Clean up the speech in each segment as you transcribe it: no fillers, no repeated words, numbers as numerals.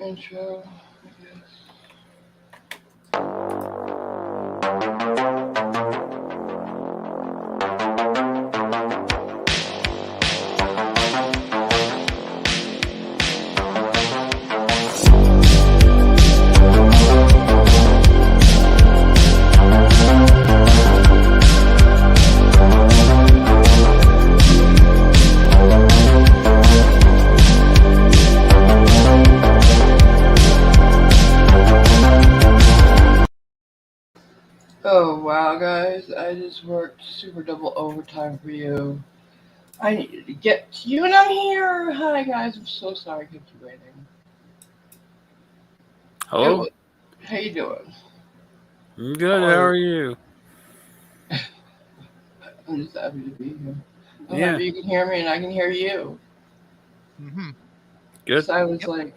intro, I guess. Oh wow, guys! I just worked super double overtime for you. I needed to get to you, and I'm here. Hi, guys. I'm so sorry I kept you waiting. It Hello? was, how you doing? I'm good. How How are you? are you? I'm just happy to be here. I'm Yeah, happy you can hear me, and I can hear you. Hmm. good. Cause I was Yep. like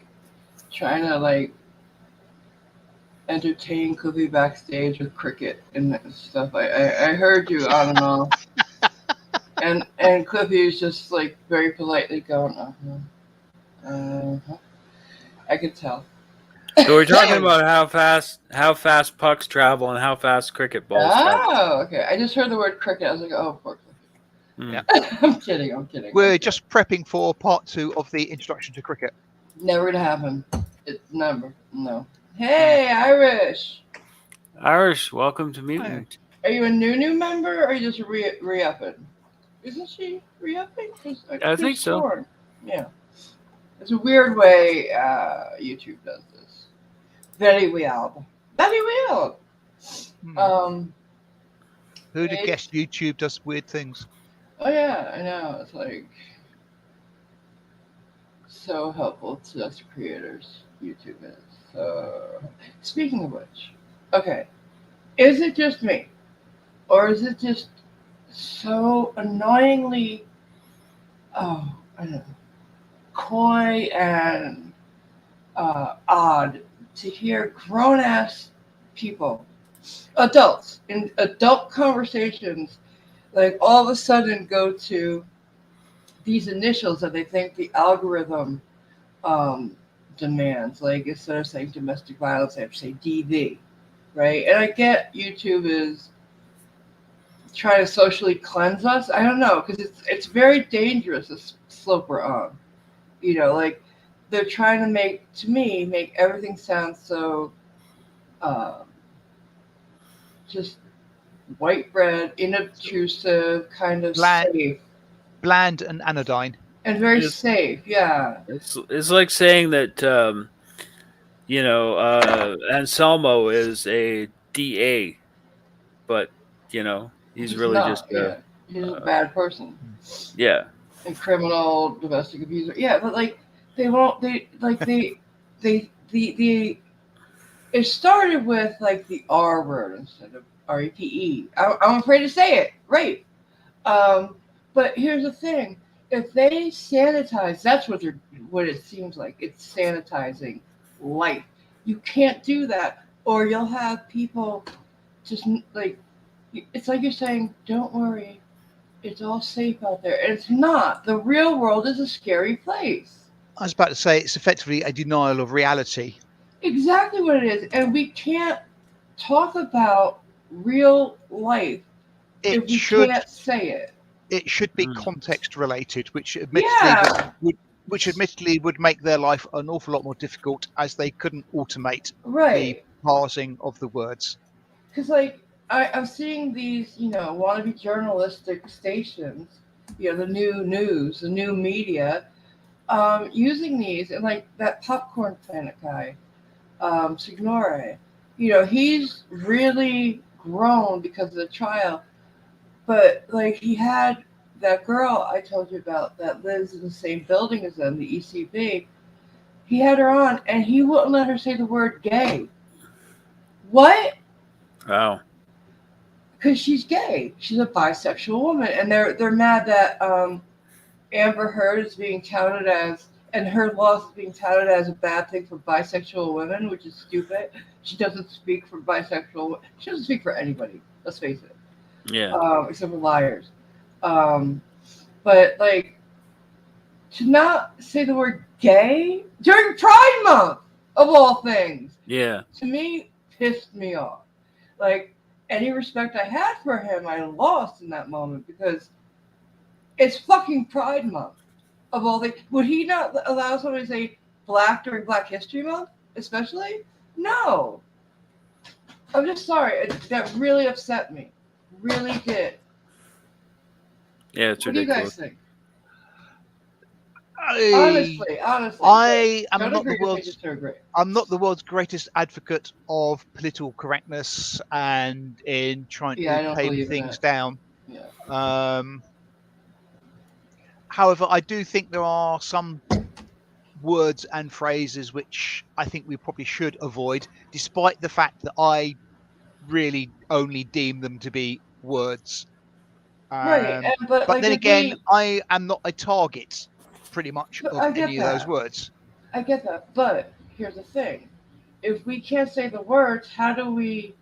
trying to like entertain Cliffy backstage with cricket and stuff. I heard you on and off, and Cliffy was just like very politely going, uh-huh. I could tell. So we're talking about how fast pucks travel and how fast cricket balls travel. Oh, okay. I just heard the word cricket. I was like, oh, poor Hmm. Yeah. Cliffy. I'm kidding. I'm kidding. I'm We're kidding. just prepping for part 2 of the introduction to cricket. Never gonna happen. It's never. No. Hmm. Hey, Irish. Irish, welcome to Oh, Mutant. Are you a new member, or are you just re-upping? Isn't she re-upping? Because I I could have think so. sworn. Yeah. It's a weird way YouTube does this. Very weird. Very weird. hmm. Um. Who'd have It, guessed YouTube does weird things? oh yeah, I know. It's like so helpful to us creators. YouTube is. So, speaking of which, okay, is it just me, or is it just so annoyingly, oh, I don't know, coy and odd to hear grown ass people, adults, in adult conversations, like all of a sudden go to these initials that they think the algorithm um, demands. Like instead of saying domestic violence, they have to say DV, right? And I get YouTube is trying to socially cleanse us. I don't know because it's very dangerous this slope we're on. Like they're trying to make everything sound so um, just white bread, inobtrusive, kind of Bland, safe, bland and anodyne. and very It's safe. Yeah, it's like saying that Anselmo is a DA, but he's he's really just not. Yeah, he's a uh, bad person Hmm. yeah. and criminal, domestic abuser. Yeah, but like they won't. They like they the. It started with like the R word instead of REPE. I'm afraid to say it. Right. Um, but here's the thing: if they sanitize, that's what it seems like. It's sanitizing life. You can't do that, or you'll have people just like it's like you're saying, "Don't worry, it's all safe out there." And it's not. The real world is a scary place. I was about to say it's effectively a denial of reality. Exactly what it is, and we can't talk about real life It if we should can't say it. it should be Mm. context related, Yeah, which admittedly would make their life an awful lot more difficult as they couldn't automate the right. parsing of the words. Because like I'm seeing these, wannabe journalistic stations, the new news, the new media, using these, and like that popcorn planet guy, Signore, he's really grown because of the trial, but like he had that girl I told you about that lives in the same building as them, the ECB. He had her on, and he wouldn't let her say the word gay. What? Wow. Because she's gay. She's a bisexual woman, and they're mad that Amber Heard is being touted as, and her loss is being touted as a bad thing for bisexual women, which is stupid. She doesn't speak for bisexual. She doesn't speak for anybody. Let's face it, Yeah. except for liars. Um, but like to not say the word gay during Pride Month. of all things. Yeah. To me, pissed me off. Like, any respect I had for him, I lost in that moment because it's fucking Pride Month. Of all things, would he not allow somebody to say black during Black History Month, especially? No. I'm just sorry. That really upset me. Really did. Yeah, it's What do you ridiculous. guys think? I, Honestly. I am Don't not the agree with me, world's just to agree. I'm not the world's greatest advocate of political correctness and in trying Yeah, to I don't tame believe in things that. down. Yeah. However, I do think there are some words and phrases which I think we probably should avoid, despite the fact that I really only deem them to be words. Right. But But like then if again, we, I am not a target, pretty much, of I get any of those that. words. I get that. But here's the thing: if we can't say the words, how do we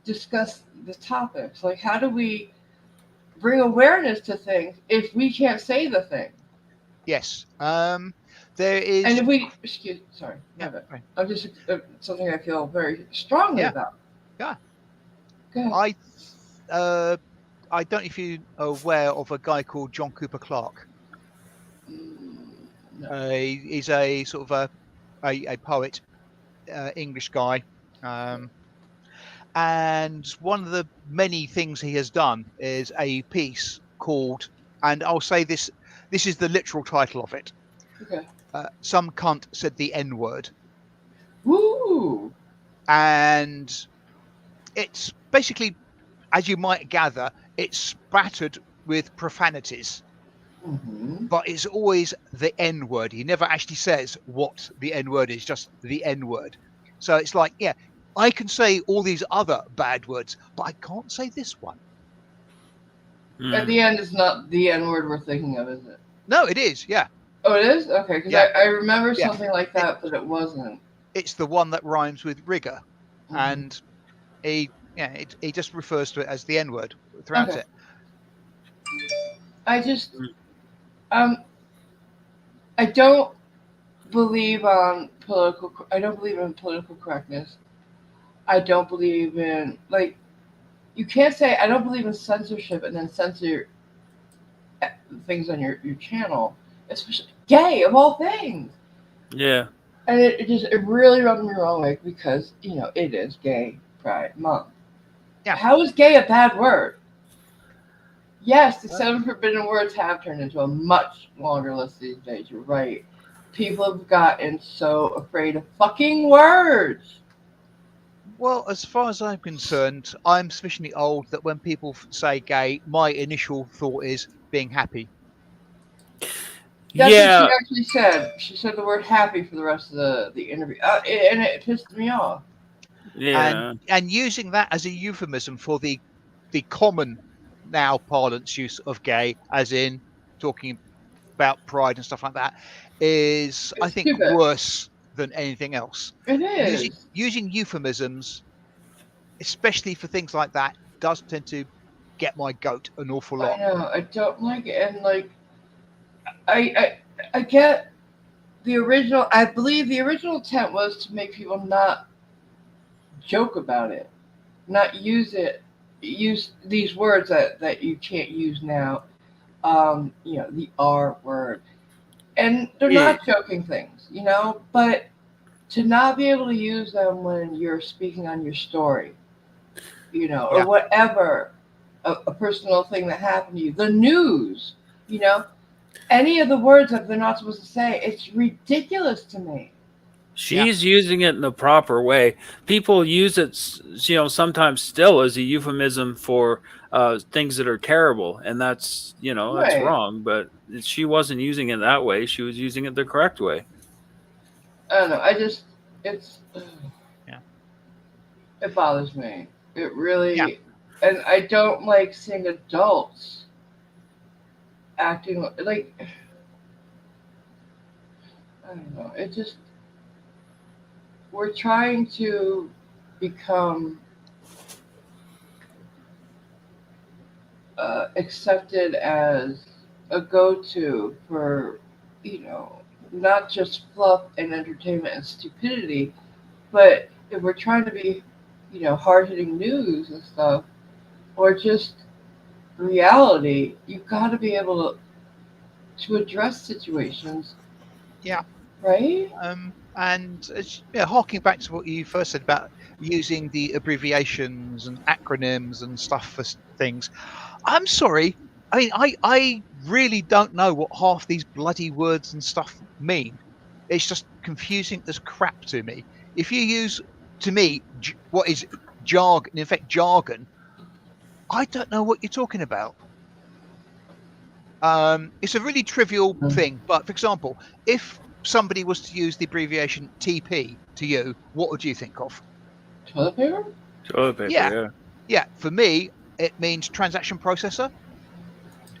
discuss the topics? Like, how do we bring awareness to things if we can't say the thing? Yes. There And is. if we, sorry, my Yeah. bad. Right. I'm just something I feel very strongly Yeah. about. Yeah. Go ahead. I I don't know if you're aware of a guy called John Cooper Clarke. Mm, no. He's a sort of a poet, English guy. And one of the many things he has done is a piece called, and I'll say this is the literal title of it. Okay. Some cunt said the N word. Woo! And it's basically, as you might gather, it's spattered with profanities, Mm-hmm. but it's always the N word. He never actually says what the N word is, just the N word. So it's like, yeah, I can say all these other bad words, but I can't say this one. At Mm. the end, it's not the N word we're thinking of, is it? No, it is. Yeah. Oh, it is? Okay, because Yeah. I remember Yeah. something like that, but it wasn't. It's the one that rhymes with rigor. Mm-hmm. And he just refers to it as the N word throughout Okay. it. I just, Mm. um, I don't believe on political. I don't believe in political correctness. I don't believe in like you can't say I don't believe in censorship and then censor things on your channel, especially gay of all things. Yeah. And it really rubbed me wrong way because it is Gay Pride Month. Yeah. How is gay a bad word? Yes, the Uh, 7 forbidden words have turned into a much longer list these days. You're right. People have gotten so afraid of fucking words. Well, as far as I'm concerned, I'm sufficiently old that when people say gay, my initial thought is being happy. That's what she Yeah. actually said. She said the word happy for the rest of the interview. And it pissed me off. Yeah. And using that as a euphemism for the common now parlance use of gay, as in talking about pride and stuff like that, is, I It's think, stupid. worse than anything else. It Using is. using euphemisms, especially for things like that, does tend to get my goat an awful I lot. know. I don't like it. And like, I, I get the original. I believe the original intent was to make people not joke about it, not use these words that you can't use now. The R word, and they're Yeah. not joking things. But to not be able to use them when you're speaking on your story, or Yeah, whatever, a personal thing that happened to you, the news, you know, any of the words that they're not supposed to say, it's ridiculous to me. yeah, She's using it in the proper way. People use it, sometimes still as a euphemism for things that are terrible, and that's Right. wrong. But she wasn't using it that way. She was using it the correct way. I don't know. It's, yeah, it bothers me. It yeah. really, and I don't like seeing adults acting like, I don't know. It just, we're trying to become accepted as a go-to for, you know, not just fluff and entertainment and stupidity, but if we're trying to be, hard hitting news and stuff, or just reality, you've got to be able to address situations, Yeah. right? And harking back to what you first said about using the abbreviations and acronyms and stuff for things, I'm sorry. I mean, I really don't know what half these bloody words and stuff mean. It's just confusing as crap to me. If you use, to me, what is jargon, in fact, jargon, I don't know what you're talking about. It's a really trivial thing, but for example, if somebody was to use the abbreviation TP to you, what would you think of? Toilet paper? Toilet paper, Yeah. yeah. Yeah, for me, it means transaction processor,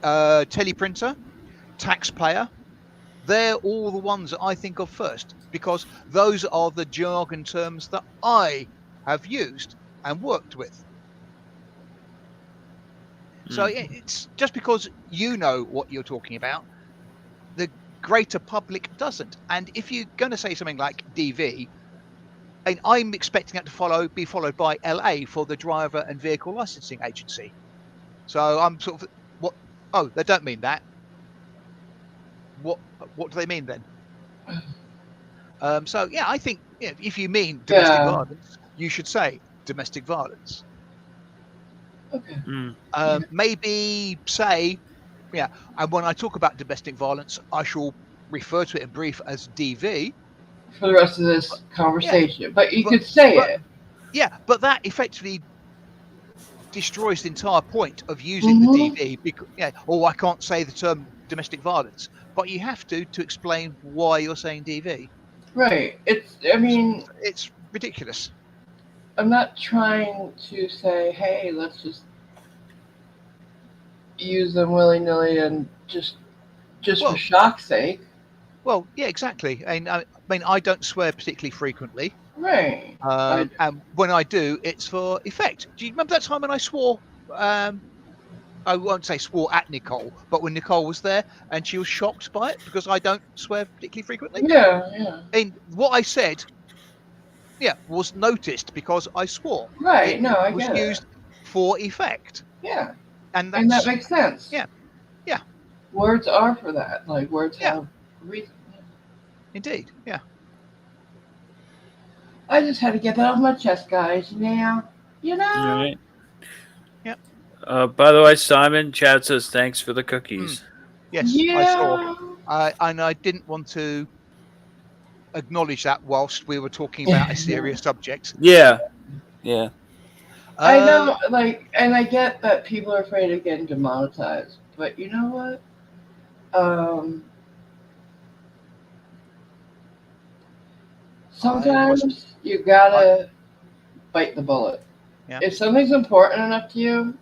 teleprinter, taxpayer. They're all the ones that I think of first because those are the jargon terms that I have used and worked with. So it's just because you know what you're talking about, the greater public doesn't. And if you're going to say something like DV, and I'm expecting that to be followed by LA for the Driver and Vehicle Licensing Agency. So I'm sort of, what? Oh, they don't mean that. What do they mean then? So yeah, I think if you mean domestic violence, you should say domestic violence. Okay. Maybe say, and when I talk about domestic violence, I shall refer to it in brief as DV For the rest of this conversation, but you could say it. Yeah, but that effectively destroys the entire point of using the DV because I can't say the term domestic violence, but you have to explain why you're saying DV. Right. It's ridiculous. I'm not trying to say, hey, let's just use them willy nilly and just for shock's sake. Well, yeah, exactly. And I mean, I don't swear particularly frequently. Right. And when I do, it's for effect. Do you remember that time when I swore? I won't say swore at Nicole, but when Nicole was there and she was shocked by it because I don't swear particularly frequently. Yeah. And what I said, was noticed because I swore. Right. It No, I was get used for effect. Yeah. And that makes sense. Yeah. Yeah. Words are for that. Like words have reason. Indeed. Yeah. I just had to get that off my chest, guys. Now, All right. Yep. By the way, Simon, Chad says thanks for the cookies. Yes, I saw. And I didn't want to acknowledge that whilst we were talking about a serious subject. Yeah. Yeah. I know, and I get that people are afraid of getting demonetized, but you know what? Sometimes you gotta bite the bullet. Yeah. If something's important enough to you,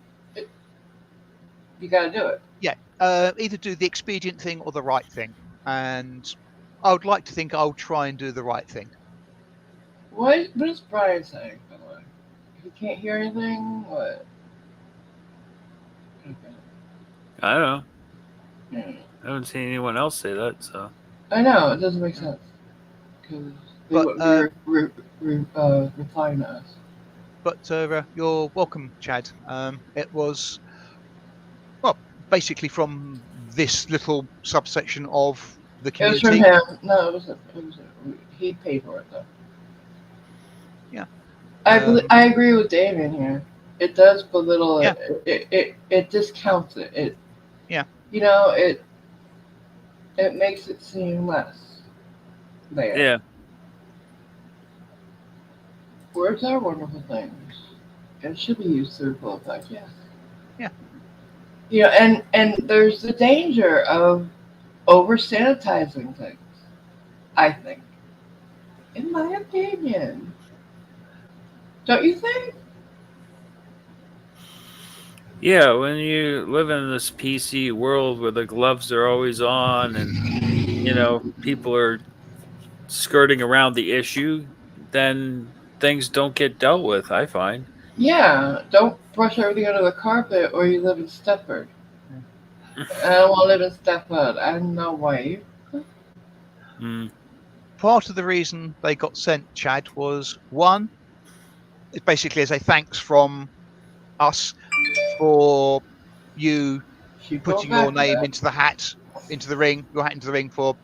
you gotta do it. Yeah. Either do the expedient thing or the right thing. And I would like to think I'll try and do the right thing. What is Brian saying, by the way? He can't hear anything? What? Okay. I don't know. I haven't seen anyone else say that, so. I know, it doesn't make sense. Because they wouldn't be replying to us. But you're welcome, Chad. It was, basically from this little subsection of the community. It was from him. No, it was he paid for it, though. Yeah. I agree with Damien here. It does belittle it. It discounts it. It makes it seem less there. Yeah. Words are wonderful things. And should be used to full effect, yes. Yeah. And there's the danger of over sanitizing things, I think. In my opinion. Don't you think? Yeah, when you live in this PC world where the gloves are always on and, people are skirting around the issue, then things don't get dealt with, I find. Yeah, don't brush everything under the carpet or you live in Stepford. I don't want to live in Stepford. I'm no wife. Mm. Part of the reason they got sent, Chad, was one, it's basically as a thanks from us for you Keep going putting your back to name that. into the hat, your hat into the ring for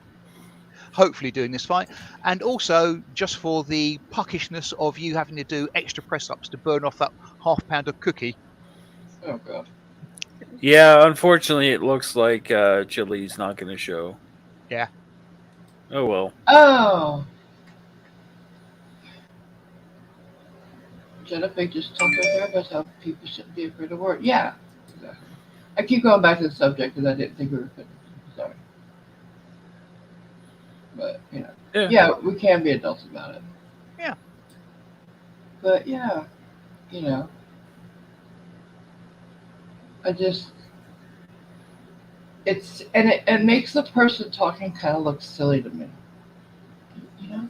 hopefully doing this fight, and also just for the puckishness of you having to do extra press-ups to burn off that half-pound of cookie. Oh god. Yeah, unfortunately, it looks like Chili's not going to show. Yeah. Oh well. Oh. Jennifer just talked to her therapist how people shouldn't be afraid of work. Yeah. Exactly. I keep going back to the subject because I didn't think we were finished. Sorry. But, Yeah. yeah, we can be adults about it. Yeah. But, yeah, you know, I just, it makes the person talking kind of look silly to me. You know?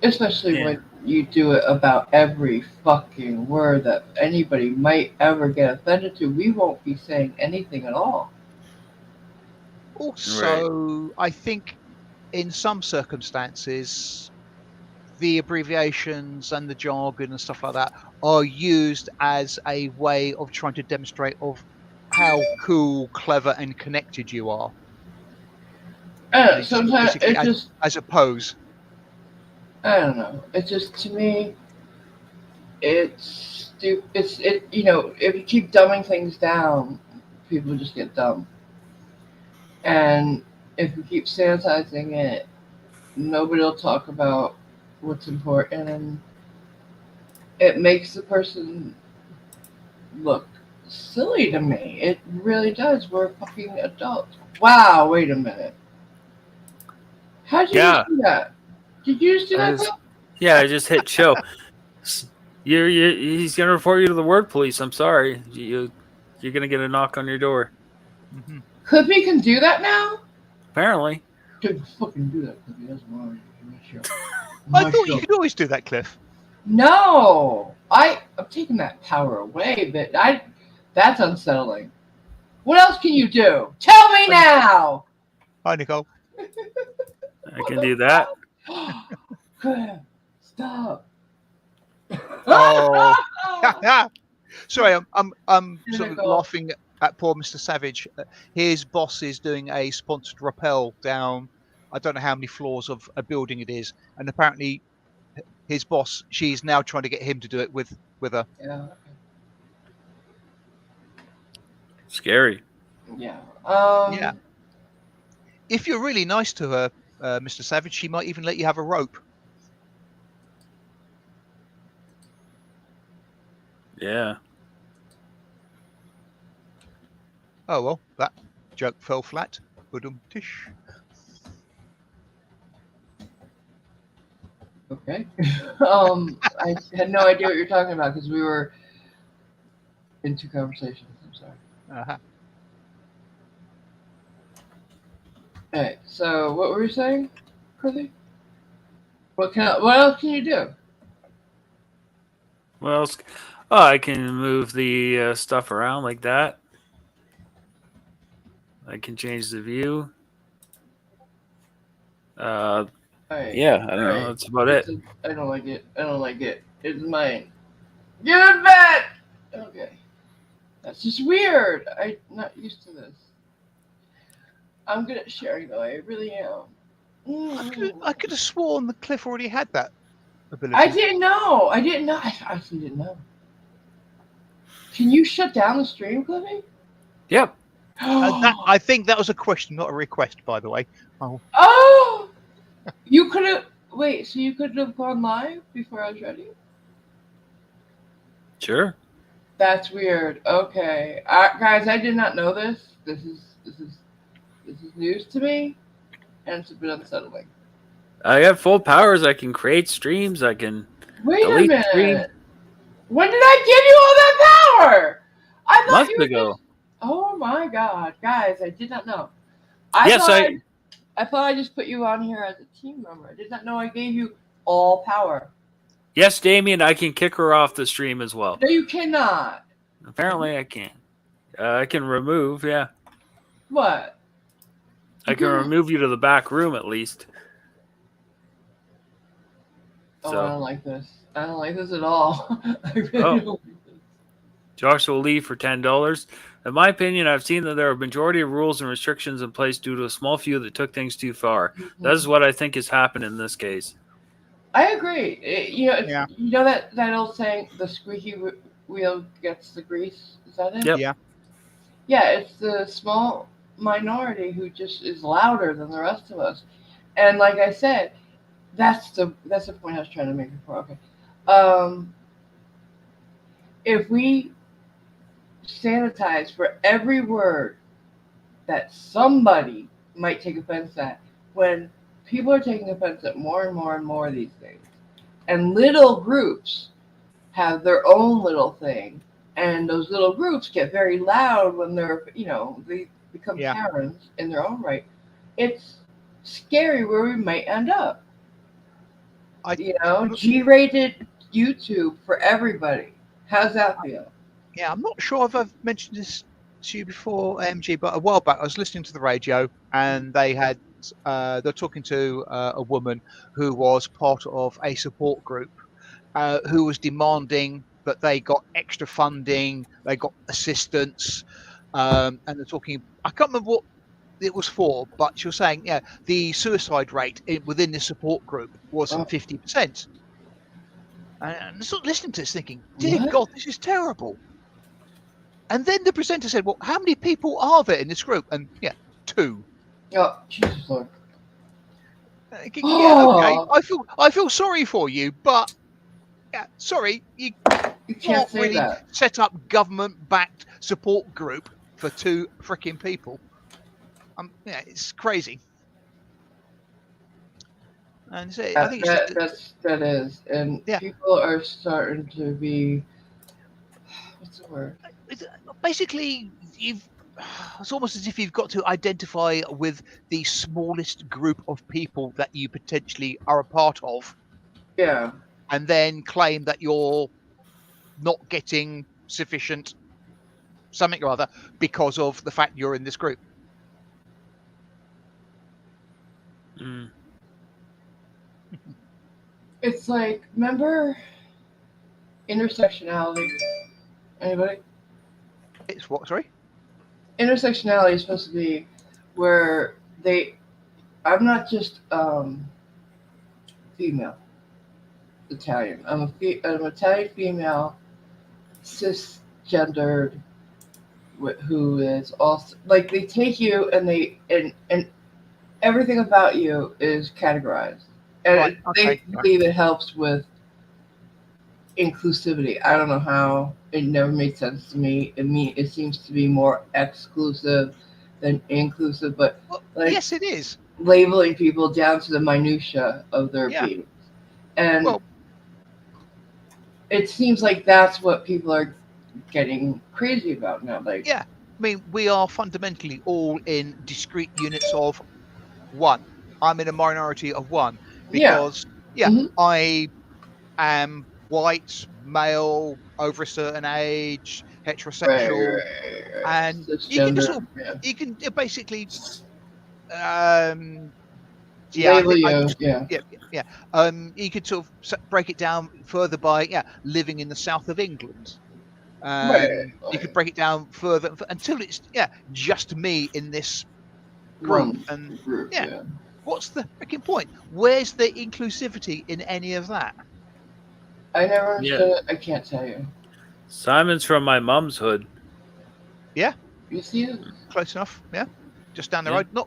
Especially Yeah. when you do it about every fucking word that anybody might ever get offended to. We won't be saying anything at all. Right. Also, I think in some circumstances, the abbreviations and the jargon and stuff like that are used as a way of trying to demonstrate of how cool, clever, and connected you are. And it's just Sometimes basically it just, as a pose. I don't know. It just, to me, it's stupid. If you keep dumbing things down, people just get dumb. And if you keep sanitizing it, nobody will talk about what's important, and it makes the person look silly to me. It really does. We're fucking adults. Wow, wait a minute. How'd you just Yeah. do that? Did you just do I that? just, yeah, I just hit show. He's going to report you to the word police. I'm sorry. You're going to get a knock on your door. Mm-hmm. Clippy can do that now? Apparently. Dude, fucking do that, Clippy. That's my show. I My thought you show. could always do that, Cliff. No, I'm taking that power away, but that's unsettling. What else can you do? Tell me now. Hi, Nicole. I can do that. Crap. Stop. Oh, sorry, I'm sort of Nicole. laughing at poor Mr. Savage. His boss is doing a sponsored rappel down. I don't know how many floors of a building it is, and apparently his boss, she's now trying to get him to do it with her. Yeah. Scary. Yeah. Yeah. If you're really nice to her, Mr. Savage, she might even let you have a rope. Yeah. Oh well, that joke fell flat. Tish. Okay. I had no idea what you're talking about because we were in two conversations. I'm sorry. Uh-huh. Alright, so what were you saying, Chrissy? What else can you do? What else? Oh, I can move the stuff around like that. I can change the view. Alright. Yeah, I don't know. Alright. That's about it. I don't like it. I don't like it. It's mine. Give it back! Okay. That's just weird. I'm not used to this. I'm good at sharing though. I really am. I could have sworn the Cliff already had that ability. I didn't know. I actually didn't know. Can you shut down the stream, Cliffy? Yep. I think that was a question, not a request, by the way. Oh! You could have. Wait, so you could have gone live before I was ready? Sure. That's weird. Okay, guys, I did not know this. This is news to me, and it's a bit unsettling. I have full powers. I can create streams. I can Wait a delete minute. streams. When did I give you all that power? I thought Months you were ago. just. Oh my god, guys! I did not know. Yes, I thought I just put you on here as a team member. I did not know I gave you all power. Yes, Damien, I can kick her off the stream as well. No, you cannot. Apparently, I can. I can remove. Yeah. What? I can remove you to the back room at least. Oh, I So don't like this. I don't like this at all. I really Oh. don't like this. Josh will leave for $10. In my opinion, I've seen that there are a majority of rules and restrictions in place due to a small few that took things too far. That is what I think has happened in this case. I agree. Yeah. You know that old saying, "The squeaky wheel gets the grease." Is that it? Yep. Yeah. Yeah, it's the small minority who just is louder than the rest of us. And like I said, that's the point I was trying to make before. Okay, um, if we sanitize for every word that somebody might take offense at, when people are taking offense at more and more and more these days, and little groups have their own little thing, and those little groups get very loud when they become Yeah. Karens in their own right. It's scary where we might end up. I G-rated YouTube for everybody. How's that feel? Yeah, I'm not sure if I've mentioned this to you before, MG, but a while back I was listening to the radio and they're talking to a woman who was part of a support group who was demanding that they got extra funding, they got assistance, and they're talking. I can't remember what it was for, but she was saying, yeah, the suicide rate within the support group was Oh, 50%. And sort of listening to this, thinking, dear what? God, this is terrible. And then the presenter said, "Well, how many people are there in this group?" And yeah, 2. Oh, Jesus Lord. Yeah, okay. Oh, I feel sorry for you, but yeah, sorry, you you can't can't say really that. set up government-backed support group for 2 freaking people. Yeah, it's crazy. And so I think it's just That is, and yeah. people are starting to be. What's the word? It's, basically, it's almost as if you've got to identify with the smallest group of people that you potentially are a part of, Yeah. and then claim that you're not getting sufficient something or other because of the fact you're in this group. Mm. It's like, remember intersectionality? Anybody? It's what? Sorry. Intersectionality is supposed to be where I'm not just female Italian. I'm an Italian female, cisgendered, who is also like they take you and and everything about you is categorized, Right. and Okay. they Yeah. believe it helps with inclusivity. I don't know how. It never made sense to me. It seems to be more exclusive than inclusive, but Well, like yes, it is. labeling people down to the minutia of their Yeah. being. And Well, it seems like that's what people are getting crazy about now. Like, yeah. I mean, we are fundamentally all in discrete units of 1. I'm in a minority of 1 yeah, because, yeah, hmm I am white, male, over a certain age, heterosexual, right. and you can just Cisgender, sort of, yeah. you can basically, um, yeah, I Label think I you, yeah. yeah, yeah. You could sort of break it down further by living in the south of England. Right, You could right. break it down further until it's just me in this group. One And group, yeah, yeah. what's the freaking point? Where's the inclusivity in any of that? I never Yeah. understood it. I can't tell you. Simon's from my mom's hood. Yeah, You see it? close enough. Yeah, just down the Yeah. road.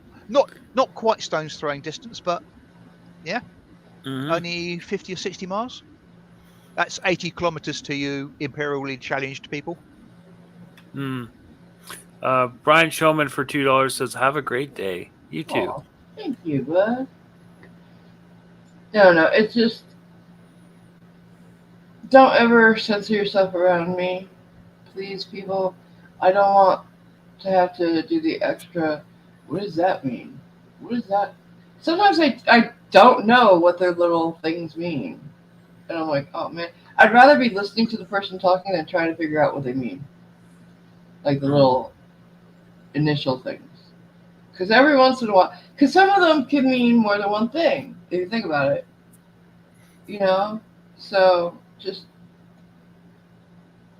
Not quite stone's throwing distance, but yeah, Hmm. only 50 or 60 miles. That's 80 kilometers to you, imperially challenged people. Mm. Brian Showman for $2 says, "Have a great day." You too. Oh, thank you, bud. No, it's just don't ever censor yourself around me, please, people. I don't want to have to do the extra. What does that mean? What is that? Sometimes I don't know what their little things mean, and I'm like, oh man, I'd rather be listening to the person talking than trying to figure out what they mean, like the Mm. little initial things. Because every once in a while, because some of them can mean more than one thing if you think about it. You know, so just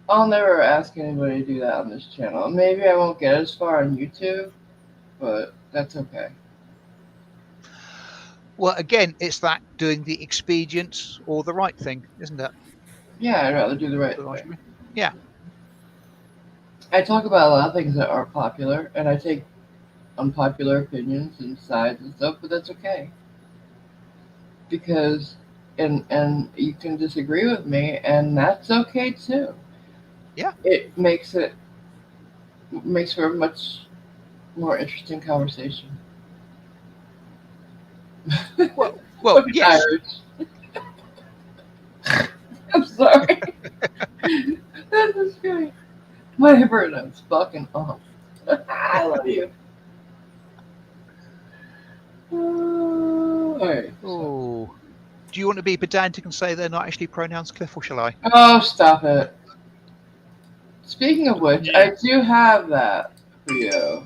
I'll never ask anybody to do that on this channel. Maybe I won't get as far on YouTube, but that's okay. Well, again, it's that doing the expedient or the right thing, isn't it? Yeah, I'd rather do the right thing. Yeah. I talk about a lot of things that aren't popular, and I take unpopular opinions and sides and stuff, but that's okay. Because and you can disagree with me, and that's okay too. Yeah. It makes for a much more interesting conversation. Well, Fucking yes. Irish. I'm sorry. That's just great. My burnouts fucking off. I love you. Alright. Oh. Do you want to be pedantic and say they're not actually pronouns, Cliff, or shall I? Oh, stop it. Speaking of which, I do have that for you.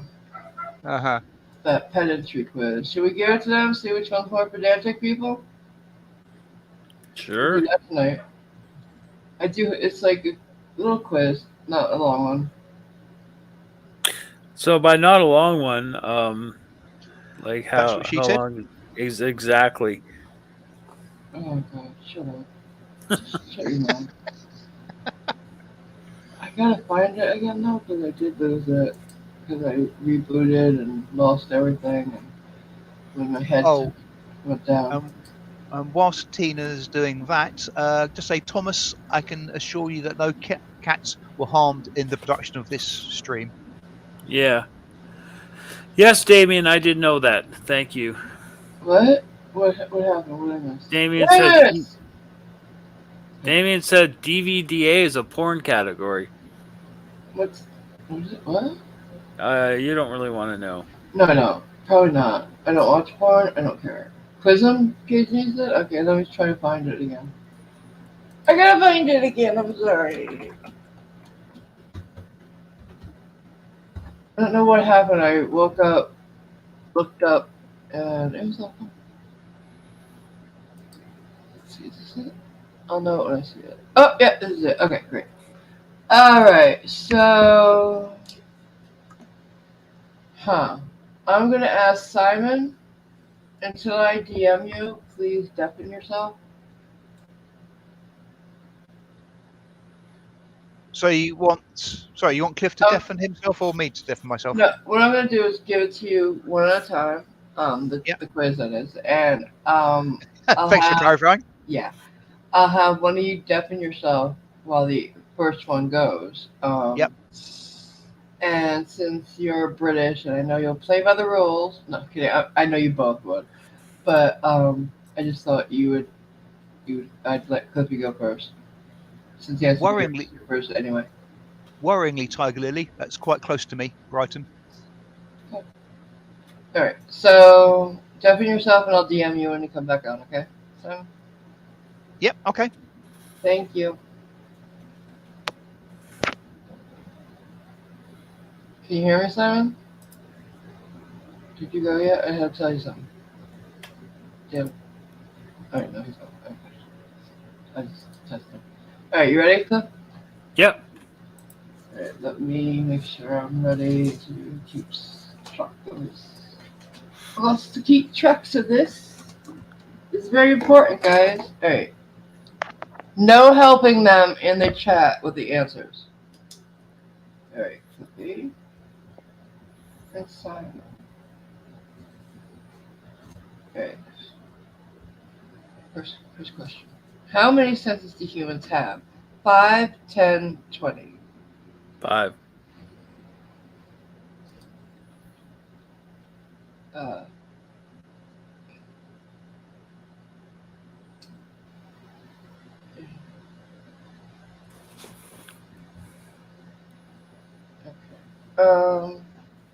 Uh-huh. That pedantry quiz. Should we give it to them? See which one's more pedantic, people? Sure. We'll do that tonight. I do. It's like a little quiz, not a long one. So by not a long one, like That's how what she how said. long is exactly? Oh my god, shut up. Just shut your mouth. I gotta find it again though, because I did lose it. Because I rebooted and lost everything, and when my head Oh, went down. whilst Tina's doing that, just say, Thomas, I can assure you that no cats were harmed in the production of this stream. Yeah. Yes, Damien, I did know that. Thank you. What? What happened? What did I miss? Damien What did I said miss? Damien said DVDA is a porn category. What is it? What? You don't really want to know. No, probably not. I don't watch porn. I don't care. Prism needs it? Okay, let me try to find it again. I gotta find it again. I'm sorry. I don't know what happened. I woke up, looked up, and it was all fine. Let's see, is this it? I'll know it when I see it. Oh, yeah, this is it. Okay, great. Alright, so. I'm gonna ask Simon. Until I DM you, please deafen yourself. So you want Cliff to deafen himself or me to deafen myself? No, what I'm gonna do is give it to you one at a time. The quiz that is, and Thanks for clarifying. Yeah, I'll have one of you deafen yourself while the first one goes. Yep. And since you're British, and I know you'll play by the rules. No, kidding. I know you both would, but I just thought you would. I'd let Cliffy go first, since he has to go first anyway. Worryingly, Tiger Lily. That's quite close to me, Brighton. Okay. All right. So deafen yourself, and I'll DM you when you come back on. Okay. So. Yep. Okay. Thank you. Can you hear me, Simon? Did you go yet? I have to tell you something. Yeah. Alright, no, he's not. Okay. I just tested him. Alright, you ready, Cliff? Yep. Alright, let me make sure I'm ready to keep track of this. For us to keep tracks of this. It's very important, guys. Alright. No helping them in the chat with the answers. Alright, Cliffy. And Simon. Alright. First question. How many senses do humans have? 5, 10, 20. 5.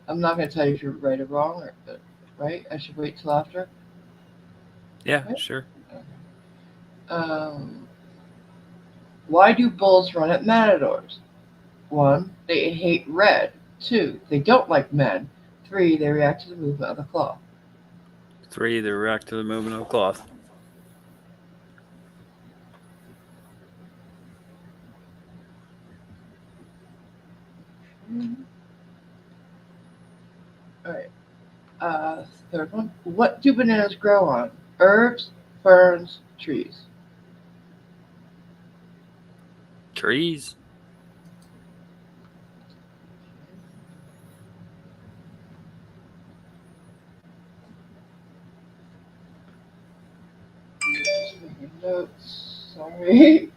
I'm not going to tell you if you're right or wrong, but right? I should wait till after? Yeah, right? Sure. Okay. Why do bulls run at matadors? 1, they hate red. 2, they don't like men. 3, they react to the movement of the cloth. 3, they react to the movement of the cloth. All right. Third one. What do bananas grow on? Herbs, ferns, trees. Trees. Just making notes. Sorry.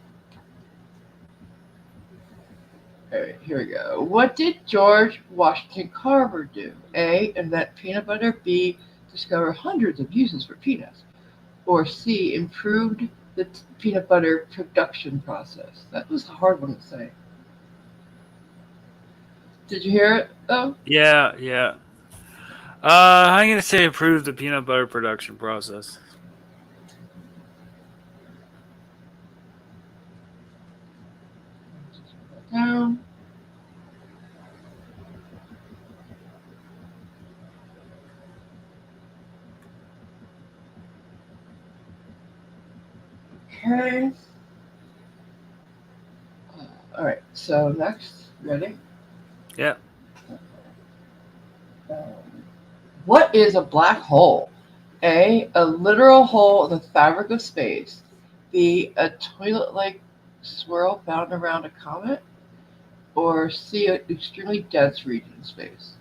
All right, here we go. What did George Washington Carver do? A. Invent peanut butter. B. Discover hundreds of uses for peanuts. Or C. Improved the peanut butter production process. That was a hard one to say. Did you hear it though? Yeah, yeah. I'm going to say improve the peanut butter production process. Down. Okay. All right. So next, ready? Yeah. Um, what is a black hole? A literal hole in the fabric of space. B. A toilet-like swirl found around a comet. Or C. An extremely dense region in space.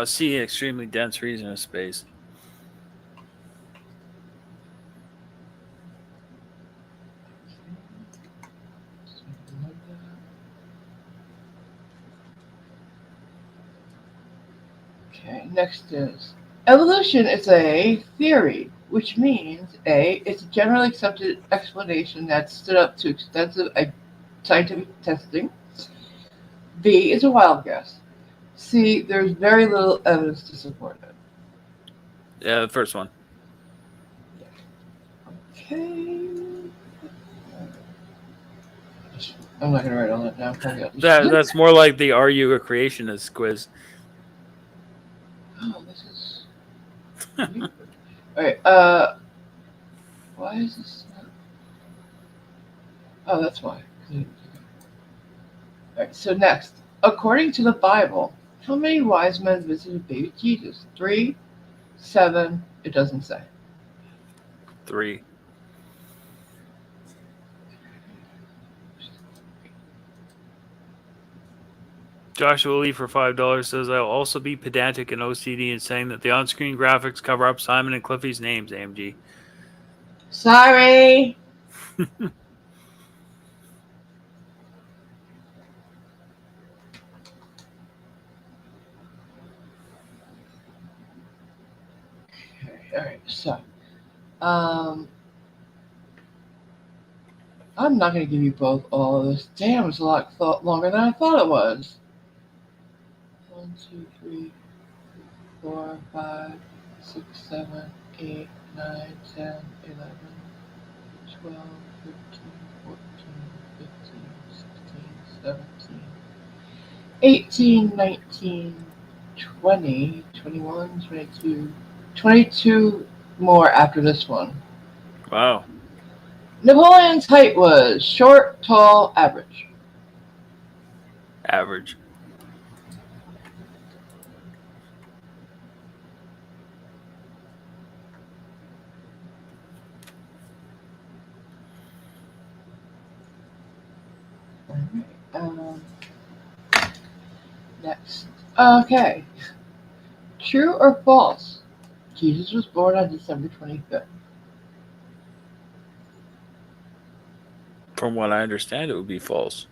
C, extremely dense region of space. Okay, next is evolution is a theory, which means A, it's a generally accepted explanation that stood up to extensive scientific testing. B is a wild guess. C, there's very little evidence to support it. Yeah, the first one. Okay. I'm not gonna write all that down. Probably I'll just- That's more like the Are You a Creationist quiz. Oh, this is. All right. Why is this? Not... Oh, that's why. All right. So next, according to the Bible, how many wise men visited baby Jesus? 3, 7. It doesn't say. 3. Joshua Lee for $5 says I'll also be pedantic and OCD in saying that the on-screen graphics cover up Simon and Cliffy's names. AMG. Sorry. Okay, all right. So, I'm not going to give you both all of this. Damn, it's a lot longer than I thought it was. 1, 2, 3, 4, 5, 6, 7, 8, 9, 10, 11, 12, 13, 14, 15, 16, 17, 18, 19, 20, 21, 22, 22 more after this one. Wow. Napoleon's height was short, tall, average. Average. Alright, next. Okay. True or false? Jesus was born on December 25th. From what I understand, it would be false.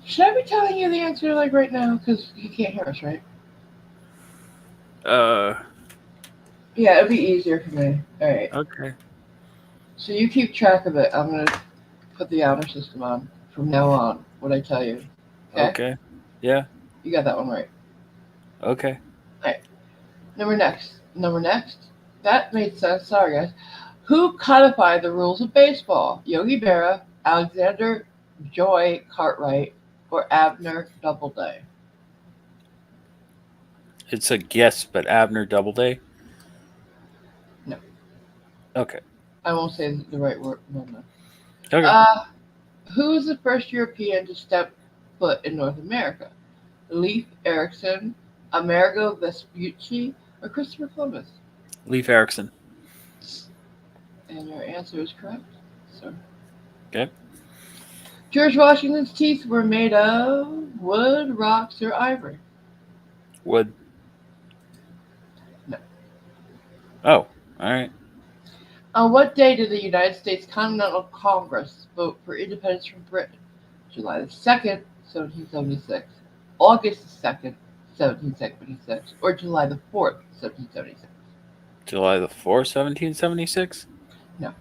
Should I be telling you the answer like right now? Because you can't hear us, right? Yeah, it'd be easier for me. Alright. Okay. So you keep track of it. I'm going to put the honor system on from now on, what I tell you. Okay. Yeah. You got that one right. Okay. Number next. That made sense. Sorry, guys. Who codified the rules of baseball? Yogi Berra, Alexander Joy Cartwright or Abner Doubleday? It's a guess, but Abner Doubleday. No. Okay. I won't say the right word. No. Okay. Who was the first European to step foot in North America? Leif Erikson, Amerigo Vespucci, or Christopher Columbus? Leif Erikson. And your answer is correct, sir. Okay. George Washington's teeth were made of wood, rocks, or ivory? Wood. No. Oh, all right. On what day did the United States Continental Congress vote for independence from Britain? July the 2nd, 1776, August the 2nd, 1776, or July the 4th, 1776? July the 4th, 1776? No.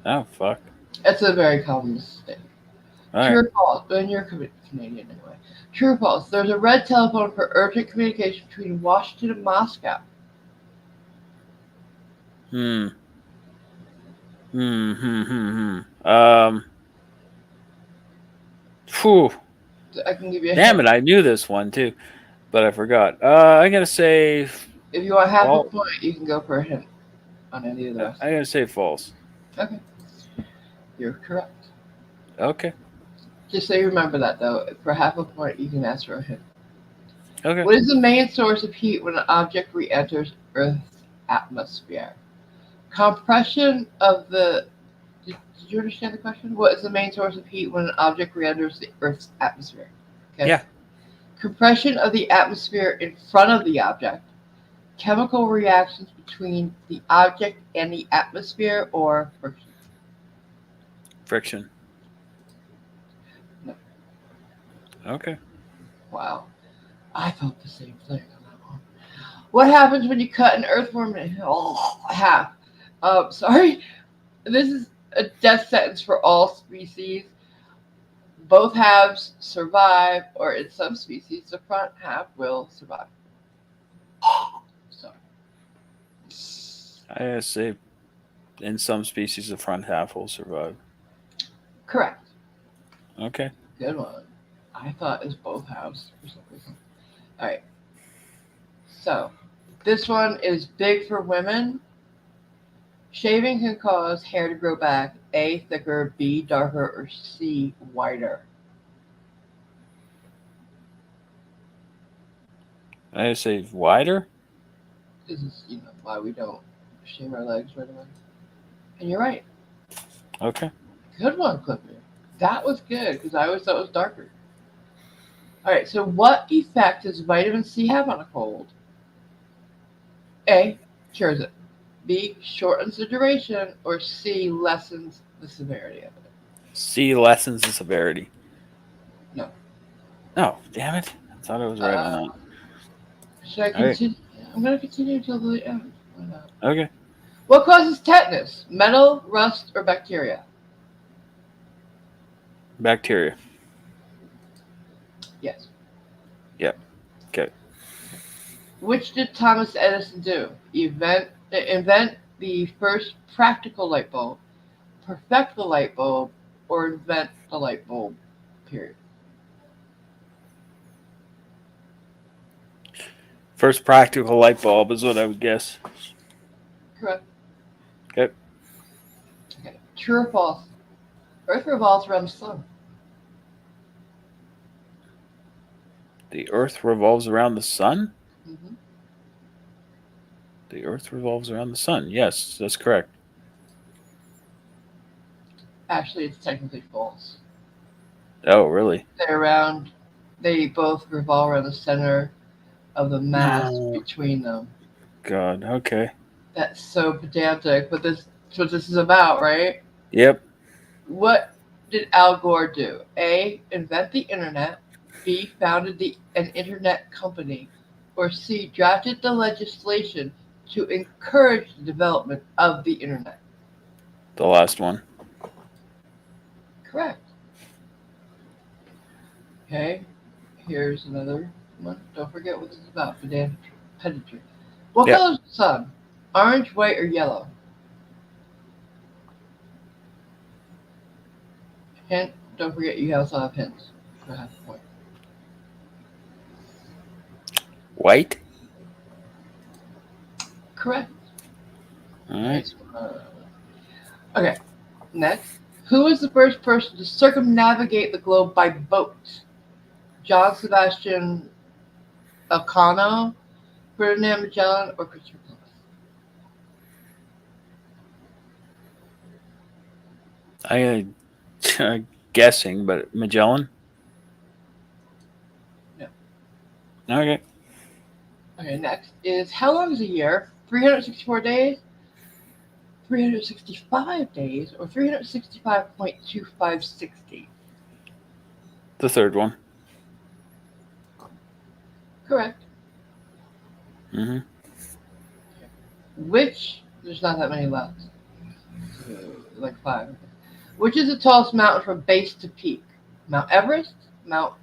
Oh, fuck. That's a very common mistake. All True right. or false? And you're Canadian anyway. True or false? There's a red telephone for urgent communication between Washington and Moscow. Hmm. Phew. I can give you a Damn hint. it, I knew this one too, but I forgot. I'm gonna say If you want half a false. point, you can go for a hint on any of the rest. I'm gonna say false. Okay. You're correct. Okay. Just so you remember that, though, for half a point, you can ask for a hint. Okay. What is the main source of heat when an object re-enters Earth's atmosphere? Compression of the... Did you understand the question? What is the main source of heat when an object re-enters the Earth's atmosphere? Okay. Yeah. Compression of the atmosphere in front of the object, chemical reactions between the object and the atmosphere, or friction? Friction. No. Okay. Wow. I thought the same thing on that one. What happens when you cut an earthworm in half? Sorry. This is a death sentence for all species. Both halves survive, or in some species, the front half will survive. Sorry. I gotta say, in some species, the front half will survive. Correct. Okay. Good one. I thought it was both halves for some reason. All right. So, this one is big for women. Shaving can cause hair to grow back. A, thicker. B, darker. Or C, whiter. I gotta say wider. This is, why we don't shave our legs right away. And you're right. Okay. Good one, Clifford. That was good because I always thought it was darker. All right. So, what effect does vitamin C have on a cold? A, cures it. B, shortens the duration. Or C, lessens the severity of it. C lessens the severity. No. Oh, damn it! I thought I was right on that. Should I All right. continue? I'm going to continue until the end. Why not? Okay. What causes tetanus? Metal, rust, or bacteria? Bacteria. Yes. Yep. Okay. Which did Thomas Edison do? Invent the first practical light bulb, perfect the light bulb, or invent the light bulb, period. First practical light bulb is what I would guess. Correct. Okay. Okay. True or false? Earth revolves around the sun. The Earth revolves around the sun? Mm-hmm. The Earth revolves around the sun. Yes, that's correct. Actually, it's technically false. Oh, really? They both revolve around the center of the mass No. between them. God, okay. That's so pedantic, but that's what this is about, right? Yep. What did Al Gore do? A, invent the internet. B, founded an internet company. Or C, drafted the legislation to encourage the development of the internet. The last one. Correct. Okay, here's another one. Don't forget what this is about. Pedantry. What Yep. color is the sun? Orange, white, or yellow? Hint, don't forget you also have hints for half a point. White. Correct. All right. Nice one. Okay, next. Who was the first person to circumnavigate the globe by boat? John Sebastian Elcano, Ferdinand Magellan, or Christopher Columbus? Guessing, but Magellan. No. Okay. Okay, next is how long is a year? 364 days, 365 days, or 365.2560? The third one. Correct. Mm-hmm. Which, there's not that many left. So, like 5. Which is the tallest mountain from base to peak? Mount Everest, Mount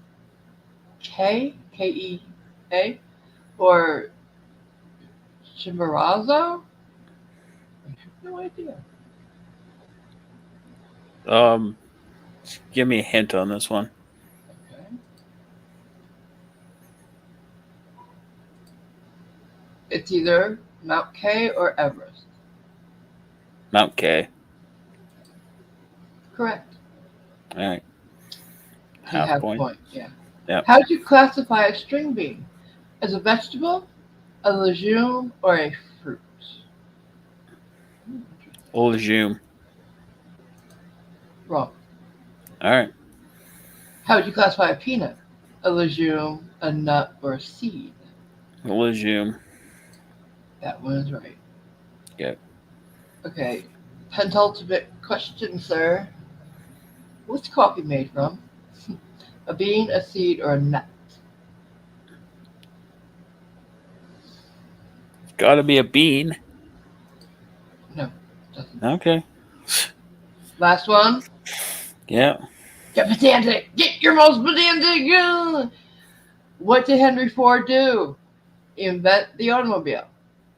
K-E-A, or Chimborazo? I have no idea. Give me a hint on this one. Okay. It's either Mount K or Everest. Mount K. Correct. All right. You Half have point. point, yeah. Yep. How do you classify a string bean? As a vegetable, a legume, or a fruit? Legume. Wrong. All right. How would you classify a peanut? A legume, a nut, or a seed? Legume. That one is right. Yep. Okay. Penultimate question, sir. What's coffee made from? A bean, a seed, or a nut? Got to be a bean. No, it doesn't. Okay. Last one. Yeah. Get pedantic. Get your most pedantic. What did Henry Ford do? Invent the automobile,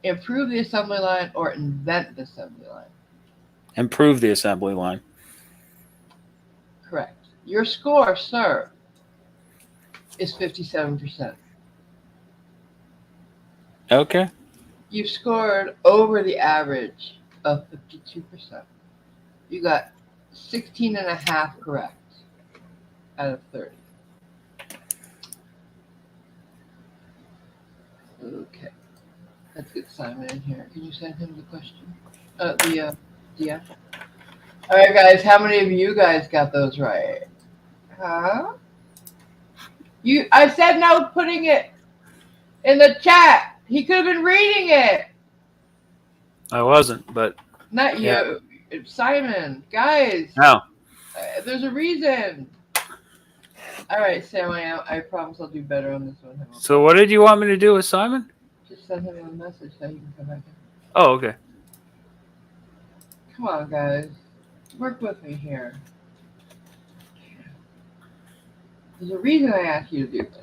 improve the assembly line, or invent the assembly line? Improve the assembly line. Correct. Your score, sir, is 57%. Okay. You've scored over the average of 52%. You got 16 and a half correct out of 30. Okay. Let's get Simon in here. Can you send him the question? The DM? All right, guys. How many of you guys got those right? Huh? I said no putting it in the chat. He could have been reading it. I wasn't, but Not yeah. you. It's Simon. Guys, No. there's a reason. All right, Sam, I promise I'll do better on this one. So what did you want me to do with Simon? Just send him a message so he can come back in. Oh, okay. Come on, guys. Work with me here. There's a reason I asked you to do this.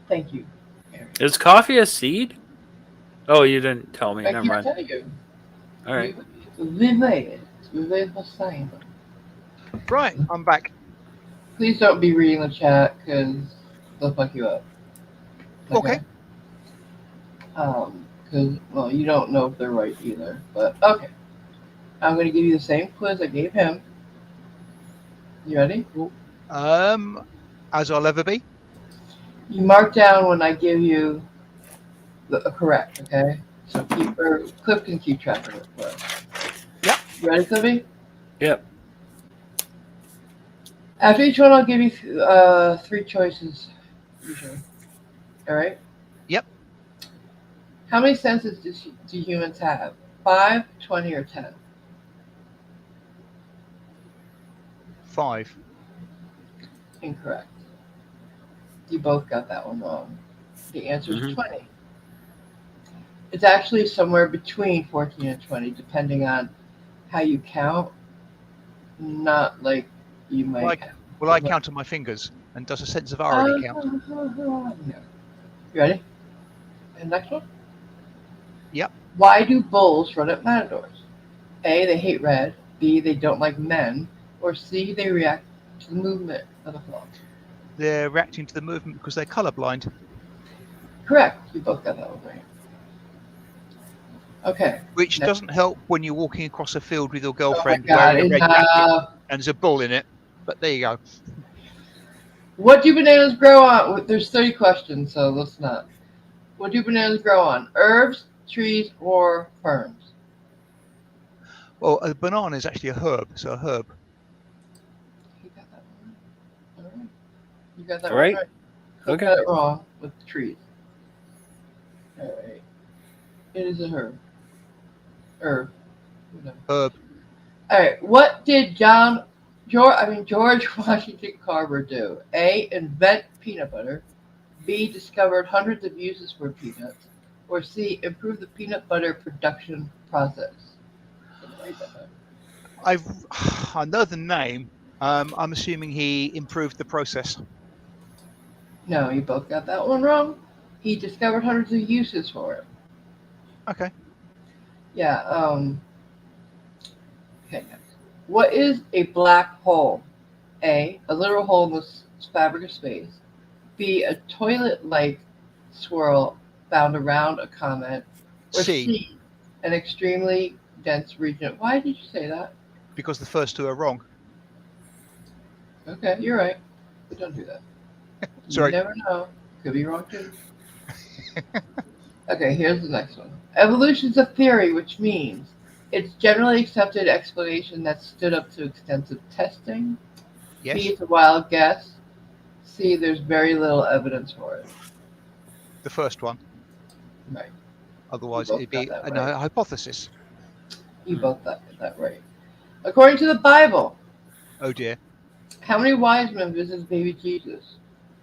Thank you. Is coffee a seed? Oh, you didn't tell me. I Never can't mind. tell you. All right. Right, I'm back. Please don't be reading the chat because they'll fuck you up. Okay. Because, well, you don't know if they're right either. But, okay. I'm going to give you the same quiz I gave him. You ready? As I'll ever be. You mark down when I give you the correct, okay? So Cliff can keep track of it for us. Yep. You ready, Cliffy? Yep. After each one, I'll give you 3 choices, usually. All right? Yep. How many senses do humans have? 5, 20, or 10? 5. Incorrect. You both got that one wrong. The answer is 20. It's actually somewhere between 14 and 20, depending on how you count. Not like you might have. Will I count on my fingers? And does a sense of irony count? No. You ready? And next one? Why do bulls run at matadors? A. They hate red. B. They don't like men. Or C. They react to the movement of the flock. They're reacting to the movement because they're colorblind. Correct. You both got that one right. Okay. Which next. doesn't help when you're walking across a field with your Oh my girlfriend God! wearing a red jacket Enough. and there's a bull in it. But there you go. What do bananas grow on? There's 30 questions, so let's not. What do bananas grow on? Herbs, trees, or ferns? Well, a banana is actually a herb, so a herb. You got that one right. All right. You got that All one right. right. Who Okay. got it wrong with the trees? All right. It is a herb. Herb. Whatever. Herb. All right. What did George Washington Carver do? A. Invent peanut butter. B. Discovered hundreds of uses for peanuts. Or C. Improve the peanut butter production process. I know the name. I'm assuming he improved the process. No, you both got that one wrong. He discovered hundreds of uses for it. Okay. Yeah. Okay. Next. What is a black hole? A. A literal hole in the fabric of space. B. A toilet-like swirl found around a comet. Or C. C. An extremely dense region. Why did you say that? Because the first two are wrong. Okay, you're right. But don't do that. Sorry. You never know. Could be wrong too. Okay, here's the next one. Evolution's a theory, which means it's generally accepted explanation that stood up to extensive testing. Yes. B, it's a wild guess. C, there's very little evidence for it. The first one. Right. Otherwise, You both it'd be got that a right. hypothesis. You both got that right. According to the Bible, Oh dear. how many wise men visited baby Jesus?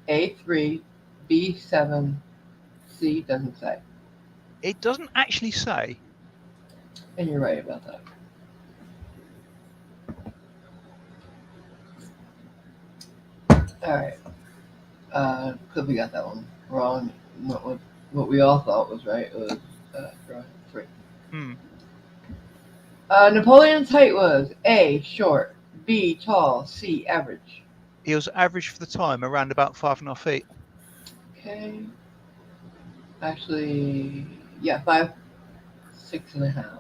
A, 3, B, 7, C, doesn't say. It doesn't actually say. And you're right about that. All right. Clippy got that one wrong. What we all thought was right. It was drawing 3. Hmm. Napoleon's height was A, short, B, tall, C, average. He was average for the time, around about 5.5 feet. Okay. Actually, yeah, 5'6.5",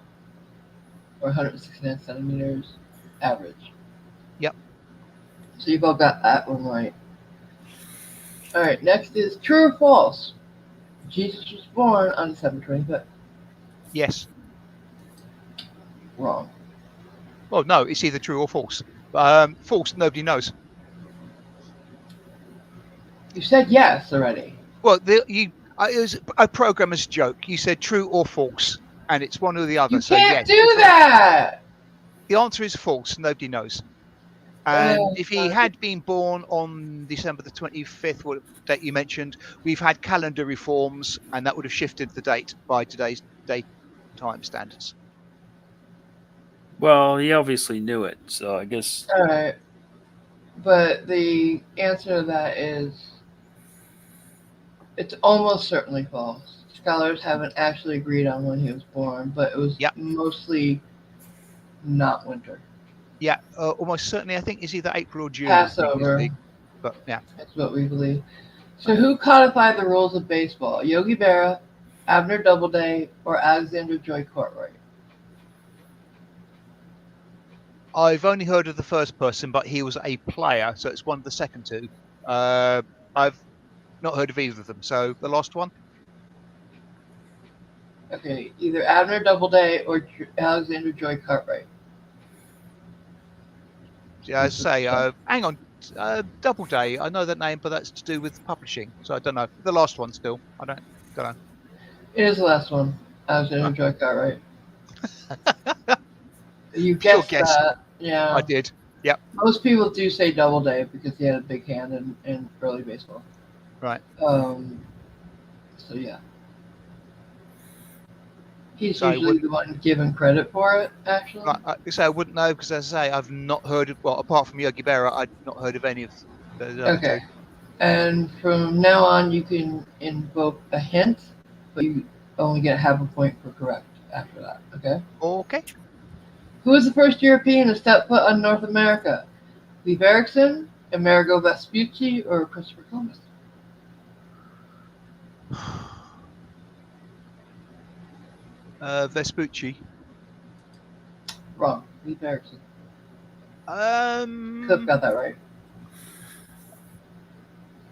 or 169 centimeters, average. Yep. So you both got that one right. All right. Next is true or false. Jesus was born on December 25th. Yes. Wrong. Well, no, it's either true or false. False, nobody knows. You said yes already. Well, it was a programmer's joke. You said true or false, and it's one or the other. You so can't yes, do that. the answer is false. Nobody knows. And if he had been born on December the 25th, what date you mentioned, we've had calendar reforms, and that would have shifted the date by today's date time standards. Well, he obviously knew it, so I guess. All right. But the answer to that is it's almost certainly false. Scholars haven't actually agreed on when he was born, but it was mostly not winter. Yeah, almost certainly. I think it's either April or June. Passover. But yeah, that's what we believe. So who codified the rules of baseball? Yogi Berra, Abner Doubleday, or Alexander Joy Cartwright? I've only heard of the first person, but he was a player, so it's one of the second two. I've not heard of either of them. So the last one? Okay, either Abner Doubleday or Alexander Joy Cartwright. Yeah, I say, hang on, Doubleday. I know that name, but that's to do with publishing. So I don't know. The last one still. I don't know. It is the last one. Alexander Joy Cartwright. You guessed that. Yeah. I did. Yep. Most people do say Doubleday because he had a big hand in early baseball. Right. So yeah. He's usually the one given credit for it, actually. I wouldn't know because, as I say, I've not heard of, well, apart from Yogi Berra, I've not heard of any of those other Okay. two. And from now on, you can invoke a hint, but you only get half a point for correct. after that. Okay. Okay. Who was the first European to step foot on North America? Leif Erikson, Amerigo Vespucci, or Christopher Columbus? Vespucci. Wrong. Leif Erikson. Could have Um, got that right.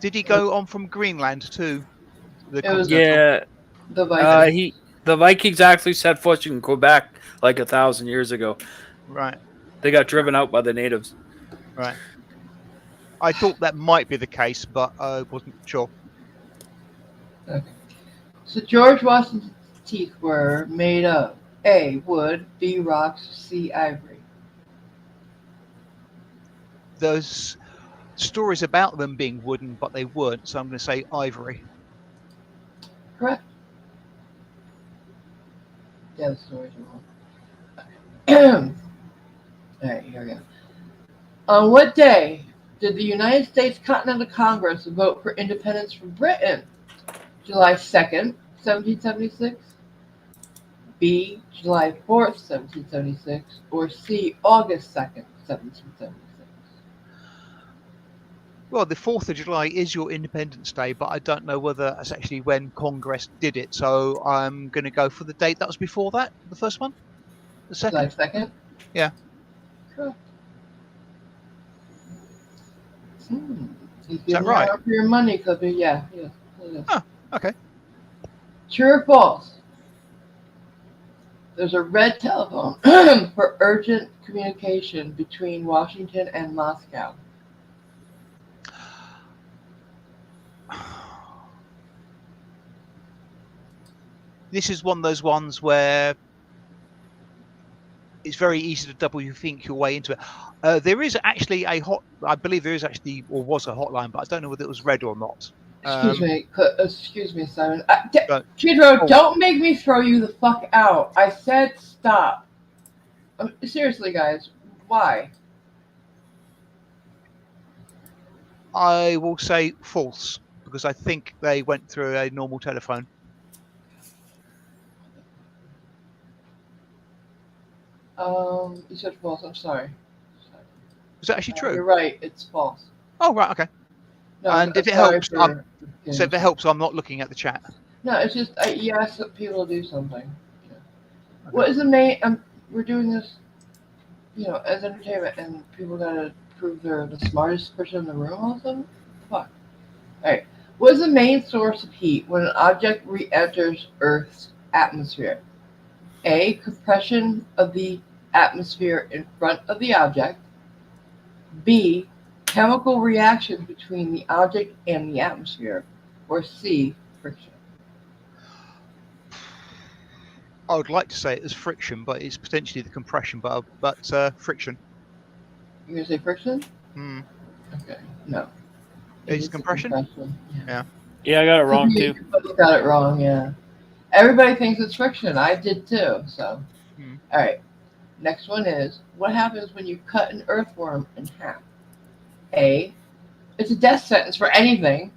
did he go on from Greenland too? The It was- continental. Yeah, The Vikings. the Vikings actually set foot in Quebec like 1,000 years ago. Right. They got driven out by the natives. Right. I thought that might be the case, but I wasn't sure. Okay. So George Washington's teeth were made of A. Wood, B. Rocks, C. Ivory. There's stories about them being wooden, but they weren't, so I'm going to say ivory. Correct. Yeah, the stories are wrong. Alright, here we go. On what day did the United States Continental Congress vote for independence from Britain? July 2nd, 1776, B. July 4th, 1776, or C. August 2nd, 1776? Well, the 4th of July is your Independence Day, but I don't know whether that's actually when Congress did it. So I'm going to go for the date that was before that, the first one? The July second? 2nd? Yeah. Correct. You Is that give me right? out for your money, Clippy. Yeah. It is. Oh, okay. True or false? There's a red telephone for urgent communication between Washington and Moscow. This is one of those ones where it's very easy to double think your way into it. There is actually I believe there is actually, or was a hotline, but I don't know whether it was red or not. Excuse me, Simon. Oh. Don't make me throw you the fuck out. I said stop. Seriously, guys, why? I will say false, because I think they went through a normal telephone. You said false. I'm sorry. Is that actually true? You're right. It's false. Oh, right, okay. No, And I'm if it sorry helps, for so if it helps, I'm not looking at the chat. No, it's just you ask people to do something. You know. Okay. What is the main? We're doing this, as entertainment, and people gotta prove they're the smartest person in the room. All of a sudden, fuck. All right. What is the main source of heat when an object re-enters Earth's atmosphere? A. Compression of the atmosphere in front of the object. B. Chemical reactions between the object and the atmosphere. Or C. Friction. I would like to say it was friction, but it's potentially the compression, but friction. You're gonna say friction? Hmm. Okay. No. It's compression? Yeah. Yeah, I got it wrong too. You both got it wrong, yeah. Everybody thinks it's friction. I did too, so. All right. Next one is, what happens when you cut an earthworm in half? A, it's a death sentence for anything.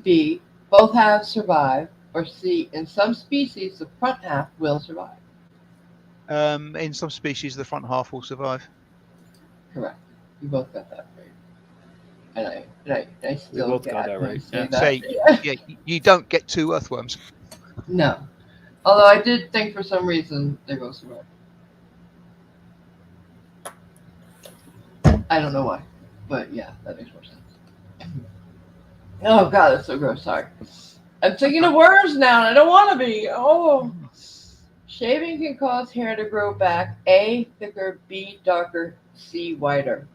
B, both halves survive. Or C, in some species, the front half will survive. In some species, the front half will survive. Correct. You both got that right. And I still both got that right. Say Yeah. that. Yeah, you don't get two earthworms. No. Although I did think for some reason they both survived. I don't know why. But yeah, that makes more sense. Oh god, that's so gross. Sorry. I'm thinking of worms now and I don't want to be. Oh. Shaving can cause hair to grow back. A, thicker. B, darker. C, whiter.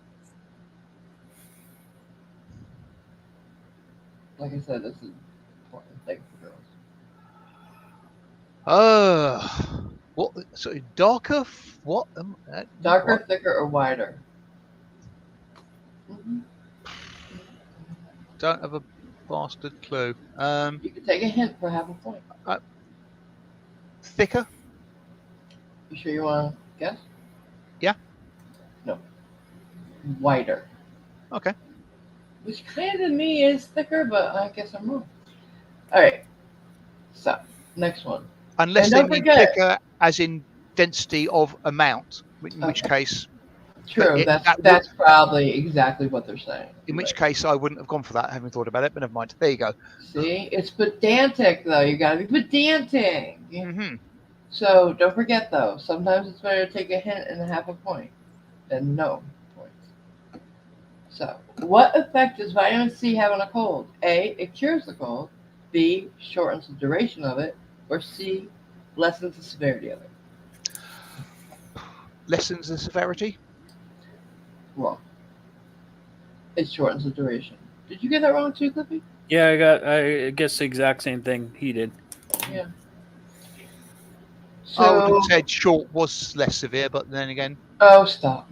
Like I said, this is an important thing for girls. What? So darker? What? Darker, what? thicker, or wider? Mm-hmm. Don't have a bastard clue. You can take a hint for half a point. Thicker? You sure you want to guess? Yeah. No. Wider. Okay. Which kind of to me is thicker, but I guess I'm wrong. All right. So, next one. Unless And they don't mean forget- thicker as in density of amount, in which Okay. case, True. that would, That's probably exactly what they're saying. in which Right. case I wouldn't have gone for that, having thought about it. But never mind. There you go. See, it's pedantic though. You gotta be pedantic. Hmm. So don't forget though. Sometimes it's better to take a hint and half a point than no points. So, what effect does vitamin C have on a cold? A. It cures the cold. B. Shortens the duration of it. Or C. Lessens the severity of it. Lessens the severity. Wrong. It shortens the duration. Did you get that wrong too, Cliffy? Yeah, I guess the exact same thing he did. Yeah. I would have So, said short was less severe, but then again, oh, stop.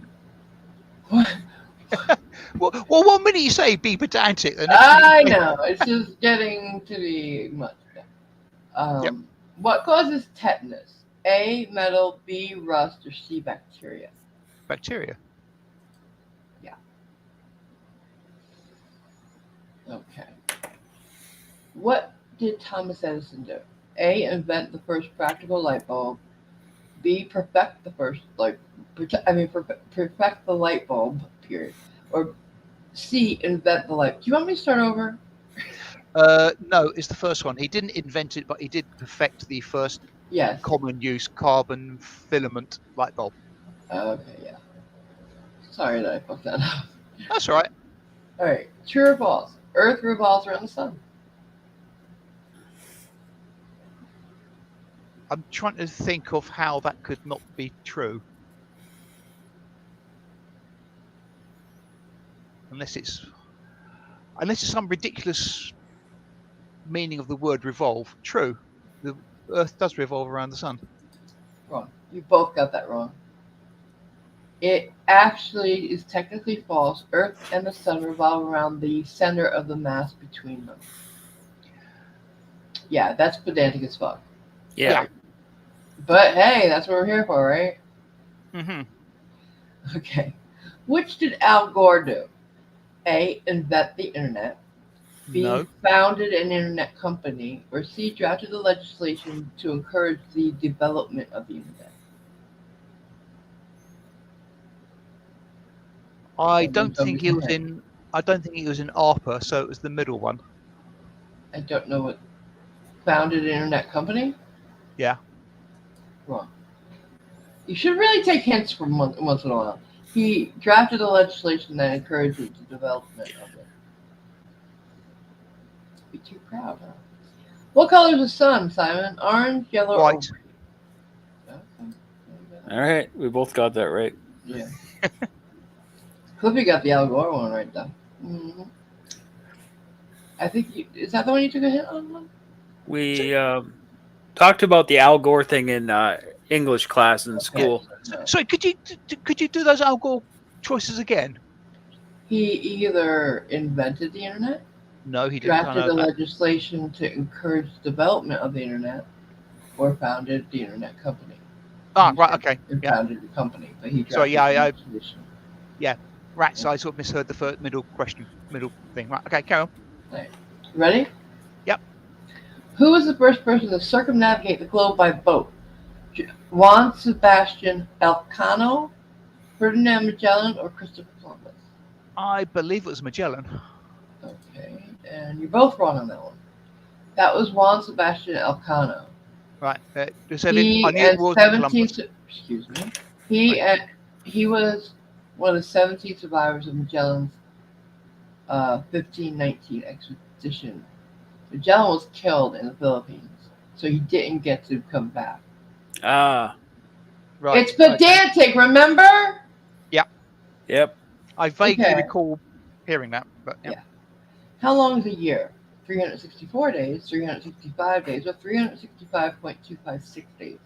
well, 1 minute you say be pedantic, the next minute I you say, know. It's just getting to be much. Yep. What causes tetanus? A. Metal. B. Rust. Or C. Bacteria. bacteria. Okay. What did Thomas Edison do? A. Invent the first practical light bulb. B. Perfect the first perfect the light bulb. Period. Or C. Invent the light. Do you want me to start over? No, it's the first one. He didn't invent it, but he did perfect the first Yes. common use carbon filament light bulb. Okay. Yeah. Sorry that I fucked that up. That's all right. All right. True or false? Earth revolves around the sun. I'm trying to think of how that could not be true. Unless it's some ridiculous meaning of the word revolve. True. The Earth does revolve around the sun. Wrong. You both got that wrong. It actually is technically false. Earth and the sun revolve around the center of the mass between them. Yeah, that's pedantic as fuck. Yeah. But hey, that's what we're here for, right? Mm-hmm. Okay. Which did Al Gore do? A. Invent the internet. B. No. Founded an internet company. Or C. Drafted the legislation to encourage the development of the internet. I don't think he was in ARPA, so it was the middle one. I don't know what. Founded an internet company? Yeah. Wrong. You should really take hints from once in a while. He drafted a legislation that encourages the development of it. Be too proud, huh? What color is the sun, Simon? Orange, yellow, White. or white? Okay. All right, we both got that right. Yeah. Cliffy got the Al Gore one right though. Mm-hmm. I think is that the one you took a hit on? We talked about the Al Gore thing in English class in school. No. Sorry, could you do those Al Gore choices again? He either invented the internet, No, he didn't. drafted the legislation to encourage development of the internet, or founded the internet company. Right, okay. And Yeah. founded the company, but he drafted Sorry, yeah, the legislation. Right, so I sort of misheard the middle thing. Right, okay, carry on. Right. Ready? Yep. Who was the first person to circumnavigate the globe by boat? Juan Sebastian Elcano, Ferdinand Magellan, or Christopher Columbus? I believe it was Magellan. Okay, and you're both wrong on that one. That was Juan Sebastian Elcano. Right. He and 17th. Excuse me. He was one of the 17 survivors of Magellan's 1519 expedition. Magellan was killed in the Philippines, so he didn't get to come back. Ah. Right. It's pedantic, remember? Yep. I vaguely recall hearing that, but yeah. How long is a year? 364 days, 365 days, or 365.256 days?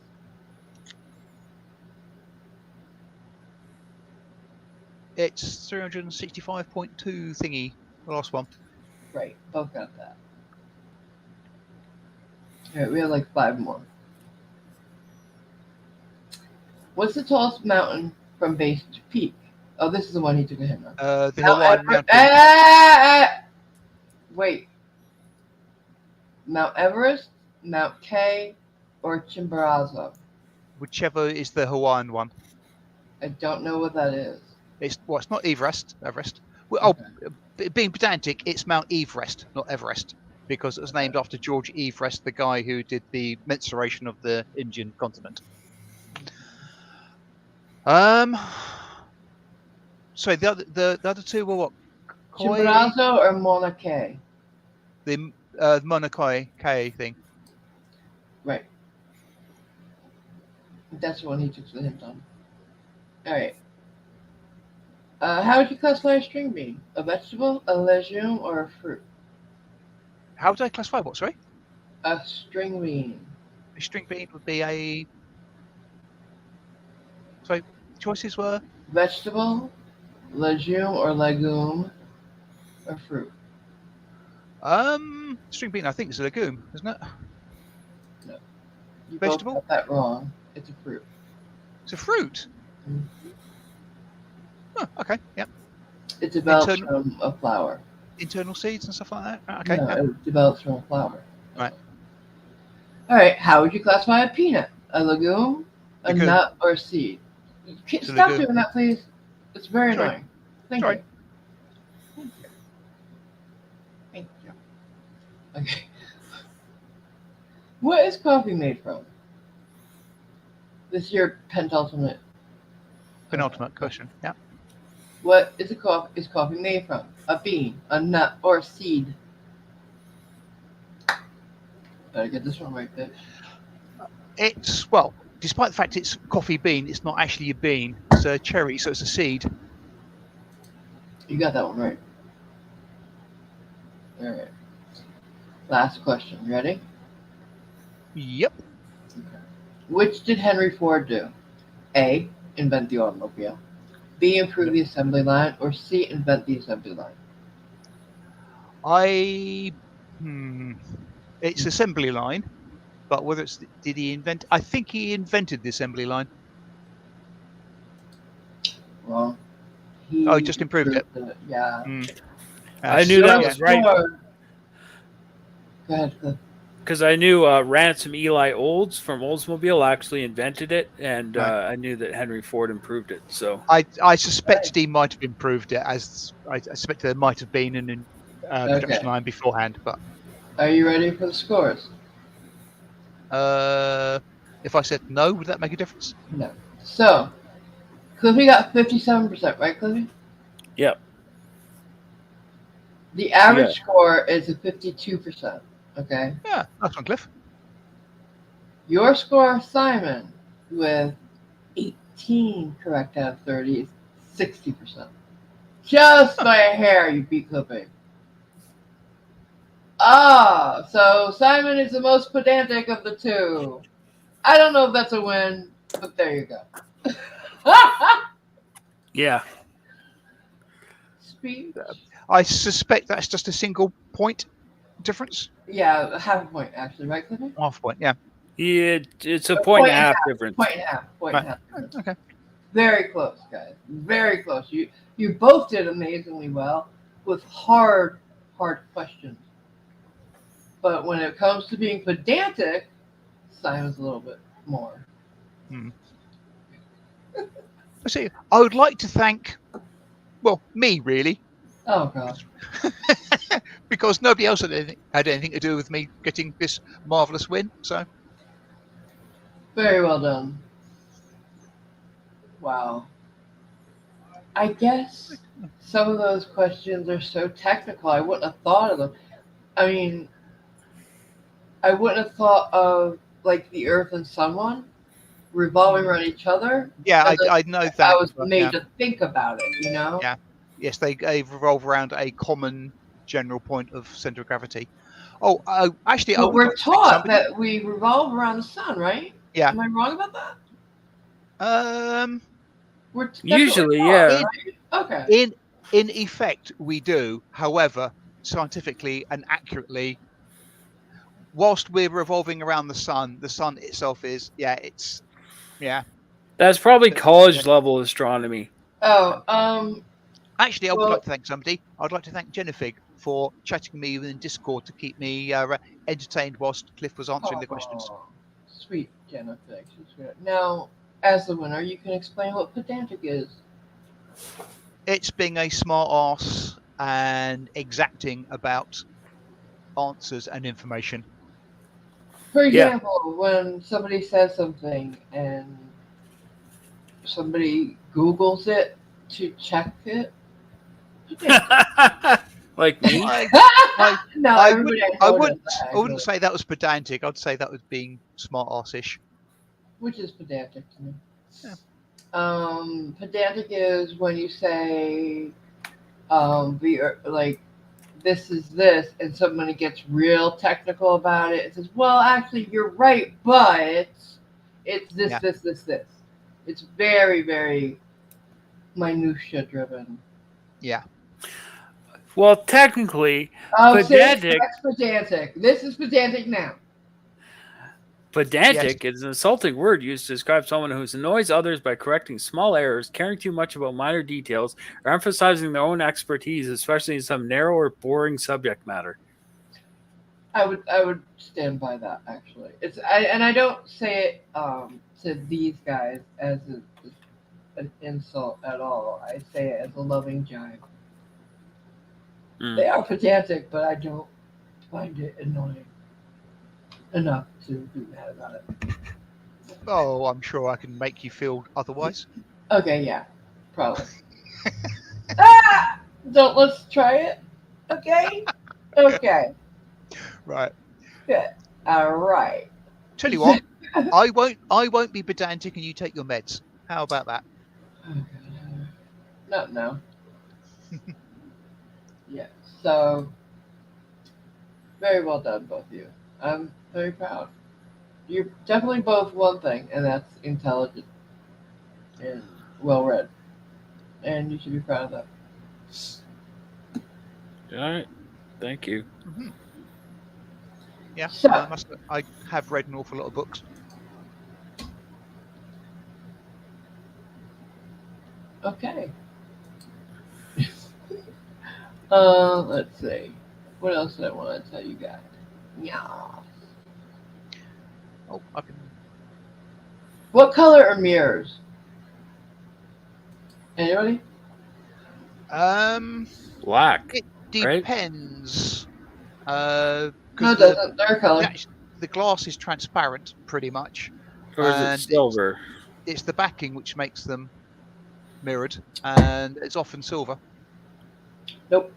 It's 365.2 thingy, the last one. Right, both got that. Alright, we have like 5 more. What's the tallest mountain from base to peak? Oh, this is the one he took a hint on. The Hawaiian Mountain. Wait. Mount Everest, Mount K, or Chimborazo? whichever is the Hawaiian one. I don't know what that is. It's not Everest. Well, Okay. being pedantic, it's Mount Everest, not Everest, because it was named after George Everest, the guy who did the mensuration of the Indian continent. So the other two were what? Chimborazo or Mauna Kea? The Mauna Kea thing. Right. That's the one he took the hint on. Alright. How would you classify a string bean? A vegetable, a legume, or a fruit? How would I classify what? Sorry, A string bean. a string bean would be a. So choices were Vegetable, legume, or legume, or fruit? string bean. I think is a legume, isn't it? You Vegetable? both got that wrong. It's a fruit. It's a fruit. Mhm. Oh, okay, yeah. It develops Internal- from a flower. Internal seeds and stuff like that. Okay, No, yeah. it develops from a flower. Right. Alright, how would you classify a peanut? A legume, a Legume. nut, or a seed? It's a Stop legume. doing that, please. It's very Sorry. annoying. Thank Sorry. you. Thank you. Okay. What is coffee made from? This is your penultimate. Penultimate question. Yeah. What is coffee made from? A bean, a nut, or a seed? Better get this one right, bitch. It's despite the fact it's coffee bean, it's not actually a bean. It's a cherry, so it's a seed. You got that one right. Alright. Last question. Ready? Yep. Which did Henry Ford do? A. Invent the automobile. B. Improve the assembly line. Or C. Invent the assembly line. It's assembly line, but whether did he invent? I think he invented the assembly line. Wrong. He just improved it. Yeah. I knew that was right. Go ahead, Cliff. Because I knew Ransom Eli Olds from Oldsmobile actually invented it, and I knew that Henry Ford improved it. So I suspected he might have improved it, as I suspect there might have been an production line beforehand. But are you ready for the scores? If I said no, would that make a difference? No. So, Cliffy got 57%, right, Cliffy? Yep. The average score is a 52%. Okay. Yeah, that's one, Cliff. Your score, Simon, with 18 correct out of 30 is 60%. Just by a hair, you beat Cliffy. So Simon is the most pedantic of the two. I don't know if that's a win, but there you go. Yeah. Speech. I suspect that's just a single point difference. Yeah, half a point actually, right, Cliffy? Half point, yeah. It's a point and a half difference. Point and a half. Point and a half. Okay. Very close, guys. Very close. You both did amazingly well with hard questions. But when it comes to being pedantic, Simon's a little bit more. See, I would like to thank, me really, Oh God. because nobody else had anything to do with me getting this marvelous win. So Very well done. Wow. I guess some of those questions are so technical, I wouldn't have thought of them. I mean, I wouldn't have thought of like the Earth and Sun one revolving around each other. yeah, I know that. I was made to think about it, you know? Yeah. Yes, they revolve around a common general point of center of gravity. Actually, I But would we're like to thank taught somebody. that we revolve around the sun, right? Yeah. Am I wrong about that? We're definitely Usually, taught, yeah. right? Okay. In effect, we do. However, scientifically and accurately, whilst we're revolving around the sun itself is, That's probably college level astronomy. Oh, Actually, I would like to thank somebody. I'd like to thank Jennifer for chatting me in Discord to keep me entertained whilst Cliff was answering the questions. sweet, Jenna. Thanks. Now, as the winner, you can explain what pedantic is. It's being a smart ass and exacting about answers and information. For Yeah. example, when somebody says something and somebody Googles it to check it, pedantic. Like me? I, I, No, I everybody wouldn't, I know does that, I wouldn't actually. say that was pedantic. I'd say that was being smart assish. Which is pedantic to me. Yeah. Pedantic is when you say, like, this is this, and somebody gets real technical about it and says, well, actually, you're right, but it's this, Yeah. this, this, this. It's very, very minutia driven. Yeah. Well, technically, Oh, see, pedantic that's pedantic. This is pedantic now. Yes. is an insulting word used to describe someone who annoys others by correcting small errors, caring too much about minor details, or emphasizing their own expertise, especially in some narrow or boring subject matter. I would stand by that, actually. And I don't say it to these guys as an insult at all. I say it as a loving jibe. They are pedantic, but I don't find it annoying enough to be mad about it. Oh, I'm sure I can make you feel otherwise. Okay, yeah, probably. Ah! Don't let's try it. Okay? Okay. Right. Good. All right. Tell you what, I won't be pedantic and you take your meds. How about that? Not now. Yeah. So, very well done, both of you. I'm very proud. You're definitely both one thing, and that's intelligent and well read. And you should be proud of that. All right. Thank you. Hmm. Yeah, So, I have read an awful lot of books. okay. Let's see. What else did I want to tell you guys? Yeah. Oh, I can. What color are mirrors? Anybody? Um, Black, it right? depends. No, Because it doesn't. They're a color. the glass is transparent pretty much, Or is it and silver? it's the backing which makes them mirrored, and it's often silver. Nope.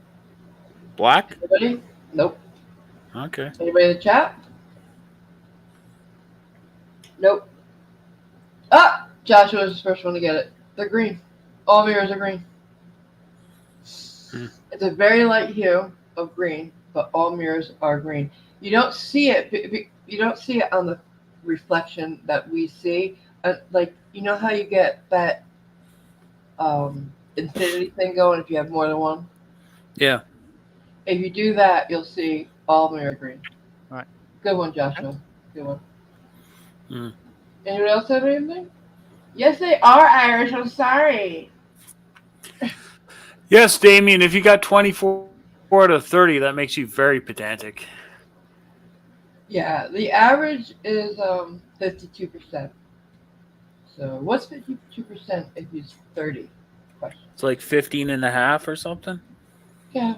Black? Anybody? Nope. Okay. Anybody in the chat? Nope. Ah! Joshua was the first one to get it. They're green. All mirrors are green. Hmm. It's a very light hue of green, but all mirrors are green. You don't see it. You don't see it on the reflection that we see. Like, you know how you get that infinity thing going if you have more than one. Yeah. If you do that, you'll see all mirror green. Right. Good one, Joshua. Good one. Hmm. Anyone else have anything? Yes, they are Irish. I'm sorry. Yes, Damien, if you got 24 out of 30, that makes you very pedantic. Yeah, the average is 52%. So what's 52% if it's 30? Question. It's like 15 and a half or something. Yeah.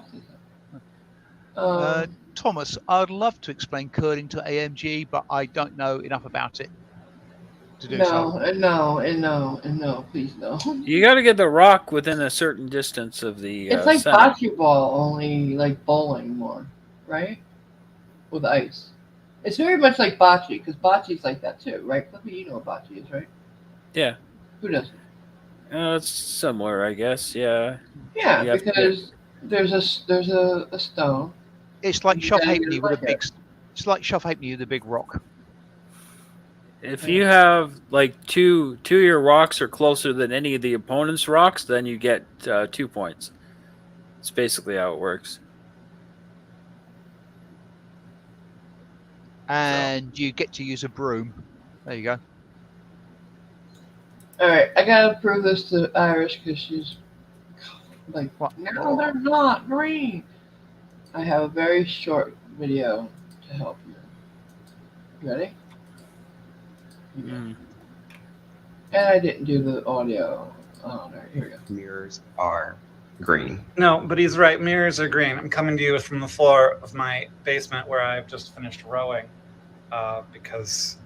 Um, Thomas, I'd love to explain curling to AMG, but I don't know enough about it to do so. no, and no, and no, and no, please no. You got to get the rock within a certain distance of the It's like center. bocce ball, only like bowling more, right? With ice. It's very much like bocce, because bocce's like that too, right? Clippy, you know what bocce is, right? Yeah. Who doesn't? It's similar, I guess. Yeah. Yeah, You have to get. because there's a stone. It's like You shove gotta get halfpenny it with a like big. it. It's like shove halfpenny with a big rock. If you have like two of your rocks are closer than any of the opponent's rocks, then you get 2 points. It's basically how it works. And you get to use a broom. There you go. All right, I gotta prove this to Irish because she's like, What? no, they're not green. I have a very short video to help you. You ready? Mm. And I didn't do the audio. Oh, there, here we go. Mirrors are green. No, but he's right. Mirrors are green. I'm coming to you from the floor of my basement where I've just finished rowing because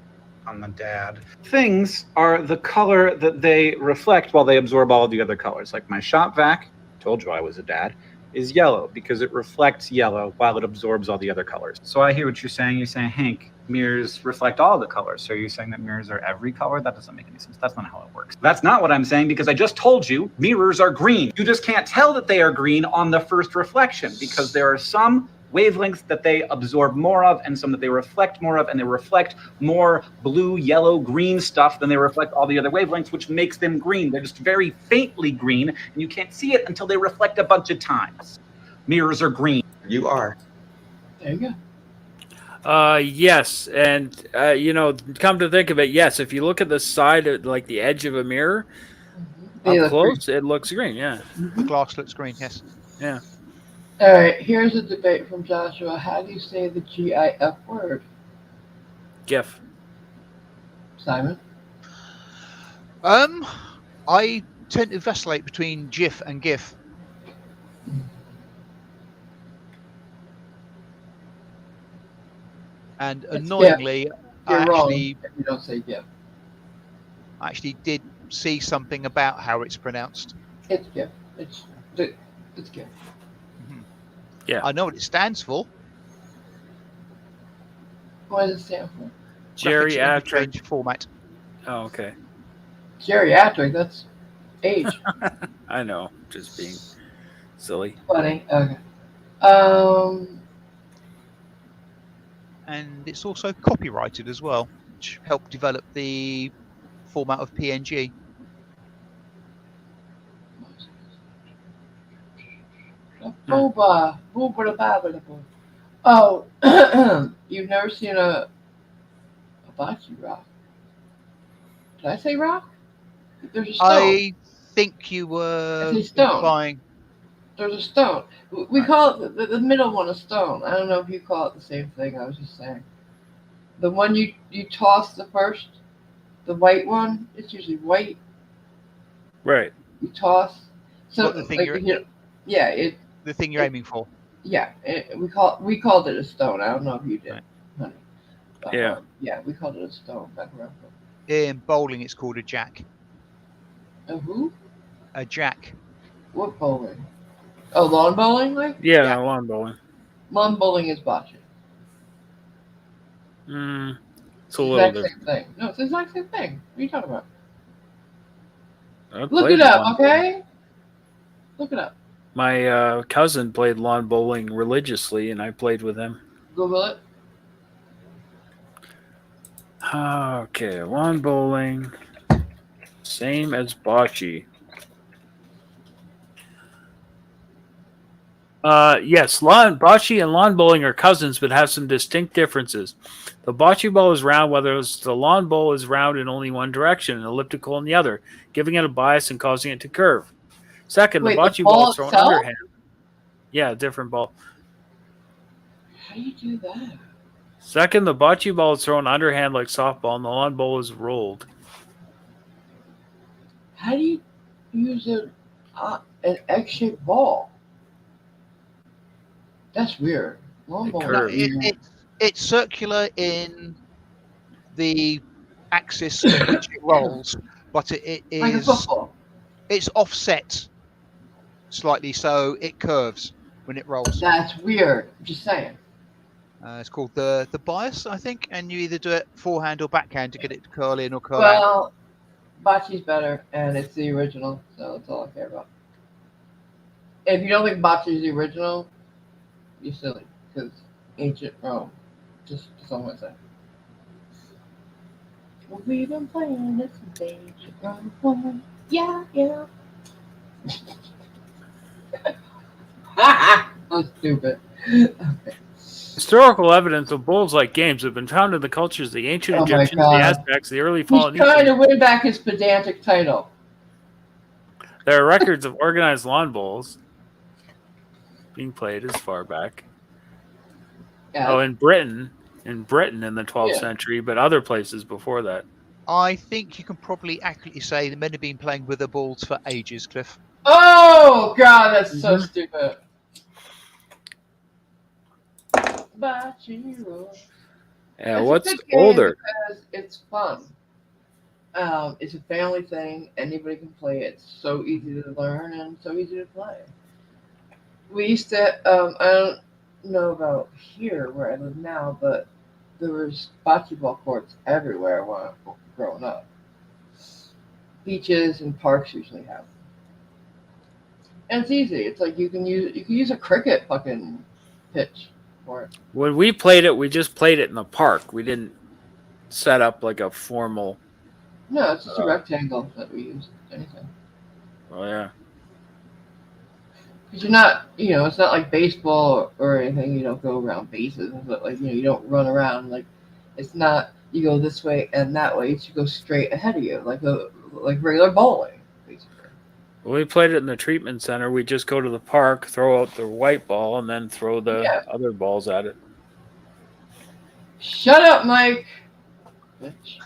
I'm a dad. Things are the color that they reflect while they absorb all of the other colors. Like my shop vac, told you I was a dad, is yellow because it reflects yellow while it absorbs all the other colors. So I hear what you're saying. You're saying, Hank, mirrors reflect all the colors. So you're saying that mirrors are every color? That doesn't make any sense. That's not how it works. That's not what I'm saying because I just told you mirrors are green. You just can't tell that they are green on the first reflection because there are some wavelengths that they absorb more of and some that they reflect more of, and they reflect more blue, yellow, green stuff than they reflect all the other wavelengths, which makes them green. They're just very faintly green, and you can't see it until they reflect a bunch of times. Mirrors are green. You are. There you Uh, yes, and come to think of it, yes. If you look at the side, of, like the edge of a mirror, go. They up look close, it looks green. Yeah, The glass looks green, yes. yeah. All right, here's a debate from Joshua. How do you say the GIF word, GIF. Simon? I tend to vacillate between GIF and GIF. And It's annoyingly, You're I wrong if you don't say GIF. actually did see something about how it's pronounced. It's GIF. It's GIF. Yeah. I know what it stands for. What does it stand for? Graphics Geriatric. interchange format. Oh, okay. Geriatric. That's age. I know, just being silly. Funny. Okay. And it's also copyrighted as well, which helped develop the format of PNG. Booba. Oh, you've never seen a bocce rock? Did I say rock? There's a stone. I think you were It's a stone. implying. There's a stone. We call it the middle one a stone. I don't know if you call it the same thing. I was just saying. The one you toss the first, the white one. It's usually white. Right. You toss. So What, the thing the thing you're aiming for. Yeah, we called it a stone. I don't know if you did, Right. honey. But, Yeah. yeah, we called it a stone back around. In bowling, it's called a jack. A who? A jack. What bowling? Oh, lawn bowling, like? Yeah, Yeah. lawn bowling. Lawn bowling is bocce. It's a little Exact different. same thing. No, it's the exact same thing. What are you talking about? I Look played it up, lawn bowling. okay? Look it up. My cousin played lawn bowling religiously, and I played with him. Google it. Okay, lawn bowling, same as bocce. Yes, bocce and lawn bowling are cousins, but have some distinct differences. The bocce ball is round, whereas the lawn bowl is round in only one direction and elliptical in the other, giving it a bias and causing it to curve. Second, Wait, the the bocce ball ball is thrown itself? underhand. Yeah, different ball. How do you do that? Second, the bocce ball is thrown underhand like softball, and the lawn bowl is rolled. How do you use an egg-shaped ball? That's weird. Lawn It bowling. curves. It's circular in the axis in which it rolls, but it Like a is football. it's offset slightly, so it curves when it rolls. That's weird. I'm just saying. It's called the bias, I think, and you either do it forehand or backhand to get it to curl in or curl out. Well, bocce's better, and it's the original, so that's all I care about. If you don't think bocce's the original, you're silly, because ancient Rome. Just someone say. Well, we've been playing this since ancient Rome. Yeah, yeah. I'm stupid. Okay. Historical evidence of bowls-like games have been found in the cultures of the ancient Oh my Egyptians, the God. Aztecs, the early He's trying to Polynesians. win back his pedantic title. There are records of organized lawn bowls being played as far back. Yeah. Oh, in Britain in the 12th Yeah. century, but other places before that. I think you can probably accurately say the men have been playing with the balls for ages, Cliff. Oh God, that's so Mhm. stupid. Bachiro. Yeah, It's a what's good game older? because it's fun. It's a family thing. Anybody can play it. It's so easy to learn and so easy to play. We used to. I don't know about here where I live now, but there was bocce ball courts everywhere when I was growing up. Beaches and parks usually have them. And it's easy. It's like you can use a cricket fucking pitch for it. When we played it, we just played it in the park. We didn't set up like a formal. No, it's just a rectangle that we use. Anything. Oh yeah. Because you're not, it's not like baseball or anything. You don't go around bases, but like, you don't run around. Like, it's not you go this way and that way. It's you go straight ahead of you, like regular bowling, basically. When we played it in the treatment center, we just go to the park, throw out the white ball, and then throw the Yeah. other balls at it. Shut up, Mike. Bitch.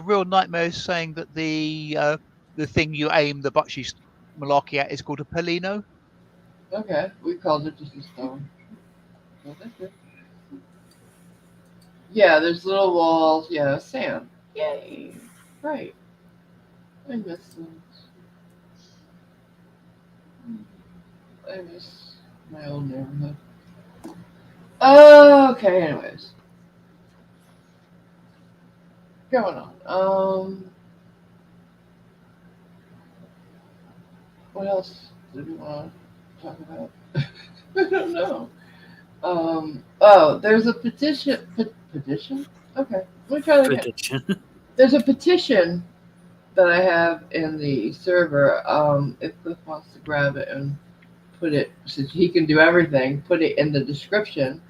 Real Nightmare is saying that the thing you aim the butchie malarkey at is called a Polino. Okay, we called it just a stone. Well, that's good. Yeah, there's little walls. Yeah, sand. Yay! Right. I miss those. I miss my old neighborhood. Okay, anyways. Going on. What else did we want to talk about? I don't know. There's a petition. Petition? Okay, let me try that again. Petition. There's a petition that I have in the server. If Cliff wants to grab it and put it, since he can do everything, put it in the description.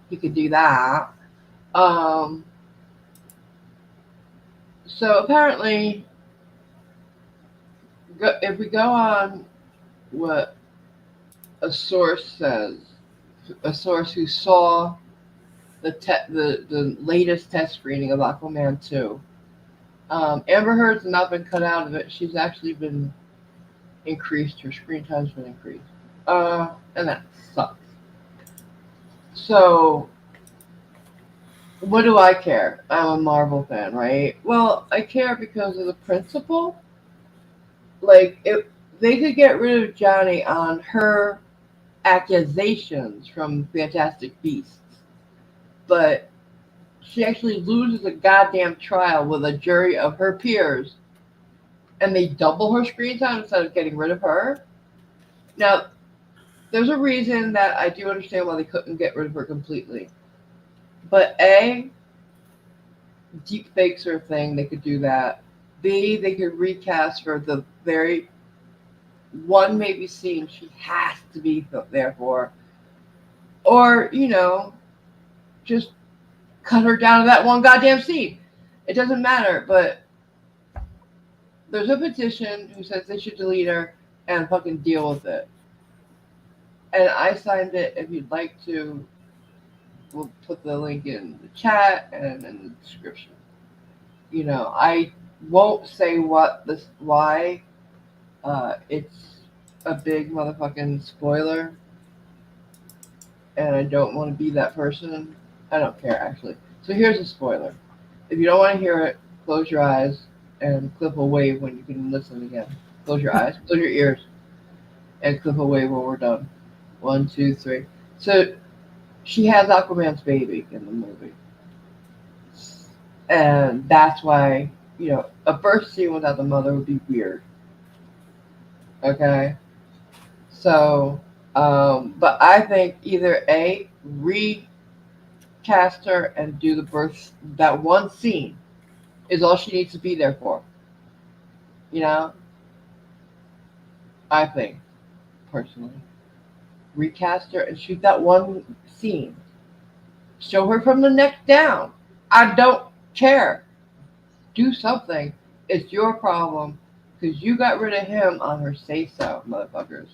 He could do that. So apparently, if we go on what a source says, a source who saw the latest test screening of Aquaman 2, Amber Heard's not been cut out of it. She's actually been increased. Her screen time's been increased. And that sucks. So, what do I care? I'm a Marvel fan, right? Well, I care because of the principle. Like, if they could get rid of Johnny on her accusations from Fantastic Beasts, but she actually loses a goddamn trial with a jury of her peers, and they double her screen time instead of getting rid of her. Now, there's a reason that I do understand why they couldn't get rid of her completely. But A, deep fakes are a thing, they could do that. B, they could recast for the very one maybe scene she has to be there for. Or, just cut her down to that one goddamn scene. It doesn't matter, but there's a petition who says they should delete her and fucking deal with it. And I signed it. If you'd like to, we'll put the link in the chat and in the description. I won't say why. It's a big motherfucking spoiler, and I don't want to be that person. I don't care, actually. So here's a spoiler. If you don't want to hear it, close your eyes, and Cliff will wave when you can listen again. Close your eyes, close your ears, and Cliff will wave when we're done. 1, 2, 3. So she has Aquaman's baby in the movie. And that's why, a birth scene without the mother would be weird. Okay? So, but I think either A, recast her and do the birth, that one scene is all she needs to be there for. I think, personally. Recast her and shoot that one scene. Show her from the neck down. I don't care. Do something. It's your problem because you got rid of him on her say-so, motherfuckers.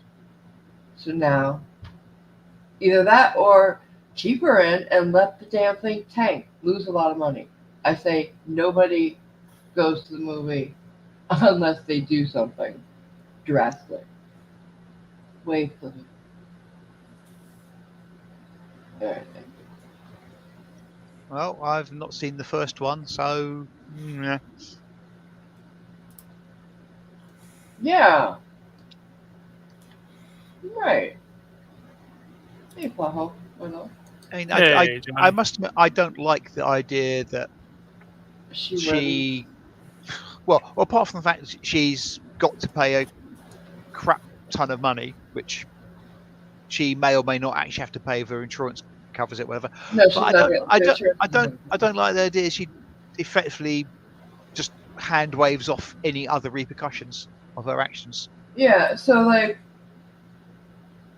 So now, Either that or keep her in and let the damn thing tank, lose a lot of money. I say nobody goes to the movie unless they do something drastic. Wave for me. All right, thank you. Well, I've not seen the first one, so yeah. Yeah, right. Hey, Plaho. Why not? I mean, Hey, I Johnny. must admit, I don't like the idea that She wins. she, well, apart from the fact that she's got to pay a crap ton of money, which she may or may not actually have to pay if her insurance covers it, whatever. No, But she's not getting the insurance. I don't like the idea she effectively just hand waves off any other repercussions of her actions. Yeah, so like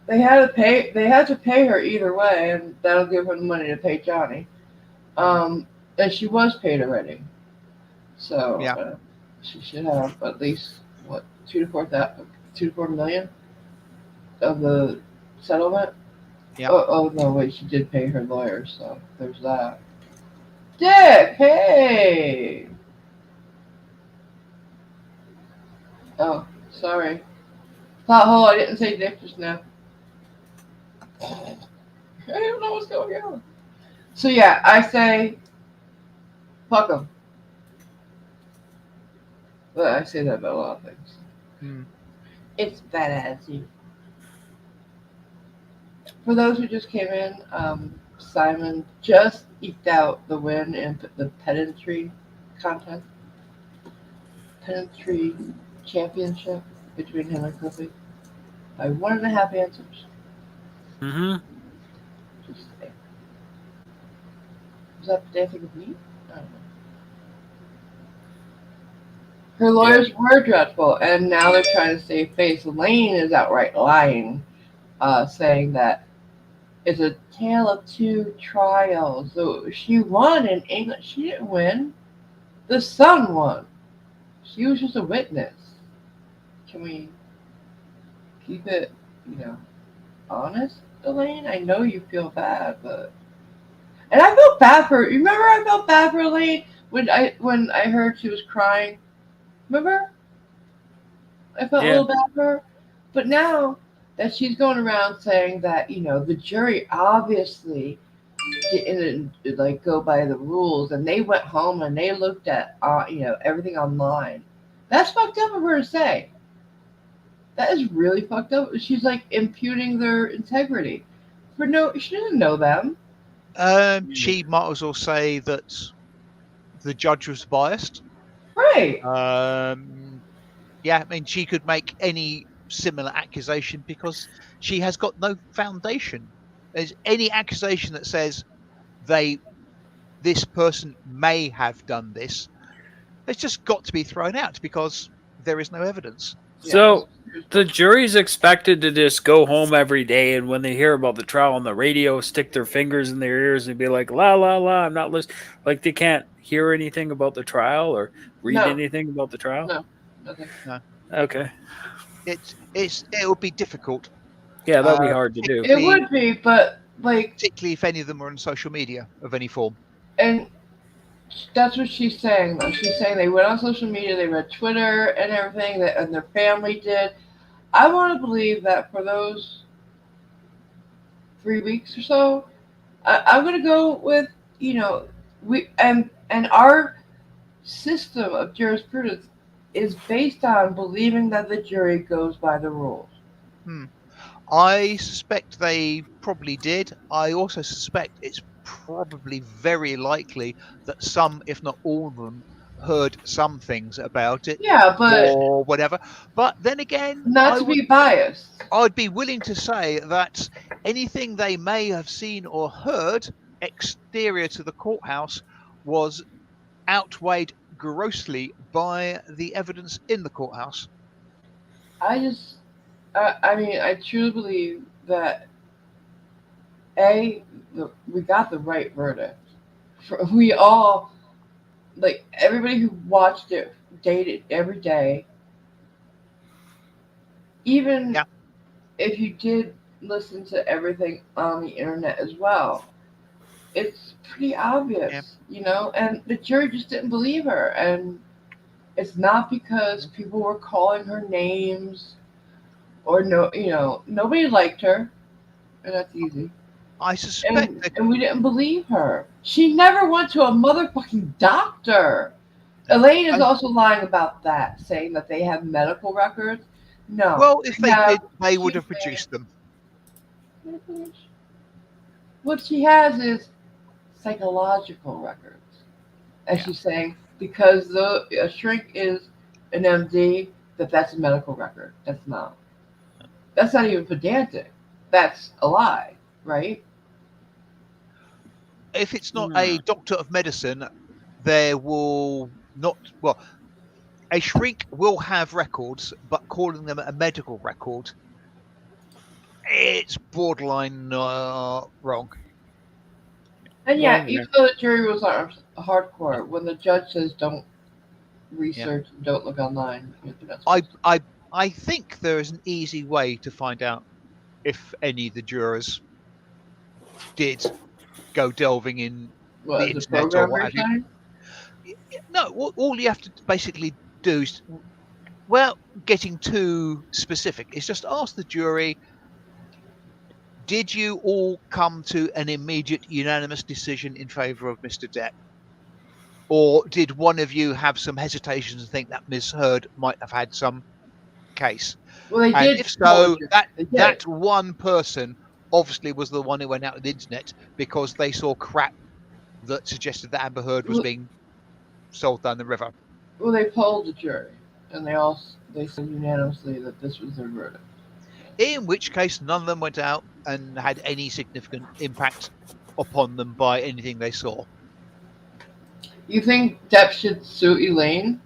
they had to pay her either way, and that'll give her the money to pay Johnny. And she was paid already, so Yeah. she should have at least what 2 to 4 million of the settlement. Yeah. Oh no, wait, she did pay her lawyer, so there's that. Dick, hey. Oh, sorry. Pothole, I didn't say Dick just now. I don't know what's going on. So yeah, I say fuck them. But I say that about a lot of things. Hmm. It's badass. For those who just came in, Simon just eked out the win in the pedantry contest. Pedantry championship between him and Cliffy by 1.5 answers. Mm-hmm. Just saying. Was that the damn thing of me? I don't know. Her lawyers were dreadful, and now they're trying to save face. Elaine is outright lying, saying that it's a tale of two trials. So she won in England. She didn't win. The son won. She was just a witness. Can we keep it, honest, Elaine? I know you feel bad, but and I felt bad for. You remember I felt bad for Elaine when I heard she was crying. Remember? I felt a Yeah. little bad for her. But now that she's going around saying that, the jury obviously didn't like go by the rules and they went home and they looked at everything online. That's fucked up of her to say. That is really fucked up. She's like imputing their integrity. She doesn't know them. She might as well say that the judge was biased. Right. Yeah, I mean, she could make any similar accusation because she has got no foundation. There's any accusation that says this person may have done this, it's just got to be thrown out because there is no evidence. So the jury's expected to just go home every day, and when they hear about the trial on the radio, stick their fingers in their ears and be like, "La la la, I'm not listening." Like they can't hear anything about the trial or read No. anything about the trial. No. Nothing. No, Okay. it would be difficult. Yeah, that'd be hard to do. It would be, but like, particularly if any of them are on social media of any form. and that's what she's saying, though. She's saying they went on social media, they read Twitter and everything, and their family did. I want to believe that for those 3 weeks or so, I'm going to go with, we and our system of jurisprudence is based on believing that the jury goes by the rules. I suspect they probably did. I also suspect it's probably very likely that some, if not all of them, heard some things about it. Yeah, but or whatever. But then again, not to be biased. I'd be willing to say that anything they may have seen or heard exterior to the courthouse was outweighed grossly by the evidence in the courthouse. I truly believe that we got the right verdict. We all, like everybody who watched it, dated every day. Even if you did listen to everything on the internet as well. It's pretty obvious, and the jury just didn't believe her. And it's not because people were calling her names or nobody liked her, and that's easy. I suspect that And we didn't believe her. She never went to a motherfucking doctor. Elaine is I- also lying about that, saying that they have medical records. No, well, if they did, they would she's have produced them. saying, what she has is psychological records. And Yeah. she's saying because a shrink is an MD, that's a medical record. That's not. That's not even pedantic. That's a lie, right? If it's not Hmm. a doctor of medicine, there will not. Well, a shrink will have records, but calling them a medical record, it's borderline wrong. And Well, yeah, yeah. even though the jury was hardcore, when the judge says don't Yeah. research, don't look online, you're not I, supposed to. I, I think there is an easy way to find out if any of the jurors did go delving in What the is it, internet or programmer what you're have you. saying? No, all you have to basically do is, well, getting too specific, is just ask the jury, did you all come to an immediate unanimous decision in favour of Mr. Depp? Or did one of you have some hesitations and think that Ms. Heard might have had some case? Well, they And did if pull the so, jury. that They did. that one person obviously was the one who went out on the internet because they saw crap that suggested that Amber Heard was Well, being sold down the river. well, they polled the jury, and they said unanimously that this was their verdict. In which case, none of them went out and had any significant impact upon them by anything they saw. You think Depp should sue Elaine?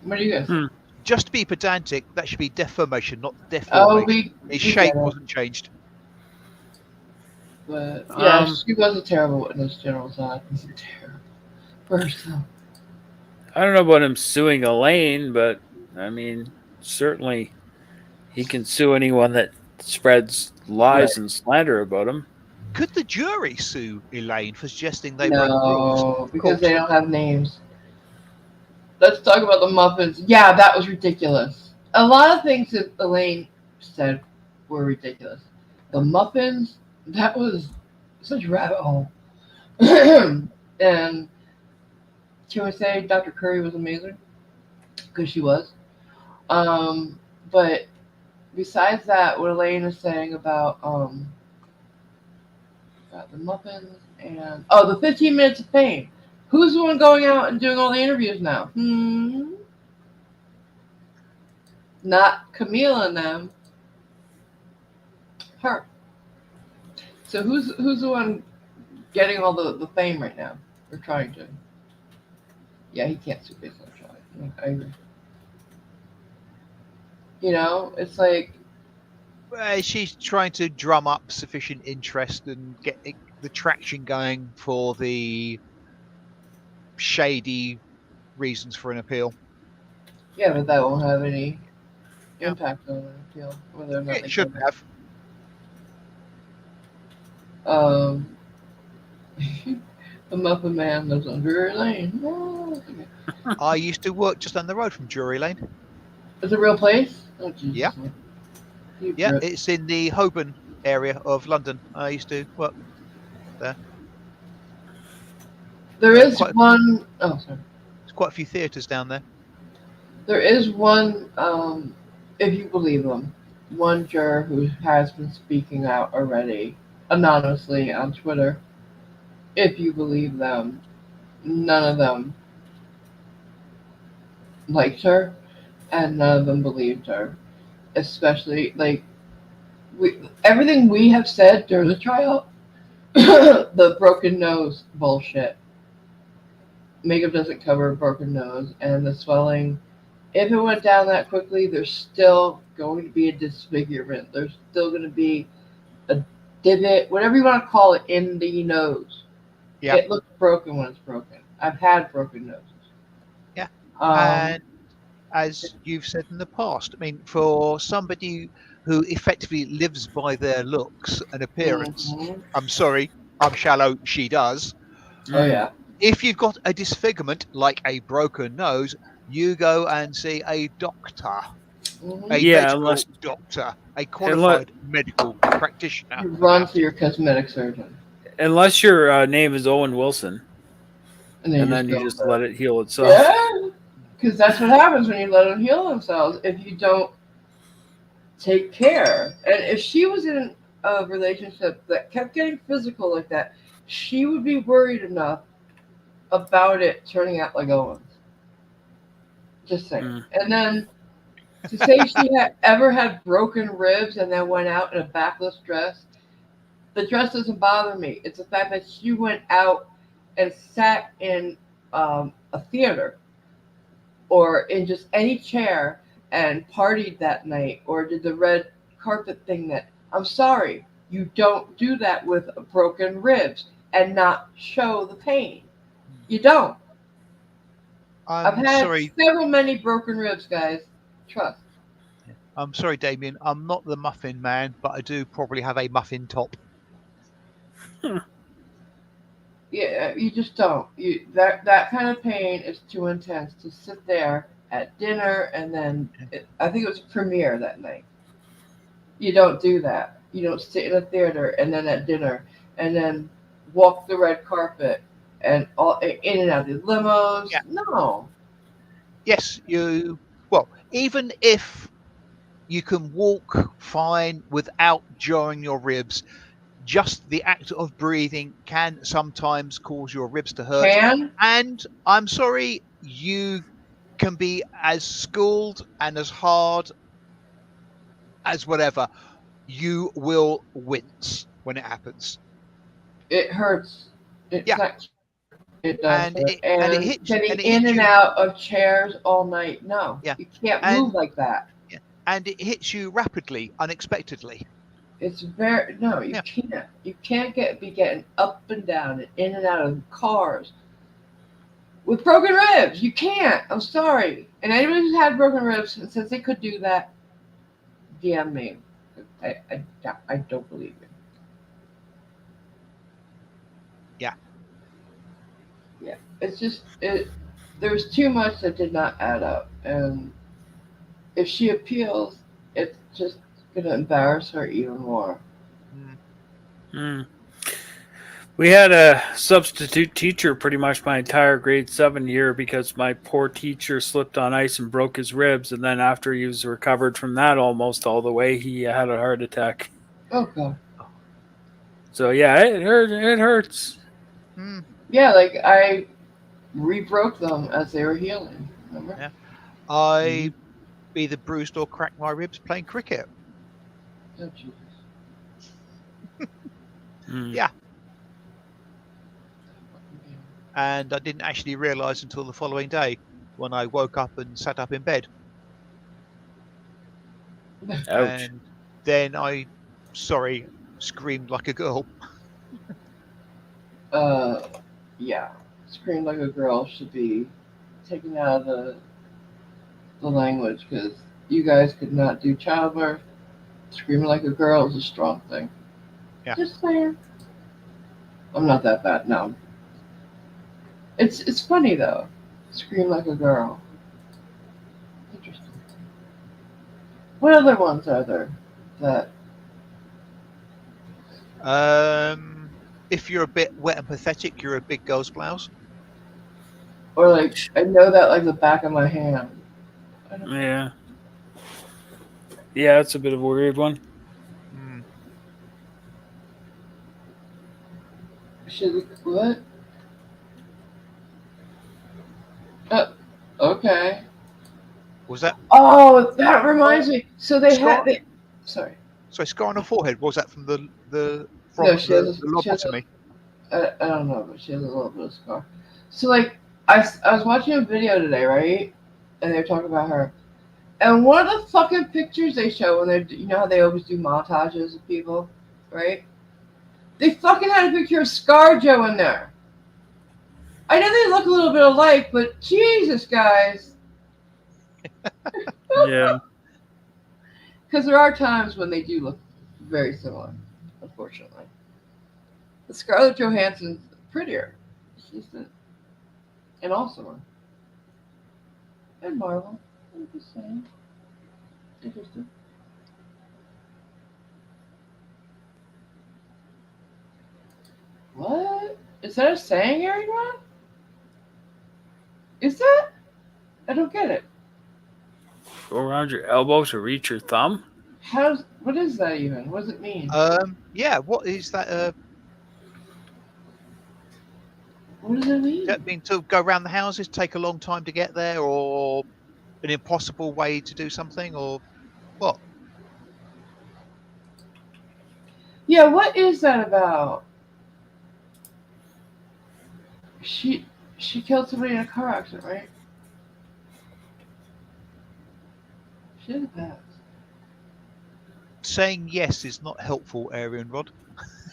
What do you guys think? Hmm. Just to be pedantic, that should be defamation, not Oh, deformation. His we shape get it. wasn't changed. But yeah, Um, she was a terrible witness, General Zod. She's a terrible person. I don't know about him suing Elaine, but I mean, certainly he can sue anyone that spreads lies and slander about him. Could the jury sue Elaine for suggesting they broke rules No, of because court? they don't have names. Let's talk about the muffins. Yeah, that was ridiculous. A lot of things that Elaine said were ridiculous. The muffins, that was such a rabbit hole. And can we say Dr. Curry was amazing? Because she was. But besides that, what Elaine is saying about the muffins and the 15 minutes of fame. Who's the one going out and doing all the interviews now? Not Camille and them. Her. So who's the one getting all the fame right now? Or trying to? Yeah, he can't sue based on trying. I agree. It's like She's trying to drum up sufficient interest and get the traction going for the shady reasons for an appeal. yeah, but that won't have any Yeah. impact on the appeal, whether or not It they shouldn't get have. Um, the Muffin Man lives on Drury Lane. Oh, okay. I used to work just down the road from Drury Lane. It's a real place? Oh, Jesus. Yeah. You Yeah, Brit. it's in the Holborn area of London. I used to work there. There is quite- one oh sorry. There's quite a few theatres down there. There is one, if you believe them, one juror who has been speaking out already anonymously on Twitter. If you believe them, none of them liked her, and none of them believed her. Especially everything we have said during the trial, the broken nose bullshit. Makeup doesn't cover a broken nose, and the swelling. If it went down that quickly, there's still going to be a disfigurement. There's still going to be a divot, whatever you want to call it, in the nose. Yeah. It looks broken when it's broken. I've had broken noses. Yeah. And as you've said in the past, I mean, for somebody who effectively lives by their looks and appearance. Mhm. I'm sorry, I'm shallow. She does. Oh yeah. If you've got a disfigurement like a broken nose, you go and see a doctor, Mhm. a Yeah, medical unless- doctor, a qualified medical practitioner. You run to your cosmetic surgeon, Unless your name is Owen Wilson, and and you then you go just for it. let it heal itself. Yeah, because that's what happens when you let them heal themselves. If you don't take care, and if she was in a relationship that kept getting physical like that, she would be worried enough about it turning out like Owen's. Just saying. Mm. And then to say she had ever had broken ribs and then went out in a backless dress, the dress doesn't bother me. It's the fact that she went out and sat in a theater or in just any chair and partied that night or did the red carpet thing that I'm sorry, you don't do that with broken ribs and not show the pain. You don't. I've I'm had sorry. several many broken ribs, guys. Trust. I'm sorry, Damien. I'm not the muffin man, but I do probably have a muffin top. Yeah, you just don't. You that kind of pain is too intense to sit there at dinner and then I think it was a premiere that night. You don't do that. You don't sit in a theater and then at dinner and then walk the red carpet and all in and out of the limos. Yeah. No. Yes, you. Well, even if you can walk fine without jarring your ribs, just the act of breathing can sometimes cause your ribs to hurt. Can? And I'm sorry, you can be as schooled and as hard as whatever. You will wince when it happens. It hurts. It's Yeah. not it does And hurt. it And hits getting and it in hits and you. out of chairs all night. No. Yeah. You can't And move like that. and it hits you rapidly, unexpectedly. It's very no, you Yeah. can't. You can't be getting up and down and in and out of cars with broken ribs. You can't. I'm sorry. And anybody who's had broken ribs and says they could do that, DM me. I don't believe it. Yeah. Yeah. It's just there was too much that did not add up, and if she appeals, it's just gonna embarrass her even more. Mm. We had a substitute teacher pretty much my entire grade 7 year because my poor teacher slipped on ice and broke his ribs, and then after he was recovered from that almost all the way, he had a heart attack. Oh god. So yeah, it hurts. Yeah, like I re-broke them as they were healing. Remember? Yeah. I either bruised or cracked my ribs playing cricket. Oh, Jesus. Mm. Yeah. And I didn't actually realise until the following day when I woke up and sat up in bed. Ouch. And then I, screamed like a girl. Yeah. Scream Like a Girl should be taken out of the language because you guys could not do childbirth. Screaming like a girl is a strong thing. Yeah. Just saying. I'm not that bad. No. It's funny though. Scream like a girl. Interesting. What other ones are there that If you're a bit wet and pathetic, you're a big girl's blouse. or like I know that like the back of my hand. I don't know. Yeah. Yeah, it's a bit of a weird one. What? Okay. Was that Oh, that reminds me. So they Scott? had. Sorry. so? Scar on her forehead. Was that from the No, she has the a- she has a- lobotomy? I don't know, but she has a little bit of scar. So like, I was watching a video today, right? And they were talking about her. And one of the fucking pictures they show when they, you know how they always do montages of people, right? They fucking had a picture of ScarJo in there. I know they look a little bit alike, but Jesus, guys. Yeah. Because there are times when they do look very similar, unfortunately. But Scarlett Johansson's prettier. She's an awesome one. And Marvel. I'm just saying. Interesting. What? Is that a saying, everyone? Is that? I don't get it. Go around your elbow to reach your thumb. What is that even? What does it mean? Yeah. What is that? What does it mean? Does that mean to go around the houses, take a long time to get there, or an impossible way to do something, or what? Yeah, what is that about? She killed somebody in a car accident, right? She did that. Saying yes is not helpful, Arian Rod.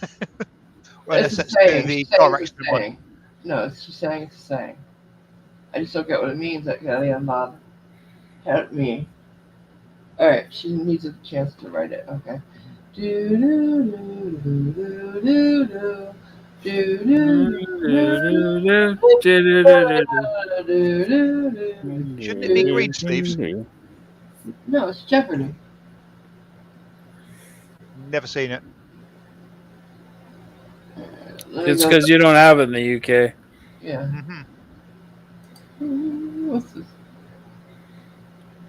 It's Unless a that's saying. the She's car saying it's a accident one. saying. No, she's saying it's a saying. I just don't get what it means. That goddamn mom. Help me. Alright, she needs a chance to write it. Okay. Do do do do do do do. Do do do. Shouldn't it be green sleeves? No, it's Jeopardy. Never seen it. It's because you don't have it in the UK. Yeah. Mm-hmm. What's this?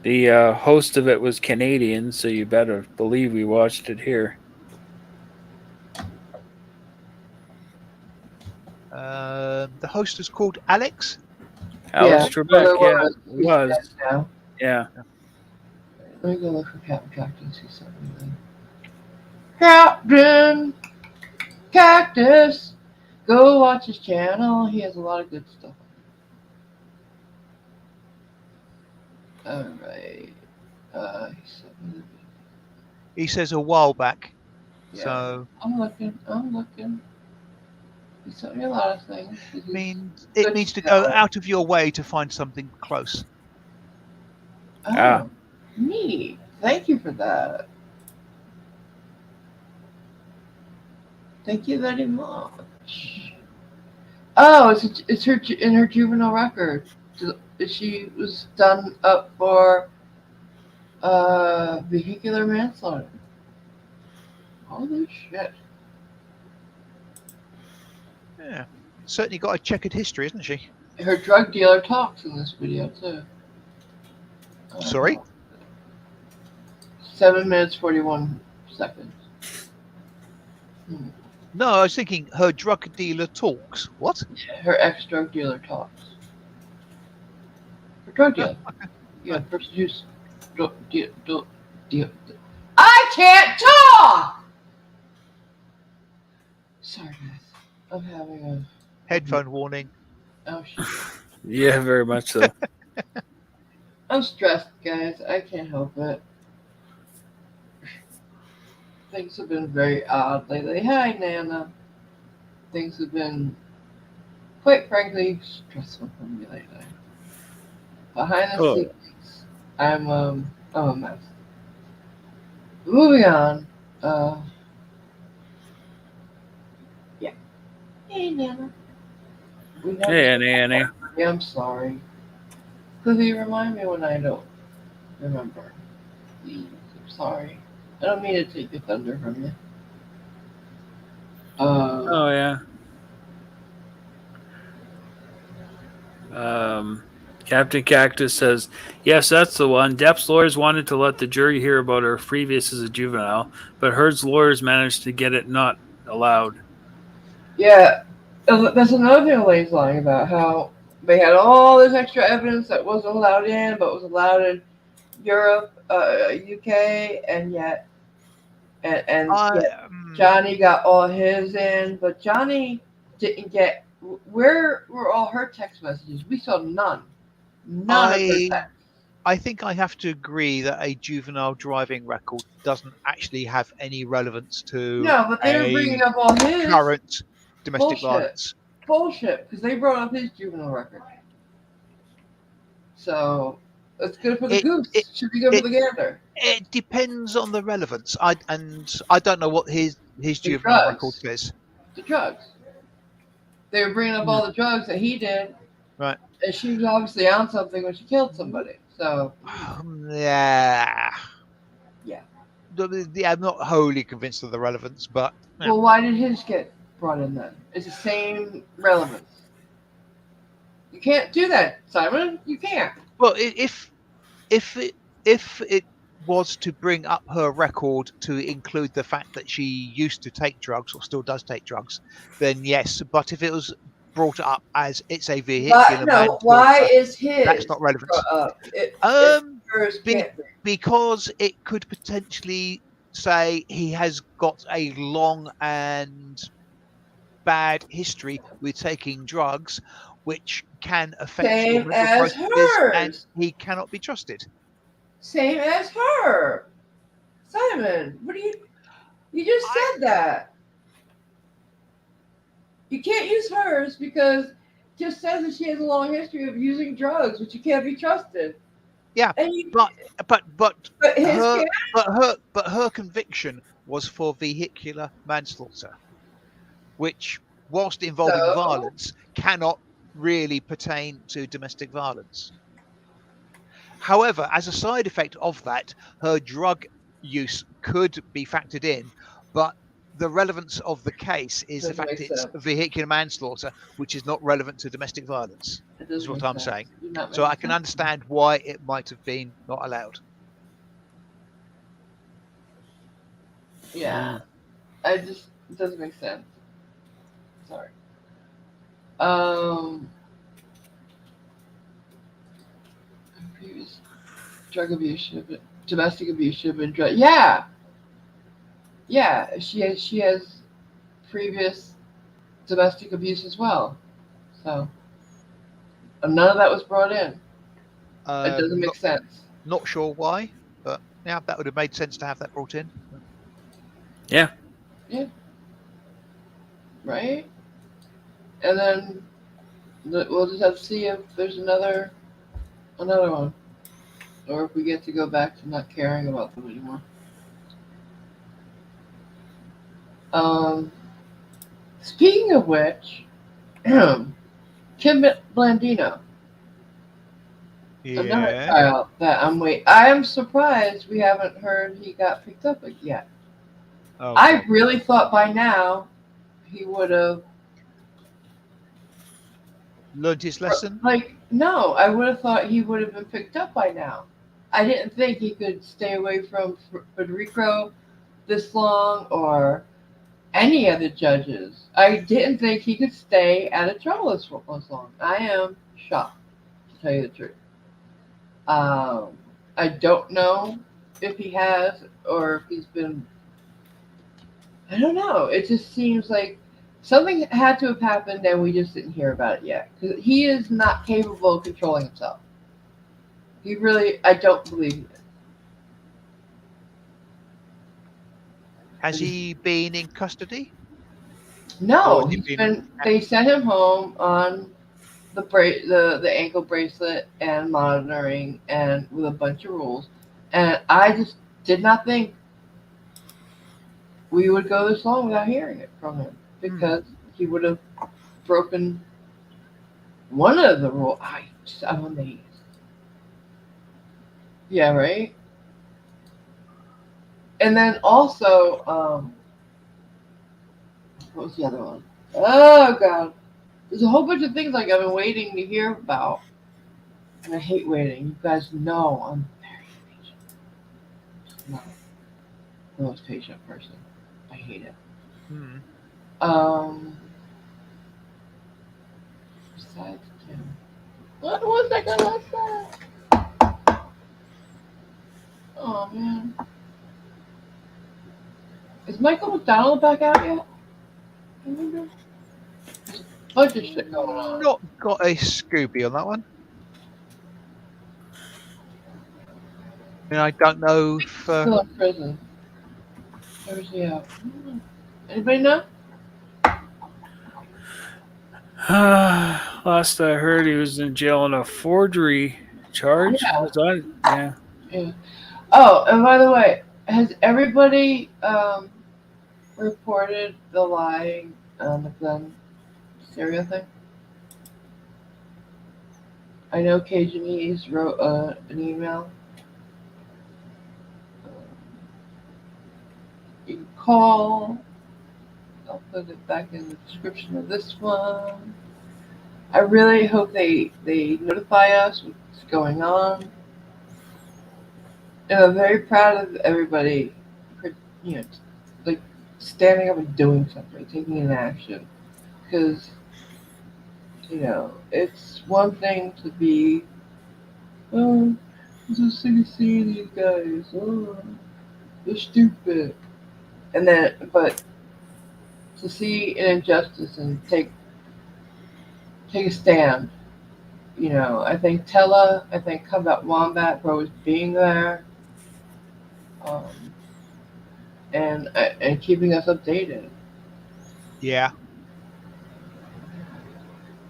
The host of it was Canadian, so you better believe we watched it here. The host is called Alex. Alex Trebek, yeah, He's was. dead now. Yeah. Let me go look for Captain Cactus. He sent me there. Captain Cactus! Go watch his channel. He has a lot of good stuff. Alright. He sent me He says a while back. Yeah. So I'm looking. He sent me a lot of things. I mean, it means to go out of your way to find something close. Oh, neat. Thank you for that. Thank you very much. Oh, it's her in her juvenile record. She was done up for vehicular manslaughter. Holy shit. Yeah. Certainly got a checkered history, isn't she? Her drug dealer talks in this video too. Sorry? 7 minutes 41 seconds. No, I was thinking her drug dealer talks. What? Yeah, her ex-drug dealer talks. Her drug dealer. Yeah, person who's deal. I can't talk! Sorry, guys. I'm having a Headphone warning. Oh shit. Yeah, very much so. I'm stressed, guys. I can't help it. Things have been very odd lately. Hi, Nana. Things have been, quite frankly, stressful for me lately. Behind the scenes, I'm a mess. Moving on. Yeah. Hey, Nana. Hey, Annie. Yeah, I'm sorry. Cliffy, remind me when I don't remember. Please, I'm sorry. I don't mean to take the thunder from you. Oh, yeah. Captain Cactus says, yes, that's the one. Depp's lawyers wanted to let the jury hear about her previous as a juvenile, but Heard's lawyers managed to get it not allowed. Yeah, that's another thing Elaine's lying about, how they had all this extra evidence that wasn't allowed in, but was allowed in Europe, UK, and yet Johnny got all his in, but Johnny didn't get. Where were all her text messages? We saw none of her text. I think I have to agree that a juvenile driving record doesn't actually have any relevance to No, but they were bringing up all his current domestic violence. Bullshit, because they brought up his juvenile record. So, It's good for the It- goose. it- Should be good for the gander. It depends on the relevance. I don't know what his juvenile drugs. record says. The drugs. They were bringing up all the drugs that he did. Right. And she was obviously on something when she killed somebody. So. Yeah. Yeah. I'm not wholly convinced of the relevance, but yeah. Well, why did his get brought in then? It's the same relevance. You can't do that, Simon. You can't. Well, if it was to bring up her record to include the fact that she used to take drugs or still does take drugs, then yes. But if it was brought up as it's a vehicular manslaughter, why is his? that's not relevant. Hers can't be. Because it could potentially say he has got a long and bad history with taking drugs, which can affect your Same mental as processes, and hers. he cannot be trusted. Same as her. Simon, what do you? You just said that. You can't use hers because it just says that she has a long history of using drugs, which you can't be trusted. Yeah, and you, but his her conviction was for vehicular manslaughter, which, whilst involving So? violence, cannot really pertain to domestic violence. However, as a side effect of that, her drug use could be factored in, but the relevance of the case is the Doesn't fact make it's sense. vehicular manslaughter, which is not relevant to domestic violence. It doesn't Is what make I'm sense. saying. You're not So making I can sense. understand why it might have been not allowed. Yeah, it doesn't make sense. Sorry. Previous drug abuse should have been, domestic abuse should have been drug. Yeah, she has previous domestic abuse as well. So none of that was brought in. It doesn't make sense. Not sure why, but yeah, that would have made sense to have that brought in. Yeah. Right? And then we'll just have to see if there's another one. Or if we get to go back to not caring about them anymore. Speaking of which, Kim Blandino. Another child that I'm waiting. I am surprised we haven't heard he got picked up yet. Okay. I really thought by now he would have learned his lesson. No, I would have thought he would have been picked up by now. I didn't think he could stay away from Federico this long or any of the judges. I didn't think he could stay out of trouble this long. I am shocked, to tell you the truth. I don't know if he has or if he's been. I don't know. It just seems like something had to have happened and we just didn't hear about it yet. Because he is not capable of controlling himself. I don't believe he is. Has he been in custody? No, Or he's been. They sent him home on the ankle bracelet and monitoring and with a bunch of rules. And I just did not think we would go this long without hearing it from him because he would have broken one of the rules. I'm amazed. Yeah, right? And then also, what was the other one? Oh, God. There's a whole bunch of things like I've been waiting to hear about. And I hate waiting. You guys know I'm very patient. I'm not the most patient person. I hate it. Besides Kim. What was I gonna say? Oh, man. Is Michael McDonald back out yet? I wonder. There's a bunch of shit going on. Not got a Scooby on that one. And I don't know if. Still in prison. Where's he out? Anybody know? Last I heard, he was in jail on a forgery charge? Yeah. Was on? Yeah. Yeah. Oh, and by the way, has everybody reported the lying on the Glenn Syria thing? I know Cajunese wrote an email. You can call. I'll put it back in the description of this one. I really hope they notify us what's going on. And I'm very proud of everybody for, like standing up and doing something, taking an action. Because, it's one thing to be, oh, I'm so sick of seeing these guys. Oh, they're stupid. But to see an injustice and take a stand. I think Tella, I think Combat Wombat for always being there, um, and keeping us updated. Yeah.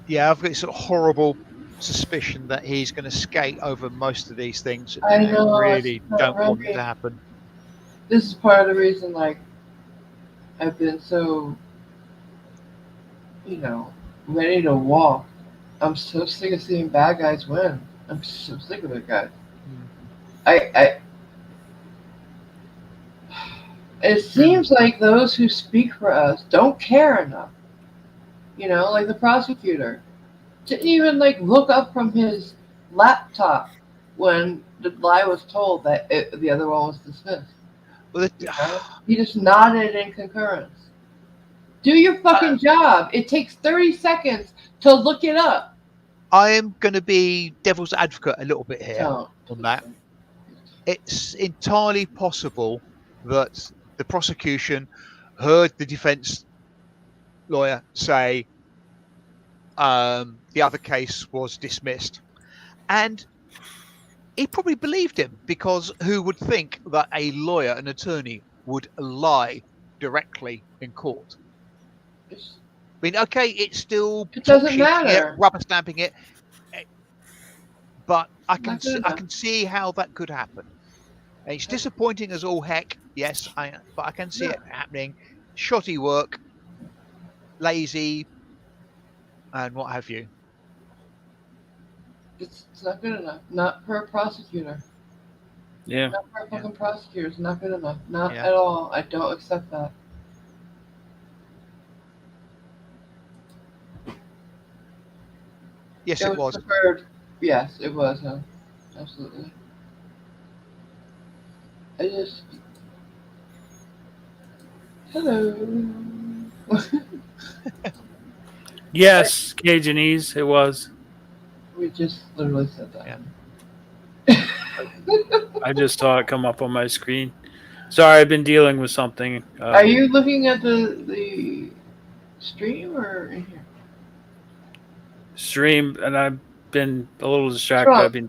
Yeah, I've got this sort of horrible suspicion that he's going to skate over most of these things, and I I know, really it's don't want it nerve-wracking. to happen. This is part of the reason, I've been so, ready to walk. I'm so sick of seeing bad guys win. I'm so sick of it, guys. I It seems like those who speak for us don't care enough. Like the prosecutor, to even look up from his laptop when the lie was told that the other one was dismissed. Well, He just nodded in concurrence. Do your fucking job. It takes 30 seconds to look it up. I am going to be devil's advocate a little bit here Don't. on that. It's entirely possible that the prosecution heard the defense lawyer say the other case was dismissed, and he probably believed him, because who would think that a lawyer, an attorney, would lie directly in court? I mean, okay, it's still It doesn't cheating it, matter. rubber stamping it, but I Not good enough. can see how that could happen. And it's disappointing as all heck, yes, but I can see it happening. Shoddy work, lazy, and what have you. It's not good enough. Not for a prosecutor. Yeah. Not for a fucking prosecutor. It's not good enough. Not Yeah. at all. I don't accept that. Yes, it was. Preferred. Yes, it was. Absolutely. I just. Hello. Yes, Cajunese, it was. We just literally said that. Yeah. I just saw it come up on my screen. Sorry, I've been dealing with something. Are you looking at the stream or in here? Stream, and I've been a little distracted. I've been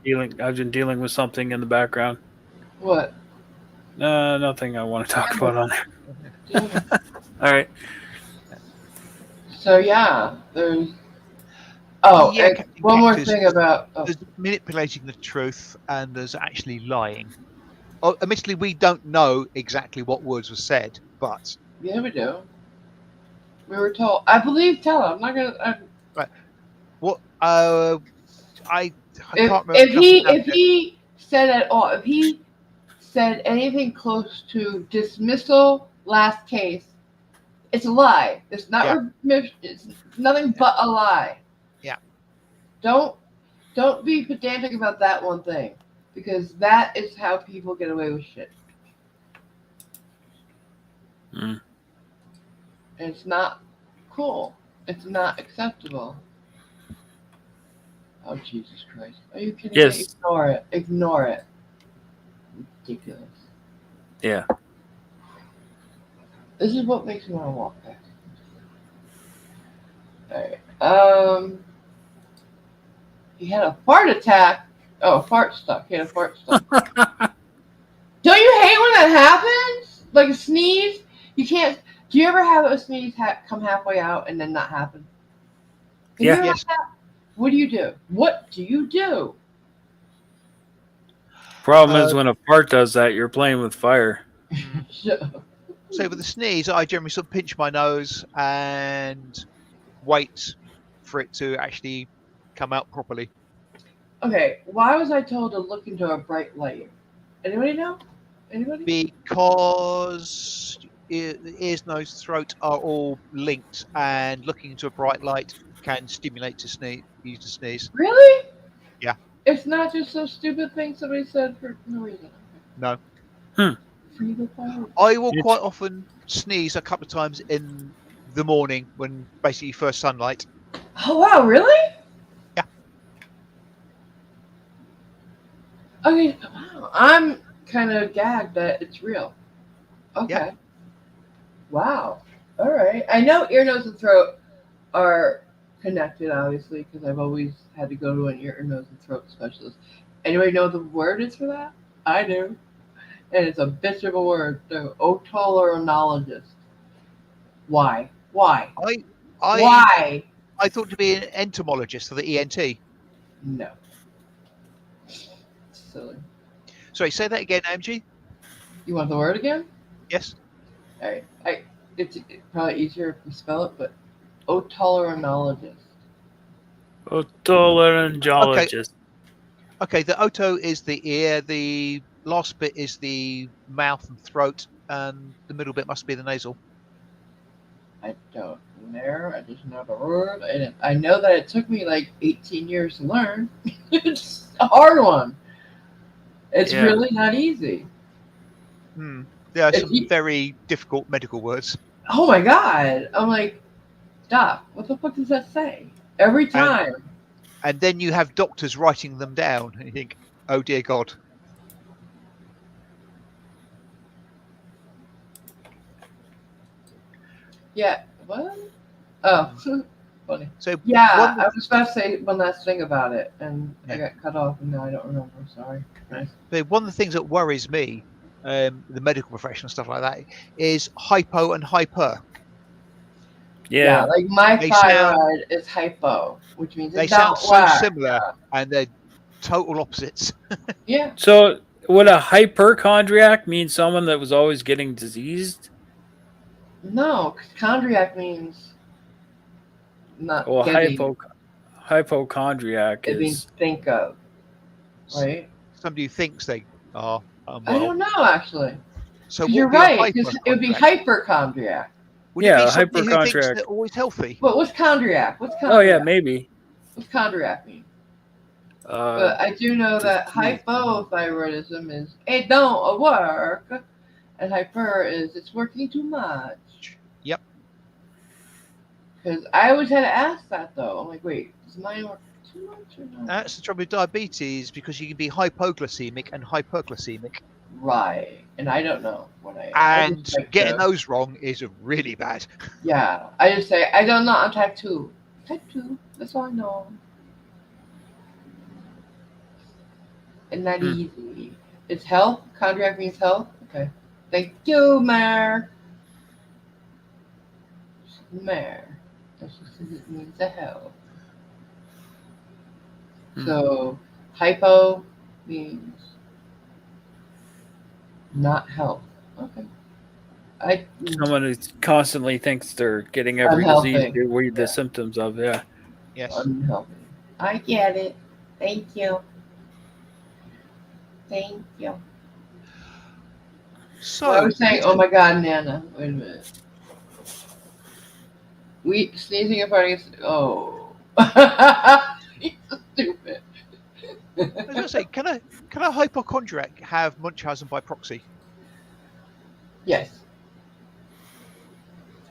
dealing with something in the background. What? Nothing I want to talk about on there. All right. So yeah, there's. Oh, Yeah, and one more thing about. Oh. There's manipulating the truth, and there's actually lying. Oh, admittedly, we don't know exactly what words were said, but Yeah, we do. We were told. I believe Tella. I'm not gonna. right. What? I can't remember. If he said at all, if he said anything close to dismissal, last case, it's a lie. It's not. It's nothing but a lie. Yeah. Don't be pedantic about that one thing, because that is how people get away with shit. Mm. And it's not cool. It's not acceptable. Oh, Jesus Christ. Are you kidding Yes. me? Ignore it. Ignore it. Ridiculous. Yeah. This is what makes me want to walk back. Alright. He had a fart attack. Oh, fart stuck. He had a fart stuck. Don't you hate when that happens? Like a sneeze? You can't. Do you ever have a sneeze come halfway out and then not happen? Yeah. Yes. What do you do? What do you do? Problem is when a fart does that, you're playing with fire. Shut up. So with the sneeze, I generally sort of pinch my nose and wait for it to actually come out properly. Okay, why was I told to look into a bright light? Anybody know? Anybody? Because ears, nose, throat are all linked, and looking into a bright light can stimulate to sneeze. You to sneeze. Really? Yeah. It's not just some stupid thing somebody said for no reason. No. Free the fire. I will It's- quite often sneeze a couple of times in the morning when basically first sunlight. Oh wow, really? Yeah. Okay, wow. I'm kind of gagged that it's real. Okay. Yeah. Wow. All right. I know ear, nose, and throat are connected, obviously, because I've always had to go to an ear, nose, and throat specialist. Anybody know what the word is for that? I do. And it's a bitch of a word. The otolaryngologist. Why? Why? I Why? I thought to be an entomologist for the ENT. No. Silly. Sorry, say that again, MG. You want the word again? Yes. All right. It's probably easier if we spell it, but otolaryngologist. Otolaryngologist. Okay, the oto is the ear, the last bit is the mouth and throat, and the middle bit must be the nasal. I don't know. I just know the word. And I know that it took me like 18 years to learn. It's a hard one. It's Yeah. really not easy. There are If some you- very difficult medical words. Oh my God. I'm like, Doc, what the fuck does that say? Every time. And then you have doctors writing them down, and you think, oh dear God. Yeah. What? Oh, funny. So Yeah, one- I was about to say one last thing about it, and I Yeah. got cut off, and now I don't remember. Sorry. but one of the things that worries me, the medical profession and stuff like that, is hypo and hyper. Yeah, Yeah. like my They thyroid is hypo, which means They it sound don't so work. similar, and they're total opposites. Yeah. So would a hypochondriac mean someone that was always getting diseased? No, 'cause chondriac means not Well, getting. hypochondriac It means is think of, right? Somebody who thinks they are I unwell. don't know actually. So 'Cause what you're would be right. a 'Cause it would be hypochondriac? hyperchondriac. Would Yeah, it a be somebody who thinks hypochondriac. they're always healthy? But what's chondriac? What's chondriac? Oh yeah, maybe. What's chondriac mean? But I do know that disease. hypothyroidism is it don't work, and hyper is it's working too much. Yep. Because I always had to ask that though. I'm like, wait, does mine work too much or not? That's the trouble with diabetes, because you can be hypoglycemic and hyperglycemic, Right, and I don't know what I am. I and just like getting to- those wrong is really bad. Yeah, I just say I don't know. I'm type 2. Type 2. That's all I know. And not easy. It's health. Chondriac means health. Okay. Thank you, Mayor. Mayor. That's just as it means a health. So hypo means not health. Okay. Someone who constantly thinks they're getting every Unhealthy. disease they read Yeah. the symptoms of. Yeah. Yes. Unhealthy. I get it. Thank you. Thank you. So I was saying, oh my God, Nana. Wait a minute. We sneezing and farting. Oh. You're so stupid. I was going to say, can a hypochondriac have Munchausen by proxy? Yes.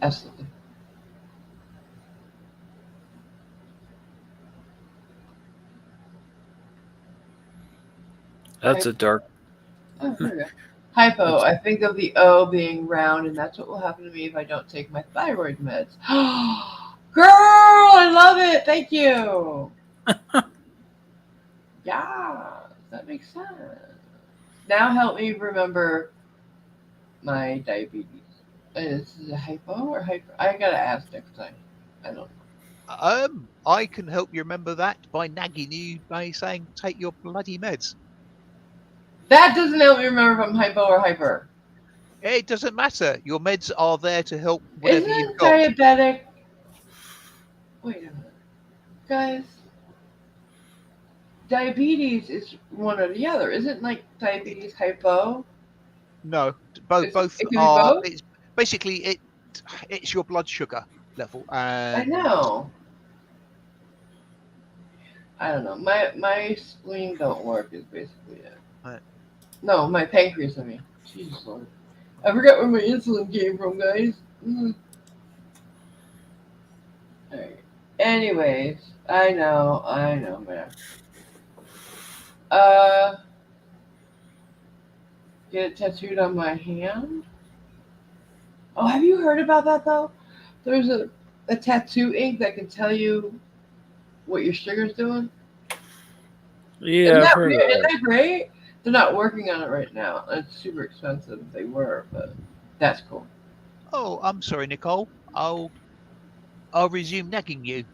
Absolutely. That's a dark. Oh, there we go. Hypo. I think of the O being round, and that's what will happen to me if I don't take my thyroid meds. Girl, I love it. Thank you. Yeah, that makes sense. Now help me remember my diabetes. Is it a hypo or hyper? I gotta ask next time. I don't know. I can help you remember that by nagging you by saying, take your bloody meds. That doesn't help me remember if I'm hypo or hyper. It doesn't matter. Your meds are there to help whatever you've Isn't got. diabetic? Wait a minute, guys. Diabetes is one or the other. Isn't like diabetes hypo? No, both It can be are. both. It's basically it's your blood sugar level, I and know. I don't know. My spleen don't work is basically it. Right. No, my pancreas. I mean, Jesus Lord. I forgot where my insulin came from, guys. Alright. Anyways, I know, man. Get it tattooed on my hand? Oh, have you heard about that though? There's a tattoo ink that can tell you what your sugar's doing. Yeah, Isn't I've that heard weird? of Isn't that. that great? They're not working on it right now. It's super expensive if they were, but that's cool. oh, I'm sorry, Nicole. I'll resume nagging you.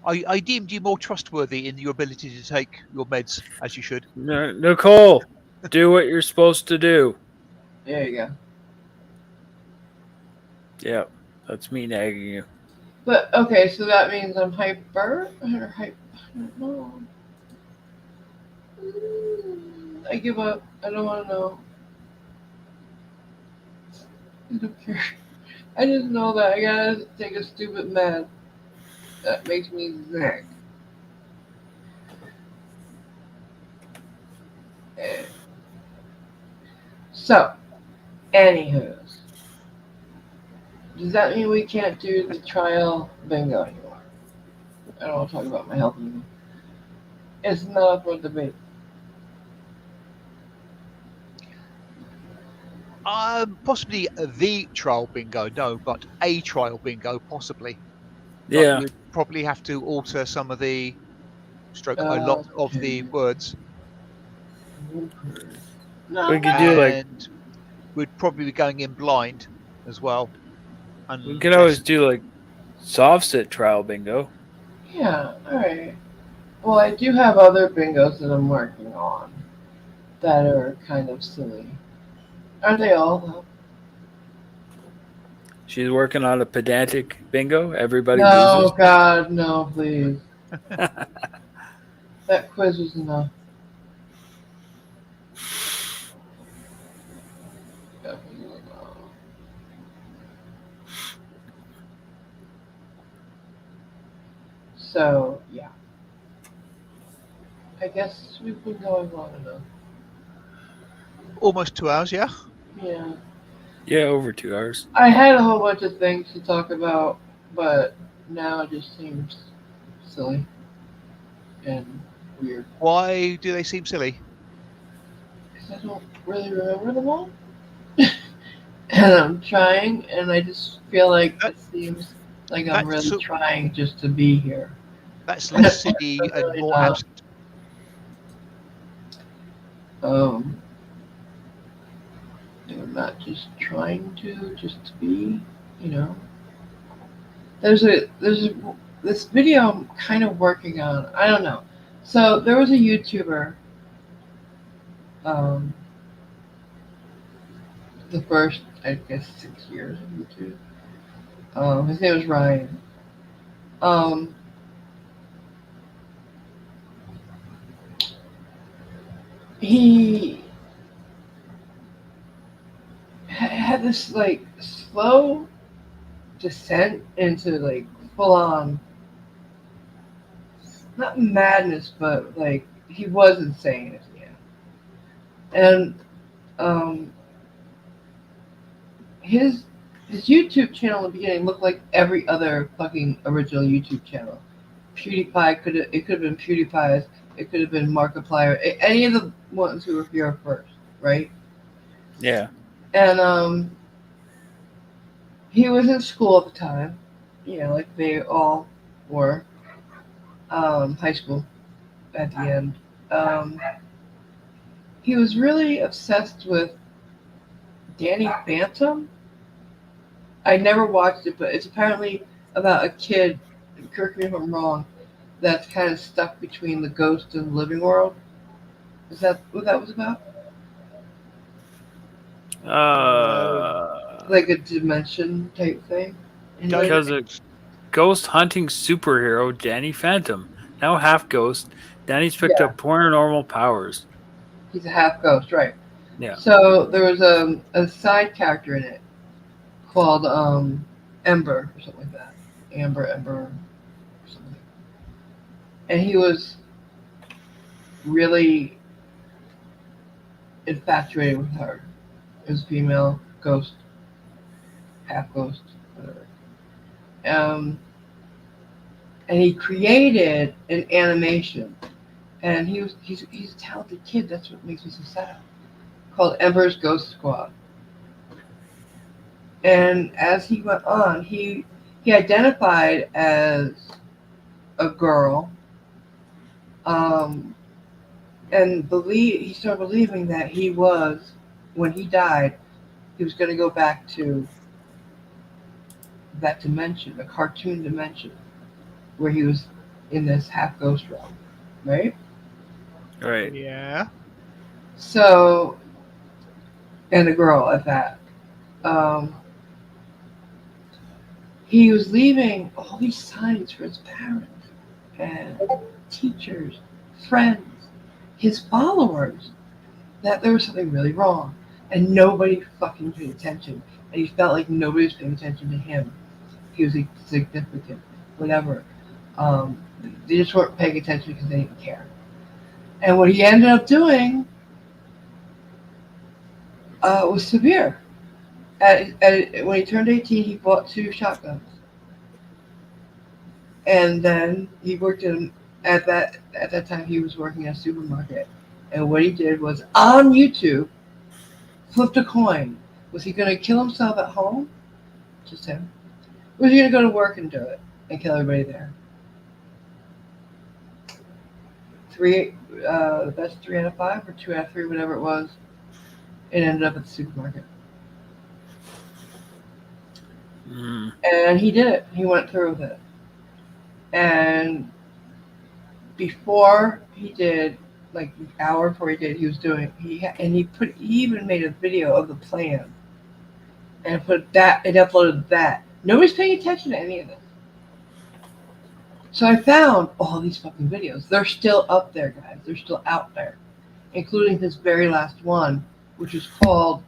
I deemed you more trustworthy in your ability to take your meds as you should. Nicole, do what you're supposed to do. There you go. Yeah, that's me nagging you. But okay, so that means I'm hyper or hype. I don't know. I give up. I don't want to know. I don't care. I just know that I gotta take a stupid med that makes me sick. Eh. So, anywho's, does that mean we can't do the trial bingo anymore? I don't want to talk about my health anymore. It's not up for debate. Possibly the trial bingo, no, but a trial bingo, possibly. But Yeah, we'd probably have to alter some of the a lot of the words, No, we could do like and we'd probably be going in blind as well. we could always Unless do like soft sit trial bingo. yeah, alright. Well, I do have other bingos that I'm working on that are kind of silly. Aren't they all, though? She's working on a pedantic bingo. Everybody No, loses. God, no, please. That quiz was enough. So, yeah. I guess we've been going long enough. almost 2 hours, yeah. Yeah. Yeah, over 2 hours. I had a whole bunch of things to talk about, but now it just seems silly and weird. Why do they seem silly? Because I don't really remember them all. And I'm trying, and I just feel like That- it seems like I'm That's really trying just to be here. that's less silly But and really more not. absent. I'm not just trying to, just to be, you know. There's this video I'm kind of working on. I don't know. So there was a YouTuber, um, the first I guess 6 years of YouTube. His name was Ryan. Um, he had this like slow descent into like full on, not madness, but like he was insane at the end. And his YouTube channel in the beginning looked like every other fucking original YouTube channel. PewDiePie could have been PewDiePie's. It could have been Markiplier. Any of the ones who were here first, right? Yeah. And he was in school at the time, you know, like they all were. High school at the end. He was really obsessed with Danny Phantom. I never watched it, but it's apparently about a kid. Correct me if I'm wrong. that's kind of stuck between the ghost and the living world. Is that what that was about? Like a dimension type thing? Anybody? Because a ghost hunting superhero, Danny Phantom, now half ghost, Danny's picked Yeah, up paranormal powers. he's a half ghost, right? Yeah. So there was a side character in it called Ember or something like that. Ember, or something. And he was really infatuated with her. It was female ghost, half ghost, whatever. Um, and he created an animation, and he's a talented kid. That's what makes me so sad. Called Ember's Ghost Squad. And as he went on, he identified as a girl, um, and he started believing that when he died, he was going to go back to that dimension, the cartoon dimension, where he was in this half ghost realm, right? Right. Yeah. So, and a girl at that. Um, he was leaving all these signs for his parents and teachers, friends, his followers, that there was something really wrong. And nobody fucking paid attention. And he felt like nobody was paying attention to him. He was significant, whatever. They just weren't paying attention because they didn't care. And what he ended up doing was severe. When he turned 18, he bought 2 shotguns. And then he worked at that time he was working at a supermarket. And what he did was on YouTube, flipped a coin. Was he going to kill himself at home? Just him. Or was he going to go to work and do it and kill everybody there? The best 3 out of 5 or 2 out of 3, whatever it was. It ended up at the supermarket. Mm. And he did it. He went through with it. And before he did, like an hour before he did, he was doing. He even made a video of the plan, and uploaded that. Nobody's paying attention to any of this. So I found all these fucking videos. They're still up there, guys. They're still out there, including this very last one, which is called.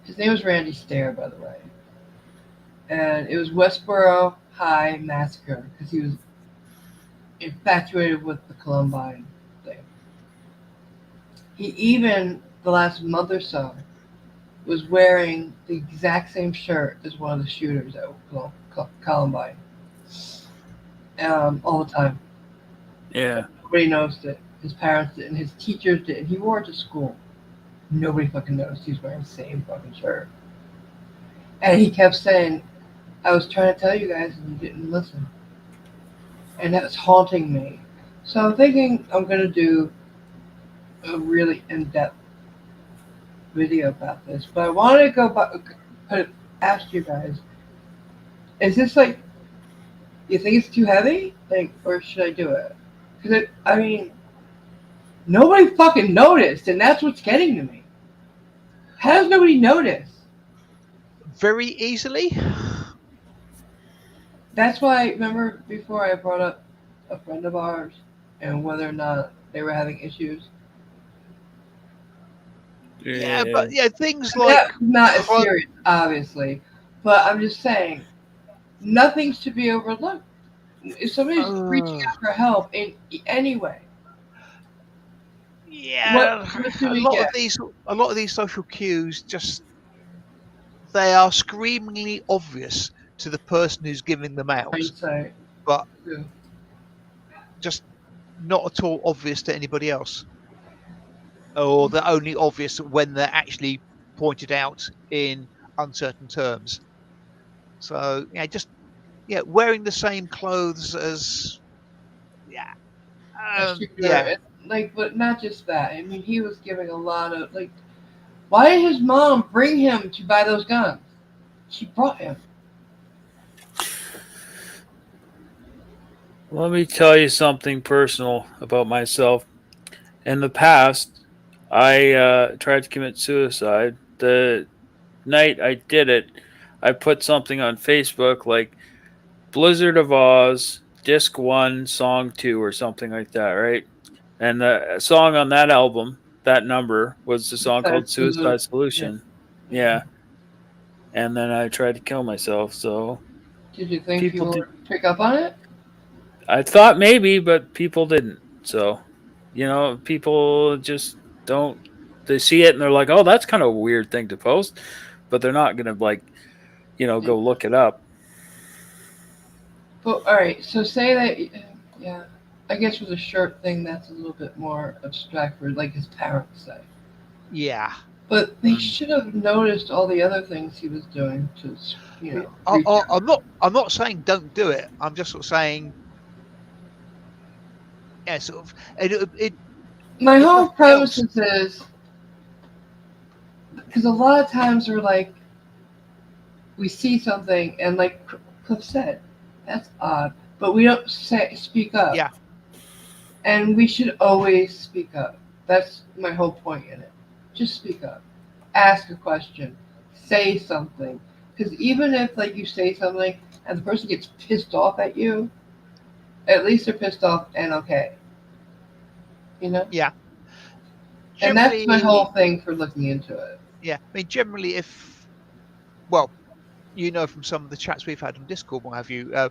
His name was Randy Stair, by the way. And it was Westboro High Massacre because he was infatuated with the Columbine thing. He even, the last month or so, was wearing the exact same shirt as one of the shooters at Columbine. All the time. Yeah. Nobody noticed it. His parents didn't. His teachers didn't. He wore it to school. Nobody fucking noticed he was wearing the same fucking shirt. And he kept saying, I was trying to tell you guys and you didn't listen. And that was haunting me. So I'm thinking I'm going to do a really in-depth video about this. But I wanted to go back, ask you guys, is this like, you think it's too heavy? Like, or should I do it? Because, nobody fucking noticed, and that's what's getting to me. How does nobody notice? Very easily. That's why, remember before I brought up a friend of ours and whether or not they were having issues? Yeah, but things like That's not as serious, obviously. But I'm just saying, nothing's to be overlooked. If somebody's reaching out for help in any way, yeah, what do a we lot get? of these social cues they are screamingly obvious to the person who's giving them out, Hindsight. but Yeah. just not at all obvious to anybody else, or they're only obvious when they're actually pointed out in uncertain terms. So wearing the same clothes as A shooter, yeah. but not just that. I mean, he was giving a lot of why did his mom bring him to buy those guns? She brought him. Let me tell you something personal about myself. In the past, I tried to commit suicide. The night I did it, I put something on Facebook like Blizzard of Oz, Disc 1, Song 2, or something like that, right? And the song on that album, that number, was the song called Suicide Solution. Yeah. And then I tried to kill myself, so Did you think people people did. would pick up on it? I thought maybe, but people didn't. So, people just don't. They see it and they're like, "Oh, that's kind of a weird thing to post," but they're not gonna go look it up. But all right, so say that, yeah. I guess with a shirt thing, that's a little bit more abstract, for like his parents say. Yeah. But they should have noticed all the other things he was doing to, reach out. I'm not saying don't do it. I'm just sort of saying, yeah, sort of. My if whole nothing premise else- is because a lot of times we're like, we see something and like Cliff said, that's odd, but we don't speak up. Yeah. And we should always speak up. That's my whole point in it. Just speak up. Ask a question. Say something. Because even if like you say something and the person gets pissed off at you, at least they're pissed off and okay. Yeah. And that's my Generally- whole thing for looking into it. Yeah, I mean, generally, from some of the chats we've had on Discord, what have you,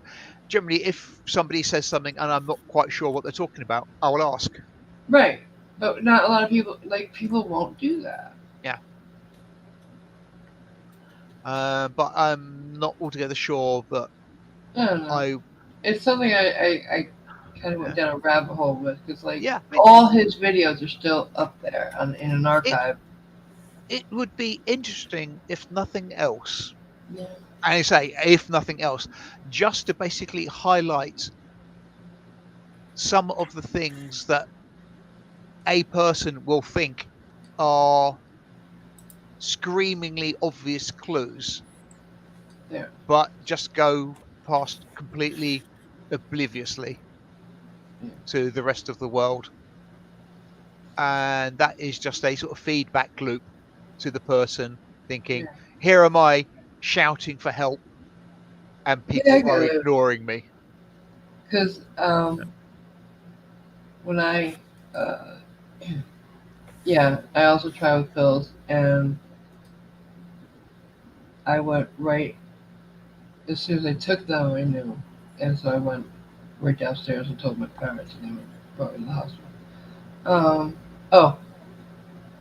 generally, if somebody says something and I'm not quite sure what they're talking about, I will ask. Right. But not a lot of people won't do that. Yeah. But I'm not altogether sure that I don't know. It's something I kind of went down a rabbit hole with because all his videos are still up there in an archive. It would be interesting if nothing else. Yeah. And I say, if nothing else, just to basically highlight some of the things that a person will think are screamingly obvious clues, but just go past completely obliviously to the rest of the world. And that is just a sort of feedback loop to the person thinking, here am I shouting for help and people are ignoring me. Because when I also tried with pills, and I went right as soon as I took them, I knew, and so I went right downstairs and told my parents, and they brought me to the hospital.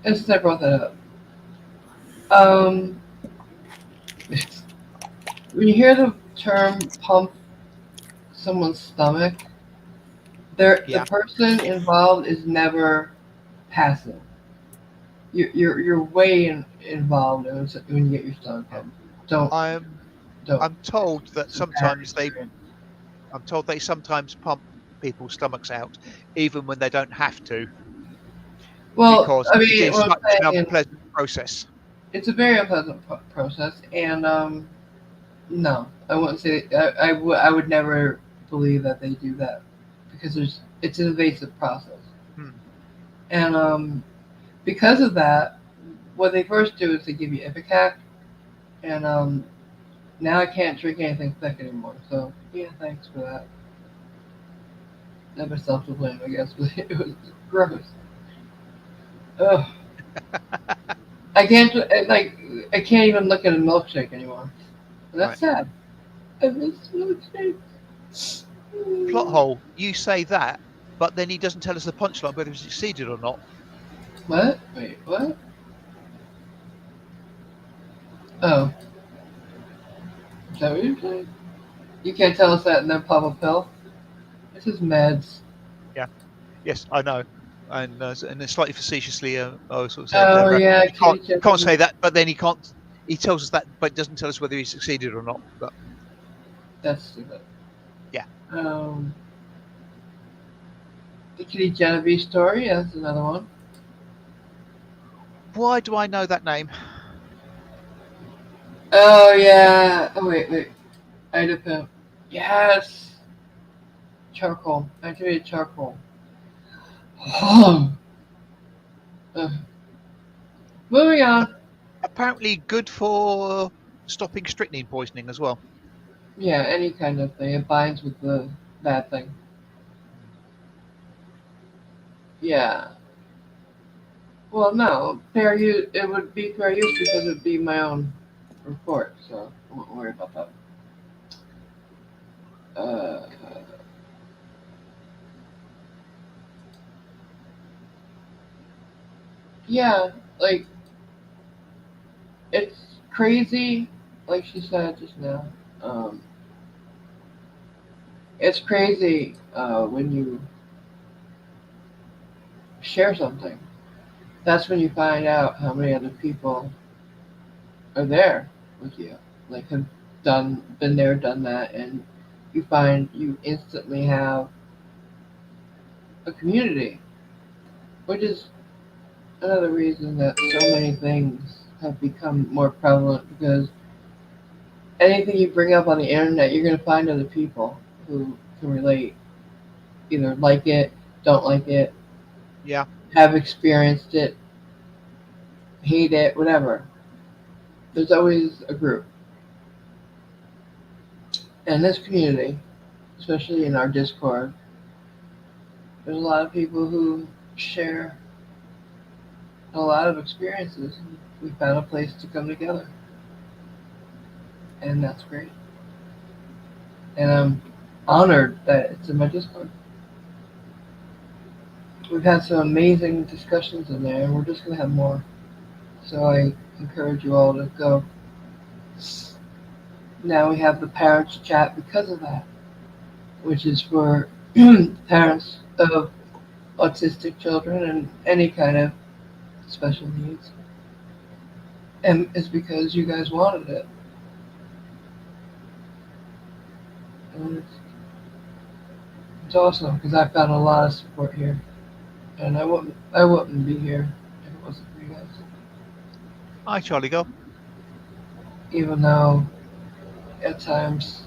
And since I brought that up, when you hear the term "pump someone's stomach," the person involved is never passive. You're way involved when you get your stomach pumped. I'm told that sometimes they sometimes pump people's stomachs out, even when they don't have to. Well, because I mean, it is such an unpleasant process. It's a very unpleasant process, and no, I wouldn't say I would never believe that they do that because it's an invasive process, and because of that, what they first do is they give you Ipecac, and now I can't drink anything thick anymore. So yeah, thanks for that. Never self to blame, I guess, but it was gross. Ugh. I can't even look at a milkshake anymore. And that's sad. I miss milkshakes. Plot hole. You say that, but then he doesn't tell us the punchline whether he succeeded or not. What? Wait, what? Oh. Is that what you're saying? You can't tell us that and then pop a pill? This is meds. Yeah. Yes, I know. And slightly facetiously, I was sort of saying, yeah, can't say that, but then he can't. He tells us that, but doesn't tell us whether he succeeded or not. But that's stupid. Yeah. The Kitty Genevieve story. That's another one. Why do I know that name? Oh yeah. Oh wait. Ida Pimp. Yes. Charcoal. Activated charcoal. Ugh. Moving on. Apparently good for stopping strychnine poisoning as well. Yeah, any kind of thing. It binds with the bad thing. Yeah. Well, no. Fair use. It would be fair use because it would be my own report, so I won't worry about that. Uh, yeah, like it's crazy. Like she said just now, um, it's crazy when you share something. That's when you find out how many other people are there with you. Like have been there, done that, and you find you instantly have a community, which is another reason that so many things have become more prevalent because anything you bring up on the internet, you're going to find other people who can relate, either like it, don't like it, Yeah. have experienced it, hate it, whatever. There's always a group. And this community, especially in our Discord, there's a lot of people who share a lot of experiences. We found a place to come together. And that's great. And I'm honored that it's in my Discord. We've had some amazing discussions in there, and we're just going to have more. So I encourage you all to go. Now we have the parents chat because of that, which is for parents of autistic children and any kind of special needs. And it's because you guys wanted it. And it's awesome because I found a lot of support here. And I wouldn't be here if it wasn't for you guys. Hi, Charlie Girl. Even though at times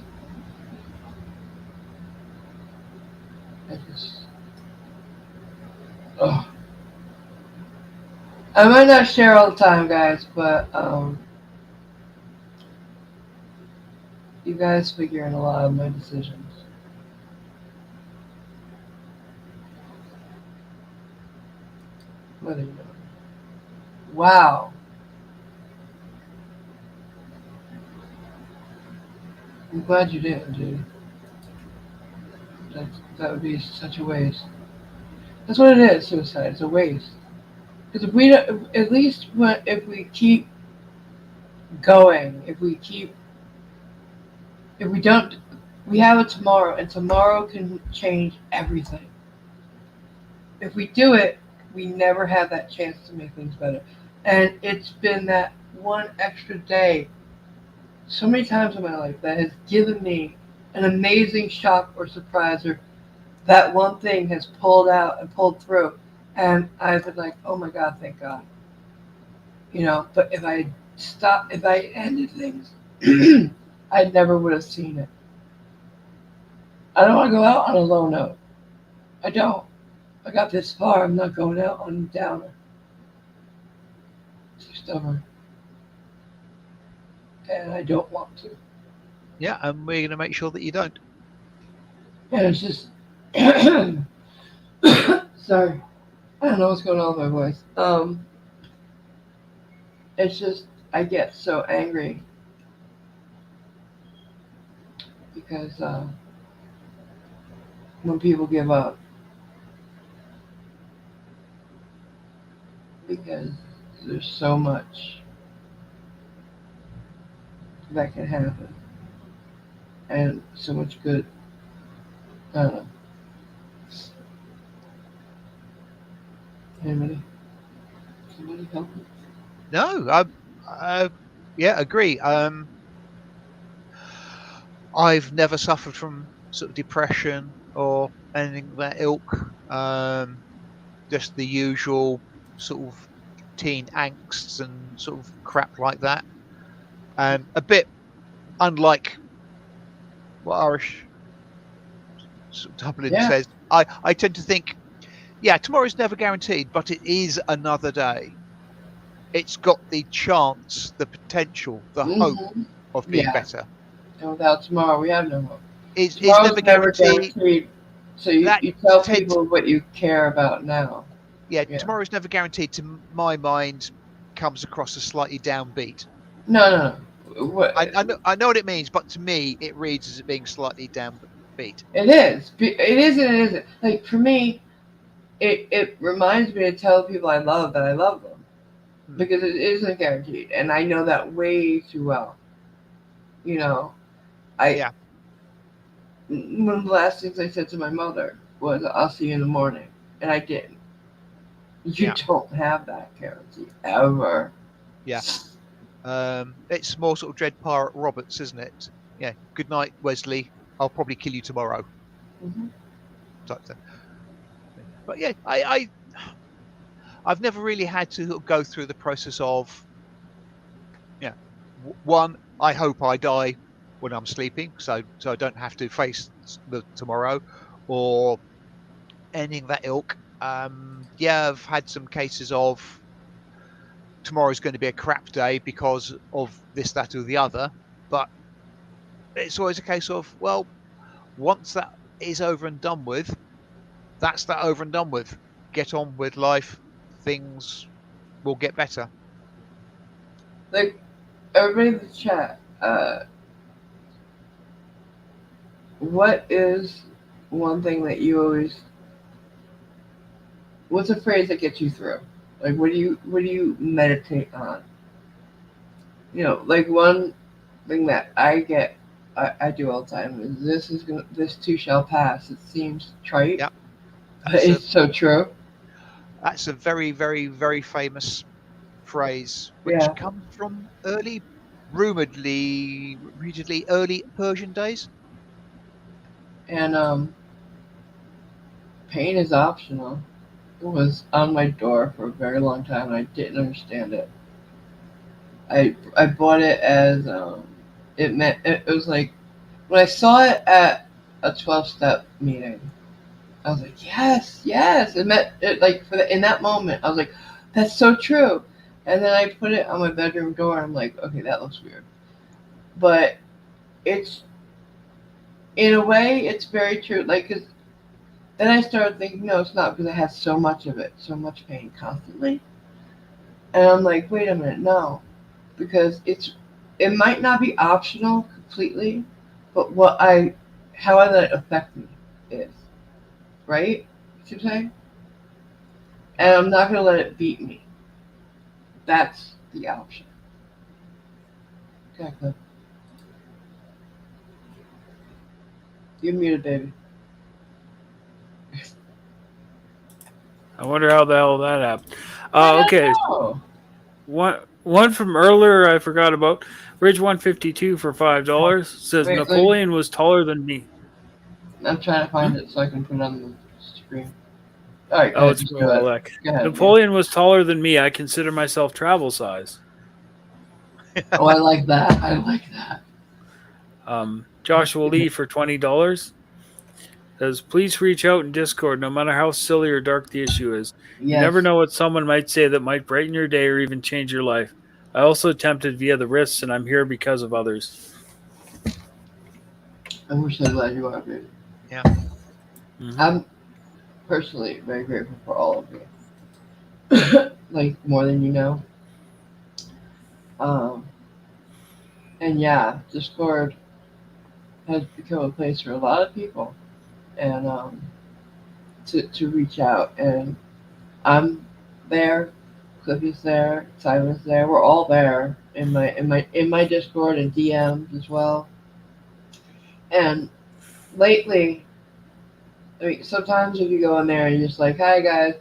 I just ugh. I might not share all the time, guys, but you guys figure in a lot of my decisions. Whether you know. Wow. I'm glad you didn't, dude. That would be such a waste. That's what it is, suicide. It's a waste. Because if we don't, at least if we keep going, if we don't, we have a tomorrow, and tomorrow can change everything. If we do it, we never have that chance to make things better. And it's been that one extra day so many times in my life that has given me an amazing shock or surprise, or that one thing has pulled out and pulled through. And I've been like, oh my God, thank God. But if if I ended things, I never would have seen it. I don't want to go out on a low note. I don't. I got this far. I'm not going out on a downer. Too stubborn. And I don't want to. Yeah, and we're going to make sure that you don't. And it's just. Sorry. I don't know what's going on with my voice. It's just, I get so angry because when people give up, because there's so much that can happen and so much good. I don't know. Somebody help me? No, yeah, agree. I've never suffered from sort of depression or anything of that ilk. Just the usual sort of teen angsts and sort of crap like that. And a bit unlike what Irish Dublin Yeah. says, I tend to think, yeah, tomorrow's never guaranteed, but it is another day. It's got the chance, the potential, the hope Mhm. of being Yeah. better. And without tomorrow, we have no hope. It's Tomorrow's never guaranteed. So you That tell tends, people what you care about now. yeah, Yeah. tomorrow's never guaranteed. To my mind, comes across as slightly downbeat. No. What I know what it means, but to me, it reads as it being slightly downbeat. it is. It is and it isn't. Like for me, it reminds me to tell people I love that I love them. Because it isn't guaranteed. And I know that way too well. You know, Yeah. one of the last things I said to my mother was, I'll see you in the morning. And I didn't. You Yeah. don't have that guarantee ever. Yeah. It's more sort of Dread Pirate Roberts, isn't it? Yeah. Good night, Wesley. I'll probably kill you tomorrow. Mm-hmm. Type thing. But yeah, I've never really had to go through the process of, yeah, one, I hope I die when I'm sleeping, so I don't have to face the tomorrow, or anything that ilk. Yeah, I've had some cases of tomorrow's going to be a crap day because of this, that, or the other, but it's always a case of, well, once that is over and done with, that's that over and done with. Get on with life. Things will get better. Like, everybody in the chat, what is one thing that you always, what's a phrase that gets you through? Like, what do you meditate on? You know, like one thing that I do all the time is this too shall pass. It seems trite, Yep. but it's so true. That's a very, very, very famous phrase, which Yeah. comes from rumoredly early Persian days. And pain is optional. It was on my door for a very long time, and I didn't understand it. I bought it as it meant it was like when I saw it at a 12-step meeting. I was like, yes. It meant it like in that moment. I was like, that's so true. And then I put it on my bedroom door, and I'm like, okay, that looks weird, but it's in a way it's very true. Like, 'cause then I started thinking, no, it's not because I had so much of it, so much pain constantly. And I'm like, wait a minute, no, because it might not be optional completely, but how I let it affect me is, right? See what I'm saying? And I'm not gonna let it beat me. That's the option. Okay, Cliff. You're muted, baby. I wonder how the hell that happened. I don't Okay, know. one from earlier I forgot about. Ridge 152 for $5 says Wait, Napoleon was taller than me. I'm trying to find it so I can put it on the screen. All right, go Oh, ahead. it's Just from go ahead. Alec. Go ahead. Napoleon was taller than me. I consider myself travel size. Oh, I like that. I like that. Joshua Lee for $20 says, please reach out in Discord, no matter how silly or dark the issue is. Yes. You never know what someone might say that might brighten your day or even change your life. I also attempted via the risks, and I'm here because of others. And we're so glad you are, baby. Yeah. Mm-hmm. I'm personally very grateful for all of you. Like, more than you know. And yeah, Discord has become a place for a lot of people, and to reach out. And I'm there, Cliffy's there, Simon's there. We're all there in my Discord and DMs as well. And lately, I mean, sometimes if you go in there and you're just like, "Hi guys,"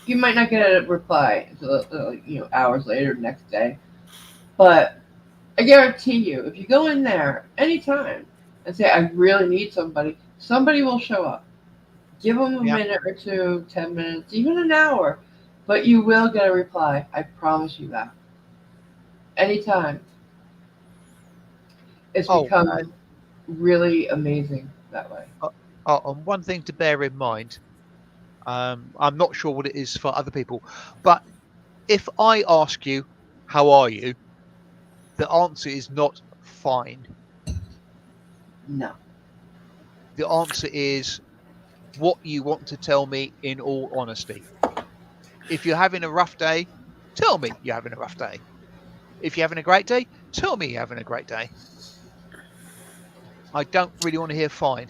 you might not get a reply until hours later, next day. But I guarantee you, if you go in there anytime and say, I really need somebody will show up. Give them a minute or two, 10 minutes, even an hour, but you will get a reply. I promise you that. Anytime. It's Oh, become really amazing that way. and one thing to bear in mind, I'm not sure what it is for other people, but if I ask you, how are you? The answer is not fine. No. The answer is what you want to tell me in all honesty. If you're having a rough day, tell me you're having a rough day. If you're having a great day, tell me you're having a great day. I don't really want to hear fine.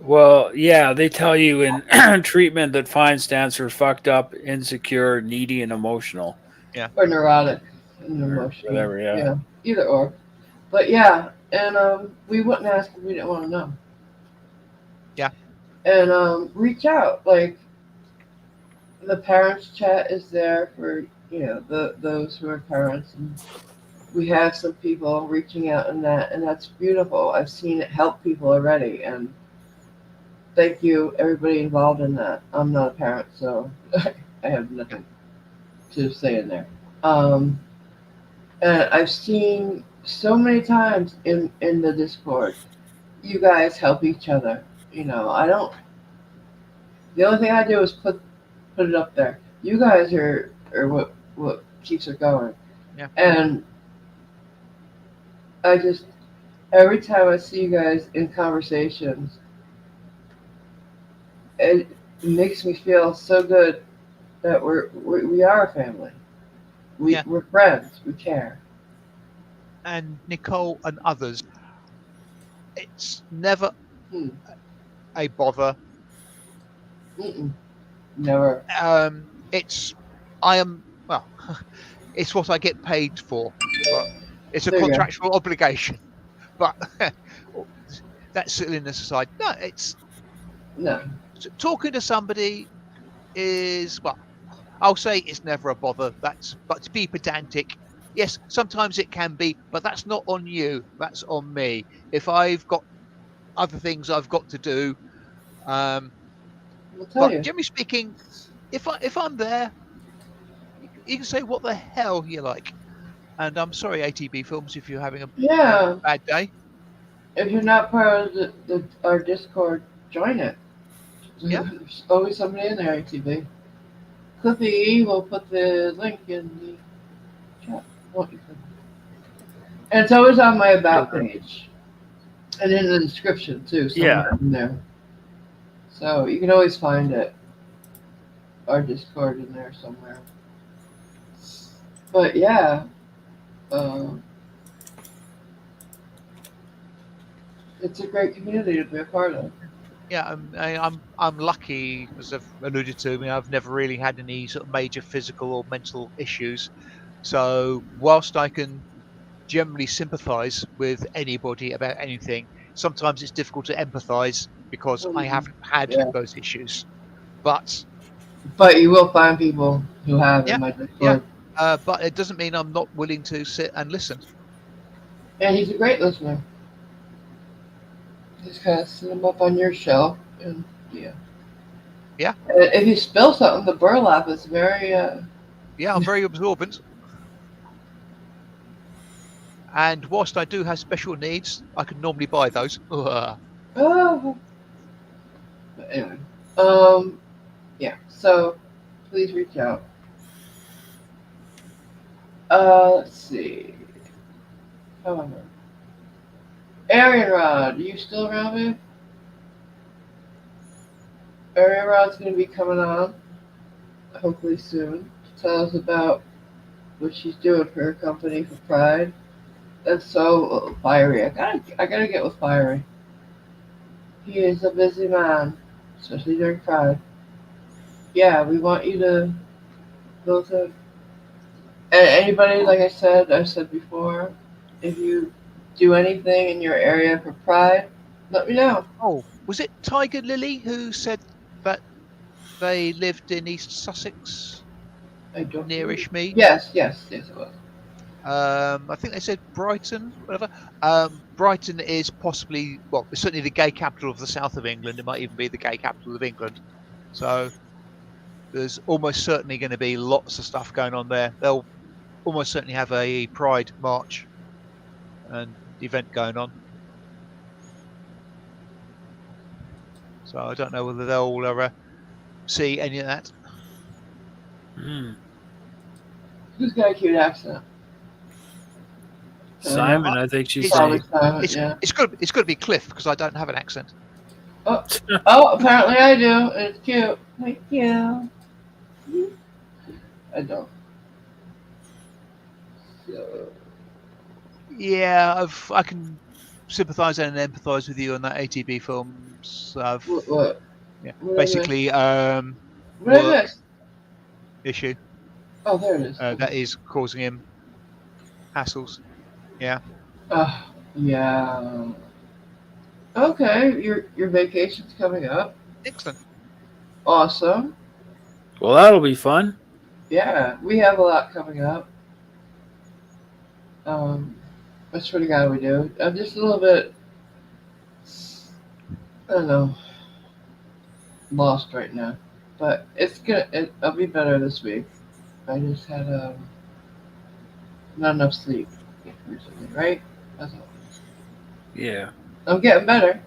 Well, yeah, they tell you in treatment that fine stands for fucked up, insecure, needy, and emotional. Or neurotic and Or emotional. whatever, yeah. Yeah. Either or. But yeah, and we wouldn't ask if we didn't want to know. Yeah. And reach out. Like the parents chat is there for those who are parents, and we have some people reaching out in that, and that's beautiful. I've seen it help people already, and thank you everybody involved in that. I'm not a parent, so I have nothing to say in there. And I've seen so many times in the Discord, you guys help each other. I don't. The only thing I do is put it up there. You guys are what keeps it going. Yeah. And I just every time I see you guys in conversations, it makes me feel so good that we are a family. Yeah. We're friends. We care. And Nicole and others, it's never Hmm. a bother. Mm-mm. Never. It's it's what I get paid for. But it's a There you go. contractual obligation. But that silliness aside, no, it's No. talking to somebody is, well, I'll say it's never a bother. But to be pedantic, yes, sometimes it can be, but that's not on you. That's on me. If I've got other things I've got to do, We'll tell but you. generally speaking, if I'm there, you can say what the hell you like. And I'm sorry, ATB Films, if you're having a Yeah. bad day. If you're not part of our Discord, join it. Yeah. There's always somebody in there, ATV. Cliffy E will put the link in the chat. Won't you, Cliffy? And it's always on my about page. And in the description too, somewhere in there. So you can always find it. Our Discord in there somewhere. But yeah. It's a great community to be a part of. Yeah, I'm lucky, as I've alluded to. I mean, I've never really had any sort of major physical or mental issues. So whilst I can generally sympathise with anybody about anything, sometimes it's difficult to empathise because I haven't had Yeah. those issues. But you will find people who have in my Discord. but it doesn't mean I'm not willing to sit and listen. And he's a great listener. Just kind of sit him up on your shelf, and yeah. Yeah. And if you spill something, the burlap is very. Yeah, I'm very absorbent. And whilst I do have special needs, I can normally buy those. Oh. But anyway, yeah. So please reach out. Let's see. However, Arian Rod, are you still around, babe? Arian Rod's going to be coming on, hopefully soon, to tell us about what she's doing for her company for Pride. That's so fiery. I gotta get with Fiery. He is a busy man, especially during Pride. Yeah, we want you to go to. And anybody, like I said before, if you do anything in your area for Pride, let me know. Oh, was it Tiger Lily who said that they lived in East Sussex, I don't. nearish me? Yes, it was. I think they said Brighton, whatever. Brighton is possibly, well, it's certainly the gay capital of the south of England. It might even be the gay capital of England. So there's almost certainly going to be lots of stuff going on there. They'll almost certainly have a Pride march, and event going on. So I don't know whether they'll ever see any of that. Hmm. Who's got a cute accent? Simon, I think she's Probably saying. Simon, It's yeah. it's got to be Cliff because I don't have an accent. Oh, apparently I do. It's cute. Thank you. I don't. So, Yeah, I can sympathise and empathise with you on that ATB films. what? Yeah, What did I miss? basically, What did I work miss? issue Oh, there it is. that is causing him hassles. Yeah. Yeah. Okay, your vacation's coming up. Excellent. Awesome. Well, that'll be fun. Yeah, we have a lot coming up. I swear to God, we do. I'm just a little bit, I don't know, lost right now, but I'll be better this week. I just had not enough sleep recently, right? That's all. Yeah. I'm getting better.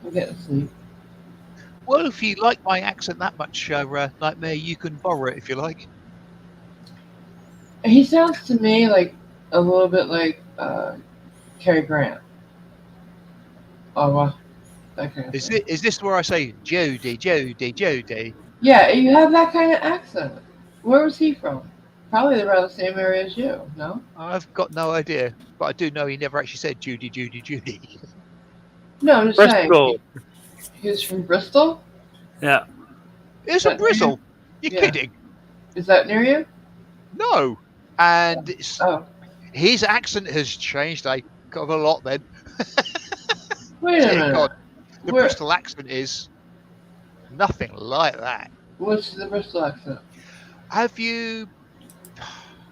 I'm getting sleep. Well, if you like my accent that much, Nightmare, you can borrow it if you like. He sounds to me like a little bit like Cary Grant. Oh wow, that kind of thing. Is this where I say Jody, Jody, Jody? Yeah, you have that kind of accent. Where was he from? Probably around the same area as you. No. I've got no idea, but I do know he never actually said Judy, Judy, Judy. No, I'm just saying. Bristol. He was from Bristol. Yeah. It's a That near you? bristle. You're Yeah. kidding? Is that near you? No. And Oh, his accent has changed a lot then. wait a Dear minute. God, the Where- Bristol accent is nothing like that. What's the Bristol accent? Have you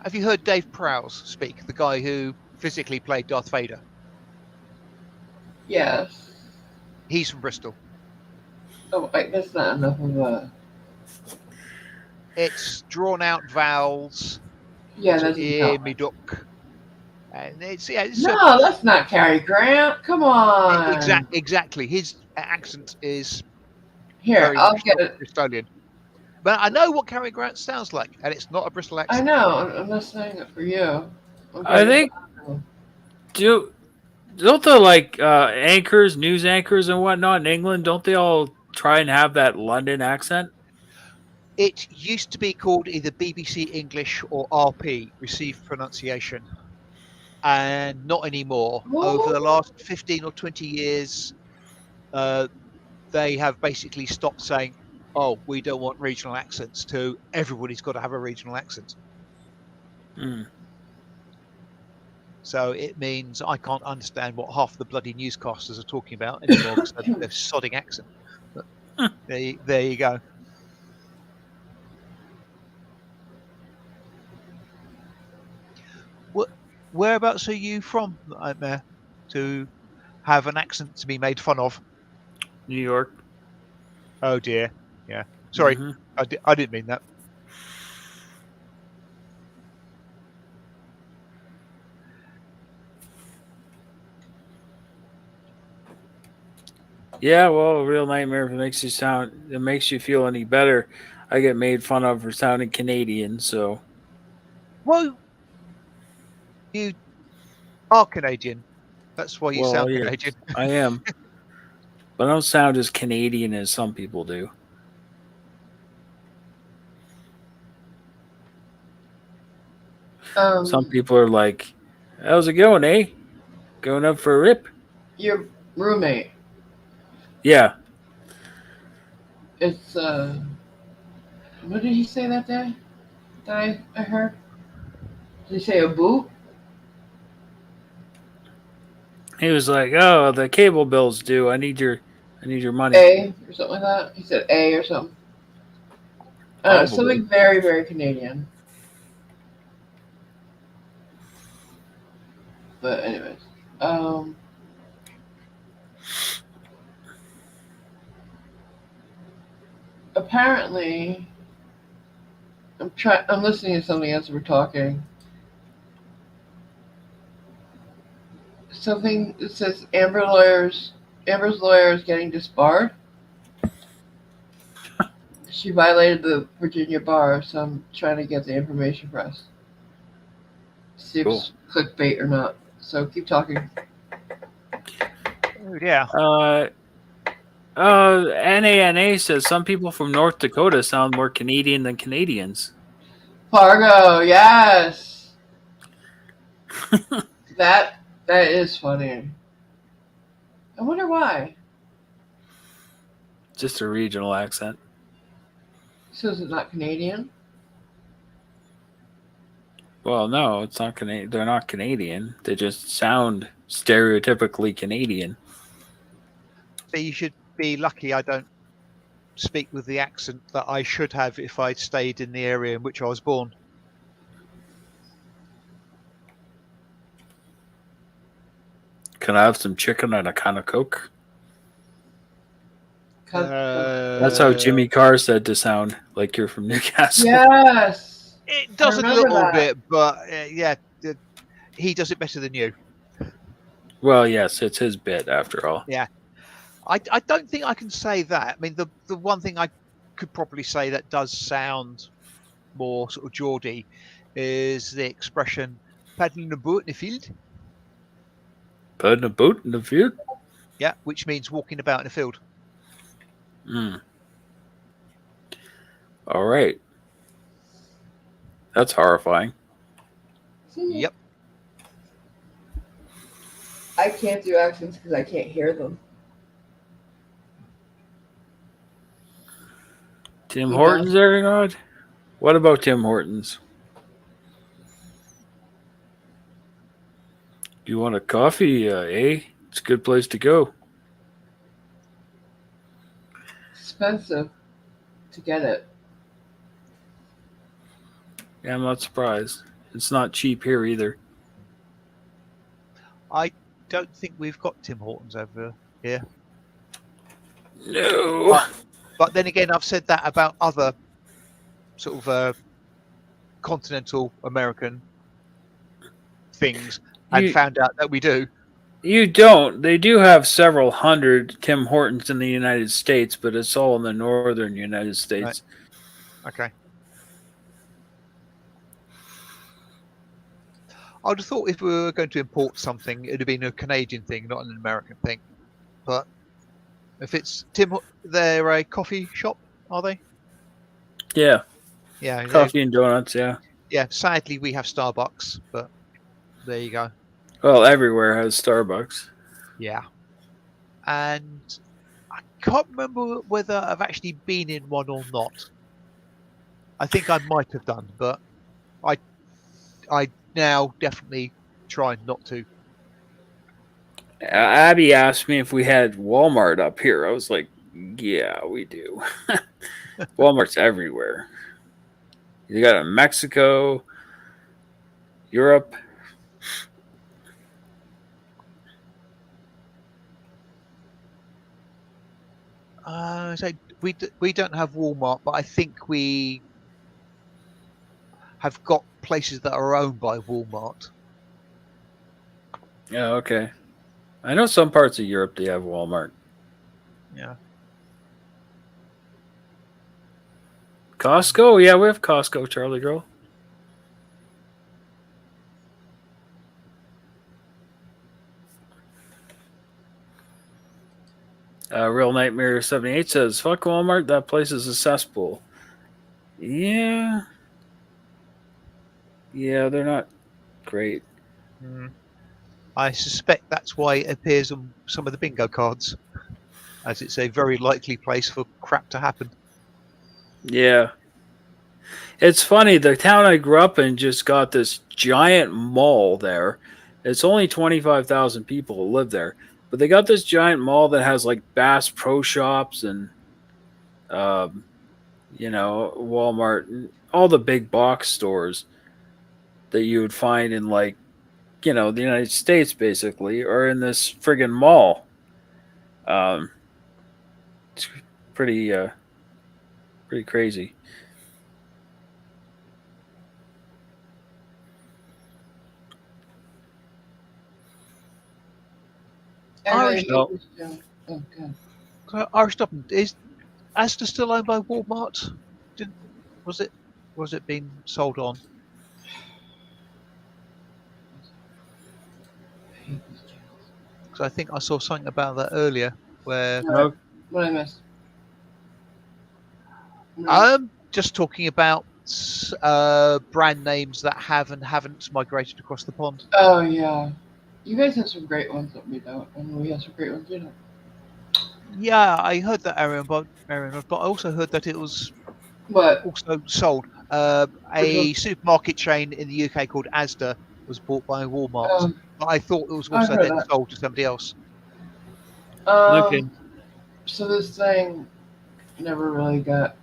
heard Dave Prowse speak, the guy who physically played Darth Vader? Yes. He's from Bristol. Oh, that's not enough of a. It's drawn out vowels. Yeah, to that's ear me duck. And it's No, that's not Cary Grant. Come on. exactly. His accent is Here, very I'll much get it. Bristolian. But I know what Cary Grant sounds like, and it's not a Bristol I accent. know. I'm not saying it for you. I think don't the like anchors, news anchors and whatnot in England, don't they all try and have that London accent? It used to be called either BBC English or RP, Received Pronunciation, and not anymore. Over the last 15 or 20 years, they have basically stopped saying, "Oh, we don't want regional accents," to everybody's got to have a regional accent. Hmm. So it means I can't understand what half the bloody newscasters are talking about anymore because of their sodding accent. But there you go. Whereabouts are you from, Nightmare, to have an accent to be made fun of? New York. Oh dear. Yeah. Sorry, Mhm. I didn't mean that. Yeah, well, a real nightmare if it makes you feel any better. I get made fun of for sounding Canadian, so Well, you are Canadian. That's why you sound yeah, Canadian. I am. But I don't sound as Canadian as some people do. Some people are like, "How's it going, eh? Going up for a rip?" Your roommate. Yeah. It's what did he say that day? That I heard. Did he say a boot? He was like, "Oh, the cable bill's due. I need your money." A or something like that. He said A or something. I don't know, Probably. something very, very Canadian. But anyways, apparently, I'm listening to something else. We're talking. something that says Amber's lawyer is getting disbarred. She violated the Virginia bar, so I'm trying to get the information for us. See if Cool. it's clickbait or not. So keep talking. Oh, yeah. NANA says some people from North Dakota sound more Canadian than Canadians. Fargo, yes. that is funny. I wonder why. Just a regional accent. So is it not Canadian? Well, no, it's not Canadian. They're not Canadian. They just sound stereotypically Canadian. So you should be lucky I don't speak with the accent that I should have if I'd stayed in the area in which I was born. Can I have some chicken and a can of Coke? That's how Jimmy Carr said to sound, like you're from Newcastle. Yes. It does a remember little that. bit, but yeah, he does it better than you. Well, yes, it's his bit after all. Yeah. I don't think I can say that. I mean, the one thing I could probably say that does sound more sort of Geordie is the expression "paddling a boat in the field." Putting a boot in the field? Yeah, which means walking about in a field. All right. That's horrifying. Yep. I can't do accents because I can't hear them. Tim He Hortons does. there, God? What about Tim Hortons? You want a coffee, eh? It's a good place to go. Expensive to get it. Yeah, I'm not surprised. It's not cheap here either. I don't think we've got Tim Hortons over here. No. But then again, I've said that about other sort of continental American things and found out that we do. You don't. They do have several hundred Tim Hortons in the United States, but it's all in the northern United States. Right. Okay. I would have thought if we were going to import something, it would have been a Canadian thing, not an American thing. But if it's they're a coffee shop, are they? Yeah. Yeah. Coffee and donuts, yeah. Yeah. Sadly, we have Starbucks, but there you go. Well, everywhere has Starbucks. Yeah. And I can't remember whether I've actually been in one or not. I think I might have done, but I now definitely try not to. Abby asked me if we had Walmart up here. I was like, yeah, we do. Walmart's everywhere. You got it in Mexico, Europe. So we don't have Walmart, but I think we have got places that are owned by Walmart. Yeah, okay. I know some parts of Europe they have Walmart. Yeah. Costco? Yeah, we have Costco, Charlie Girl. Real Nightmare 78 says, fuck Walmart, that place is a cesspool. Yeah. Yeah, they're not great. I suspect that's why it appears on some of the bingo cards, as it's a very likely place for crap to happen. Yeah. It's funny, the town I grew up in just got this giant mall there. It's only 25,000 people who live there. But they got this giant mall that has like Bass Pro Shops and, Walmart, and all the big box stores that you would find in like, the United States basically, or in this friggin' mall. It's pretty crazy. Irish Everybody No. makes this joke. Oh, God. Irish Dublin is Asda still owned by Walmart? Was it being sold on? I hate these channels. Because I think I saw something about that earlier. Where What? What I missed? What I'm just talking about brand names that have and haven't migrated across the pond. Oh, yeah. You guys have some great ones that we don't, and we have some great ones you don't. Yeah, I heard that, Aaron, but I also heard that it was What? also sold. Which one? A supermarket chain in the UK called Asda was bought by Walmart, but I thought it was I've also heard then that. sold to somebody else. Okay. So this thing never really got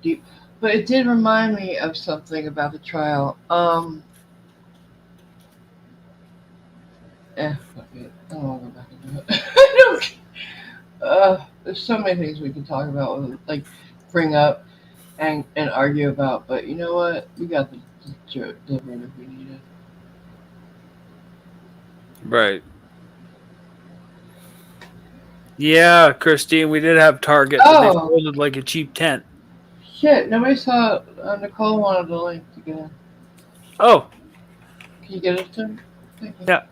deep, but it did remind me of something about the trial. Fuck it. I don't want to go back into it. I don't. There's so many things we can talk about, like bring up and argue about, but you know what? We got the verdict we needed. Right. Yeah, Christine, we did have Target, but they Oh. folded like a cheap tent. Shit, nobody saw it. Nicole wanted the link to get in. Oh, Can you get it to her? Thank you. Yeah.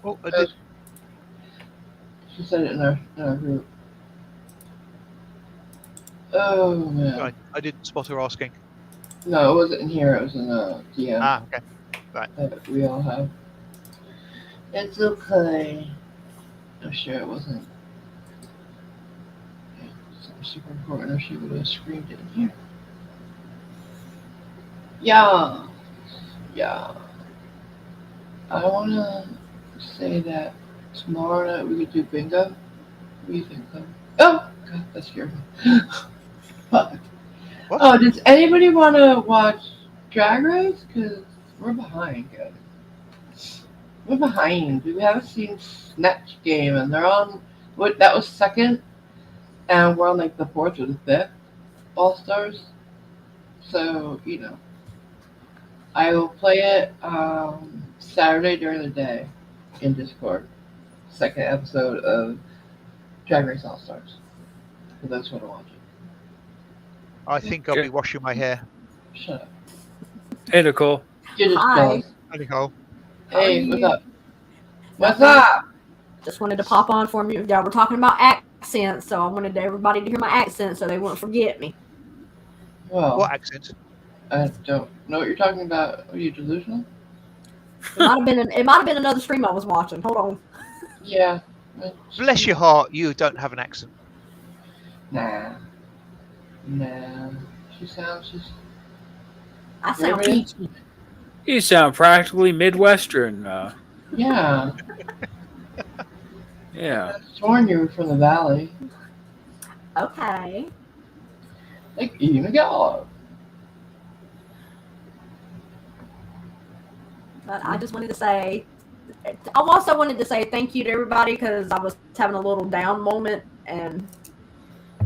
Oh, I did. She said it in our group. Oh, man. I didn't spot her asking. No, it wasn't in here. It was in the DM Ah, okay. that we all have. It's okay. I'm sure it wasn't something super important, or she would have screamed it in here. Yeah. Yeah. I want to say that tomorrow night we could do bingo. What do you think, Chloe? Oh, God, that scared me. Fuck. What? Oh, does anybody want to watch Drag Race? Because we're behind, guys. We're behind. We haven't seen Snatch Game, and they're on. What? That was second, and we're on like the fourth or the fifth All Stars. So I will play it Saturday during the day in Discord. Second episode of Drag Race All Stars. For those who want to watch it. I think I'll Okay. be washing my hair. Shut up. hey, Nicole. You're just Hi. jealous. Hi, Nicole. How are Hey, what's you? up? What's Nothing. up? Just wanted to pop on for me. Yeah, we're talking about accents, so I wanted everybody to hear my accent so they wouldn't forget me. Well, What accent? I don't know what you're talking about. Are you delusional? It might have been another stream I was watching. Hold on. Yeah. Bless your heart, you don't have an accent. Nah. She sounds just. I sound Really? peachy. You sound practically Midwestern. Yeah. Yeah. I sworn you were from the valley. Okay. Like E. McGowan. But I just wanted to say, I also wanted to say thank you to everybody because I was having a little down moment and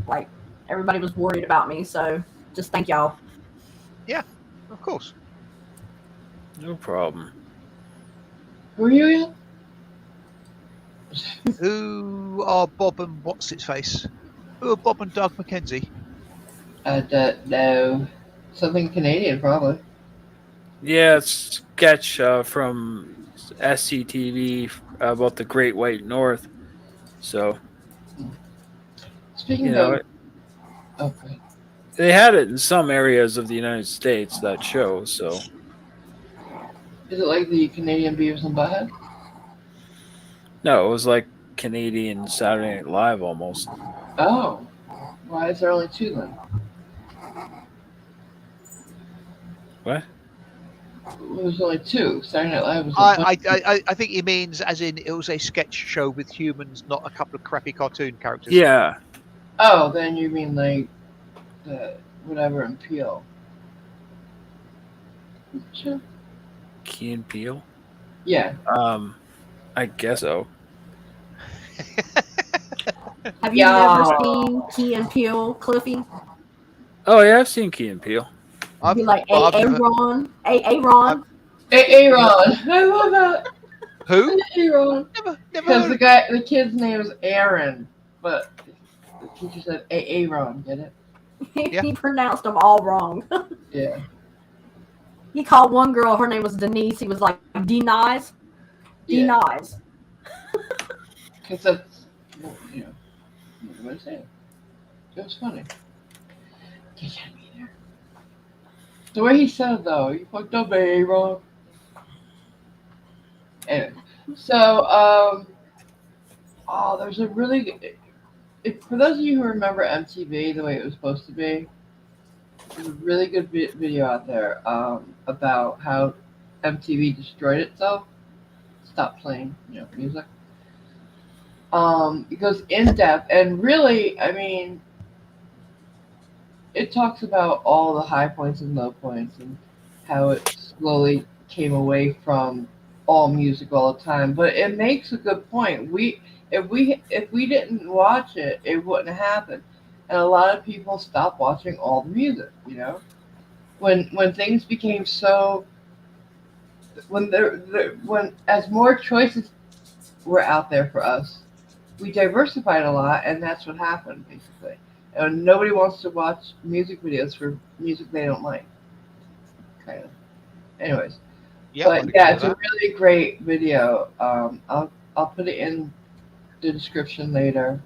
like everybody was worried about me. So just thank y'all. Of course. No problem. Who are you again? Who are Bob and what's its face? Who are Bob and Doug McKenzie? I don't know. Something Canadian, probably. Yeah, it's sketch from SCTV about the Great White North. So, Speaking you know, of. Okay. they had it in some areas of the United States, that show. So, Is it like the Canadian Beavis and Butthead? no, it was like Canadian Saturday Night Live almost. Oh. Why is there only two then? What? There's only two. Saturday Night Live was. I think he means as in it was a sketch show with humans, not a couple of crappy cartoon characters. Yeah. Oh, then you mean like the whatever in Peel. Sure. Key and Peele? Yeah. I guess so. Have you Yeah. never seen Key and Peele, Cliffy? Oh yeah, I've seen Key and Peele. I've, You like well, I've never- Aaron? Aaron? Aaron. I love that. Who? Aaron. Never Because heard. the kid's name is Aaron, but the teacher said Aaron. Get it? Yeah. He pronounced them all wrong. Yeah. He called one girl, her name was Denise. He was like, Denise? Yeah. Denise. Because that's, well, you know, what I'm saying. It was funny. You can't be there. The way he said it, though, you fucked up, Aaron. Anyway, so, oh, there's a really good, for those of you who remember MTV the way it was supposed to be, there's a really good video out there about how MTV destroyed itself. Stopped playing, music. It goes in depth, and really, I mean, it talks about all the high points and low points, and how it slowly came away from all music all the time. But it makes a good point. If we didn't watch it, it wouldn't happen. And a lot of people stopped watching all the music. When things became so, when as more choices were out there for us, we diversified a lot, and that's what happened basically. And nobody wants to watch music videos for music they don't like. Kind of. Anyways, Yeah, but yeah, it's a really great video. I'll put it in the description later.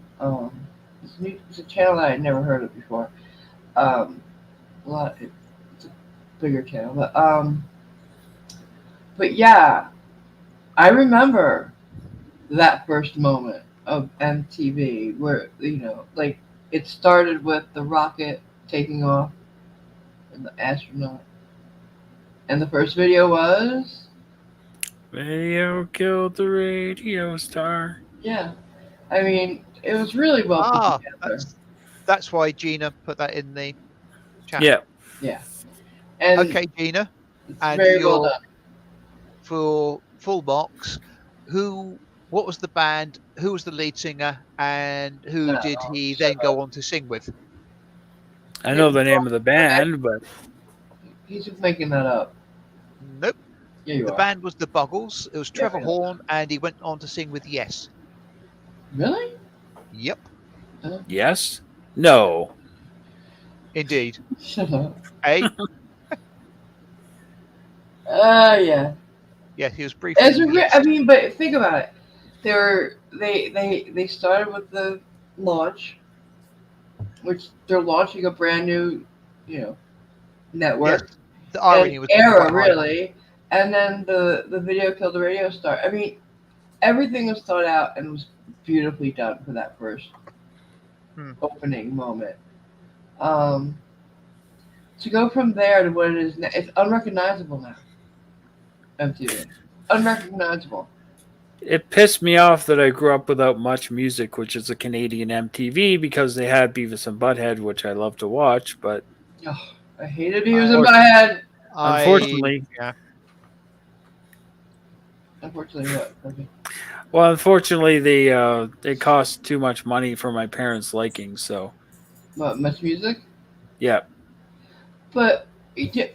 It's a channel that I'd never heard of before. It's a bigger channel, but yeah, I remember that first moment of MTV where like it started with the rocket taking off and the astronaut, and the first video was Radio killed the radio star. yeah. I mean, it was really well put together. That's why Gina put that in the chat. Yeah. Yeah, and Okay, Gina, it's and very well done. for full box, what was the band? Who was the lead singer, and who No, did he shut then up. go on to sing with? I know the name of the band, but He's just making that up. Nope. Yeah, you The are. band was the Buggles. It was Yeah, Trevor yeah. Horn, and he went on to sing with Yes. Really? Yep, yes? No. indeed. Shut up. Hey, Yeah. yeah, he was briefly. with Yes. I mean, but think about it. They started with the launch, which they're launching a brand new, network. Yes, the irony and was era quite high. really, and then the video killed the radio star. I mean, everything was thought out and was beautifully done for that first opening moment. To go from there to what it is now, it's unrecognizable now. MTV, unrecognizable. It pissed me off that I grew up without Much Music, which is a Canadian MTV, because they had Beavis and Butthead, which I love to watch, but Oh, I hated Beavis in my head. Unfortunately, yeah. Unfortunately, what? Okay. well, unfortunately, they cost too much money for my parents' liking. So, What, Much Music? yeah, But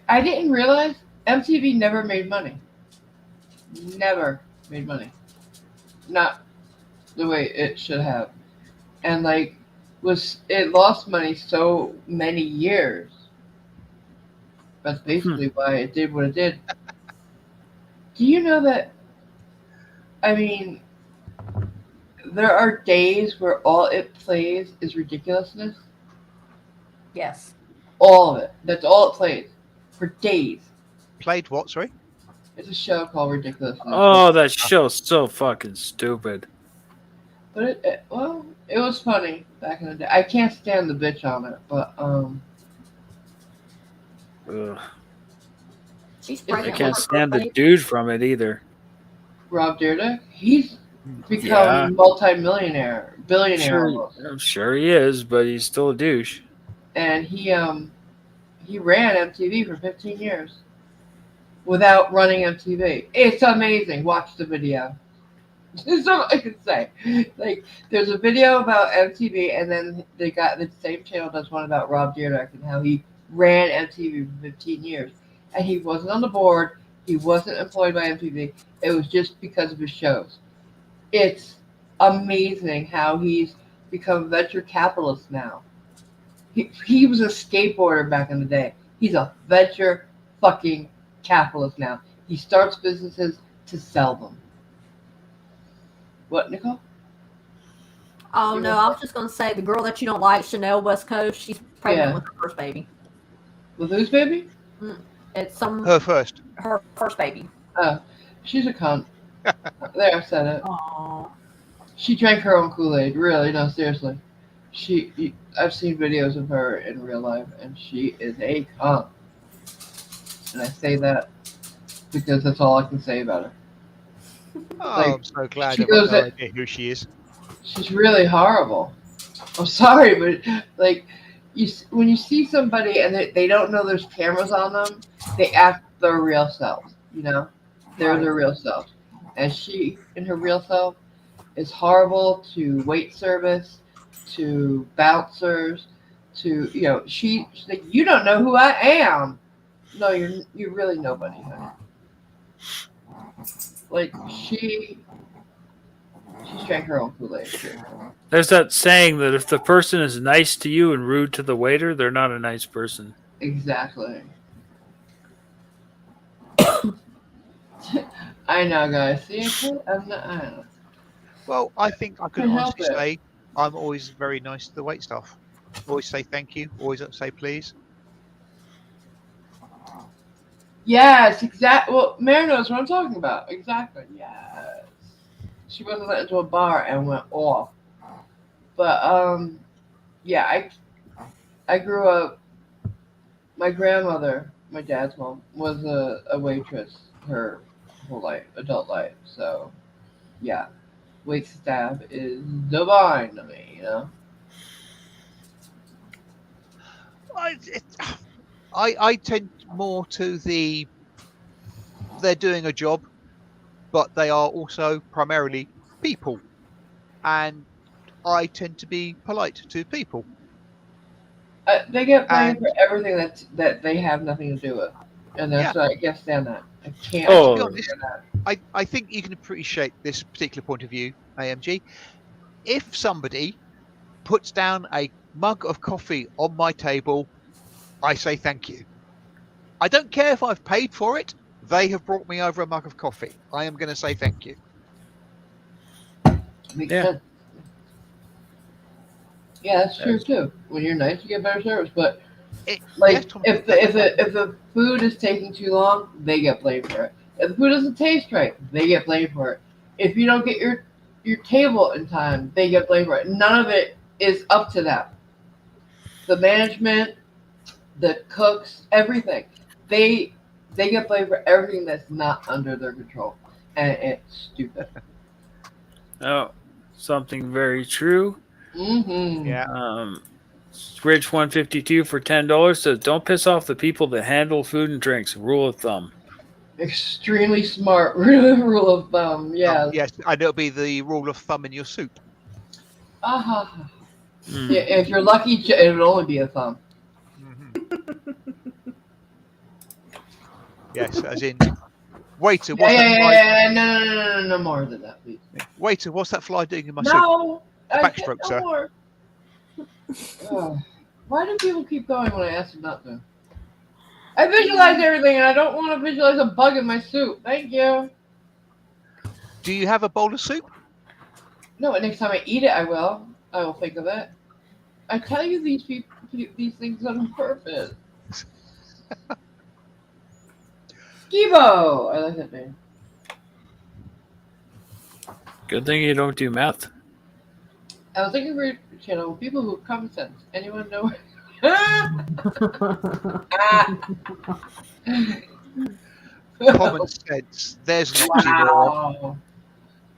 I didn't realize MTV never made money. Never made money. Not the way it should have. And it lost money so many years. That's basically why it did what it did. Do you know that? I mean, there are days where all it plays is ridiculousness. Yes. All of it. That's all it plays for days. Played what? Sorry. It's a show called Ridiculousness. oh, that show's so fucking stupid. But it was funny back in the day. I can't stand the bitch on it, but Ugh. She's I pregnant. can't with her stand the birthday. dude from it either. Rob Dyrdek, he's become Yeah. multi-millionaire, billionaire almost. I'm sure he is, but he's still a douche. And he ran MTV for 15 years without running MTV. It's amazing. Watch the video. That's all I can say. Like, there's a video about MTV, and then they got the same channel does one about Rob Dyrdek and how he ran MTV for 15 years, and he wasn't on the board. He wasn't employed by MTV. It was just because of his shows. It's amazing how he's become a venture capitalist now. He was a skateboarder back in the day. He's a venture fucking capitalist now. He starts businesses to sell them. What, Nicole? Oh You no, were- I was just gonna say the girl that you don't like, Chanel West Coast. She's pregnant Yeah. with her first baby. With whose baby? It's her Her first. first baby. Oh, she's a cunt. There, I said it. Aww. She drank her own Kool-Aid. Really, no, seriously. I've seen videos of her in real life, and she is a cunt. And I say that because that's all I can say about her. Oh, Like, I'm so glad she I've got goes no at- idea who she is. She's really horrible. I'm sorry, but like, when you see somebody and they don't know there's cameras on them, they act their real selves. You know, they're their real selves. And she, in her real self, is horrible to wait service, to bouncers, to she's like, you don't know who I am. No, you're really nobody, honey. Like she's drank her own Kool-Aid. There's that saying that if the person is nice to you and rude to the waiter, they're not a nice person. Exactly. I know, guys. See, I'm not. I don't know. Well, I think I can Can't help honestly it. say I'm always very nice to the wait staff. Always say thank you. Always say please. Yes, exactly. Well, Mary knows what I'm talking about. Exactly. Yes. She wasn't let into a bar and went off. But yeah, I grew up. My grandmother, my dad's mom, was a waitress her whole life, adult life. So yeah, wait staff is divine to me. I tend more to they're doing a job, but they are also primarily people, and I tend to be polite to people. They get blamed And for everything that they have nothing to do with, and that's yeah, what I can't stand that. I can't. and to be Oh. honest, stand that. I think you can appreciate this particular point of view, AMG. If somebody puts down a mug of coffee on my table, I say thank you. I don't care if I've paid for it. They have brought me over a mug of coffee. I am going to say thank you. Makes Yeah. sense. Yeah, that's true too. When you're nice, you get better service. But like, Yes, Tom, if the food is taking too long, they get blamed for it. If the food doesn't taste right, they get blamed for it. If you don't get your table in time, they get blamed for it. None of it is up to them. The management, the cooks, everything. They get blamed for everything that's not under their control, and it's stupid. Oh, something very true. Mm-hmm. yeah. Rich 152 for $10 says, "Don't piss off the people that handle food and drinks. Rule of thumb." Extremely smart rule of thumb. Yeah. Yes, and it'll be the rule of thumb in your soup. Ah. Mm. Yeah, if you're lucky, it would only be a thumb. Yes, as in, waiter, Yeah, what's that fly? No more than that, please. Waiter, what's that fly doing in my soup? No, The I backstroke, can't, no sir. more. Oh, why do people keep going when I ask them not to? I visualize everything, and I don't want to visualize a bug in my soup. Thank you. Do you have a bowl of soup? No, but next time I eat it, I will. I will think of it. I tell you these things on purpose. Skibo! I like that name. Good thing you don't do math. I was looking for a channel with people who have common sense. Anyone know? Common sense. There's an oxymoron. Wow.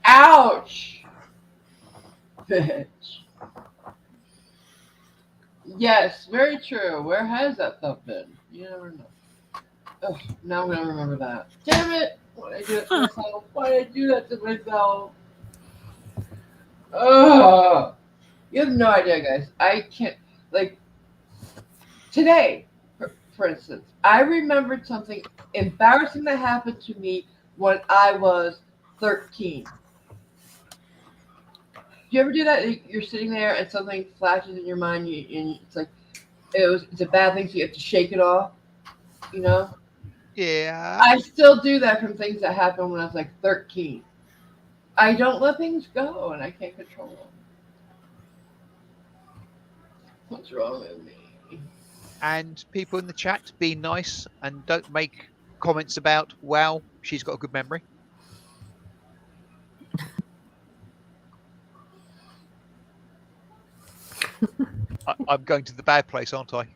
Ouch! Bitch. Yes, very true. Where has that stuff been? You never know. Ugh, now I'm gonna remember that. Damn it! Why did I do that to myself? Why did I do that to myself? Ugh! You have no idea, guys. I can't, like, today, for instance, I remembered something embarrassing that happened to me when I was 13. Do you ever do that? You're sitting there and something flashes in your mind, and it's like it's a bad thing, so you have to shake it off. You know, Yeah. I still do that from things that happened when I was like 13. I don't let things go, and I can't control them. What's wrong with me? And people in the chat, be nice and don't make comments about, wow, she's got a good memory. I'm going to the bad place, aren't I?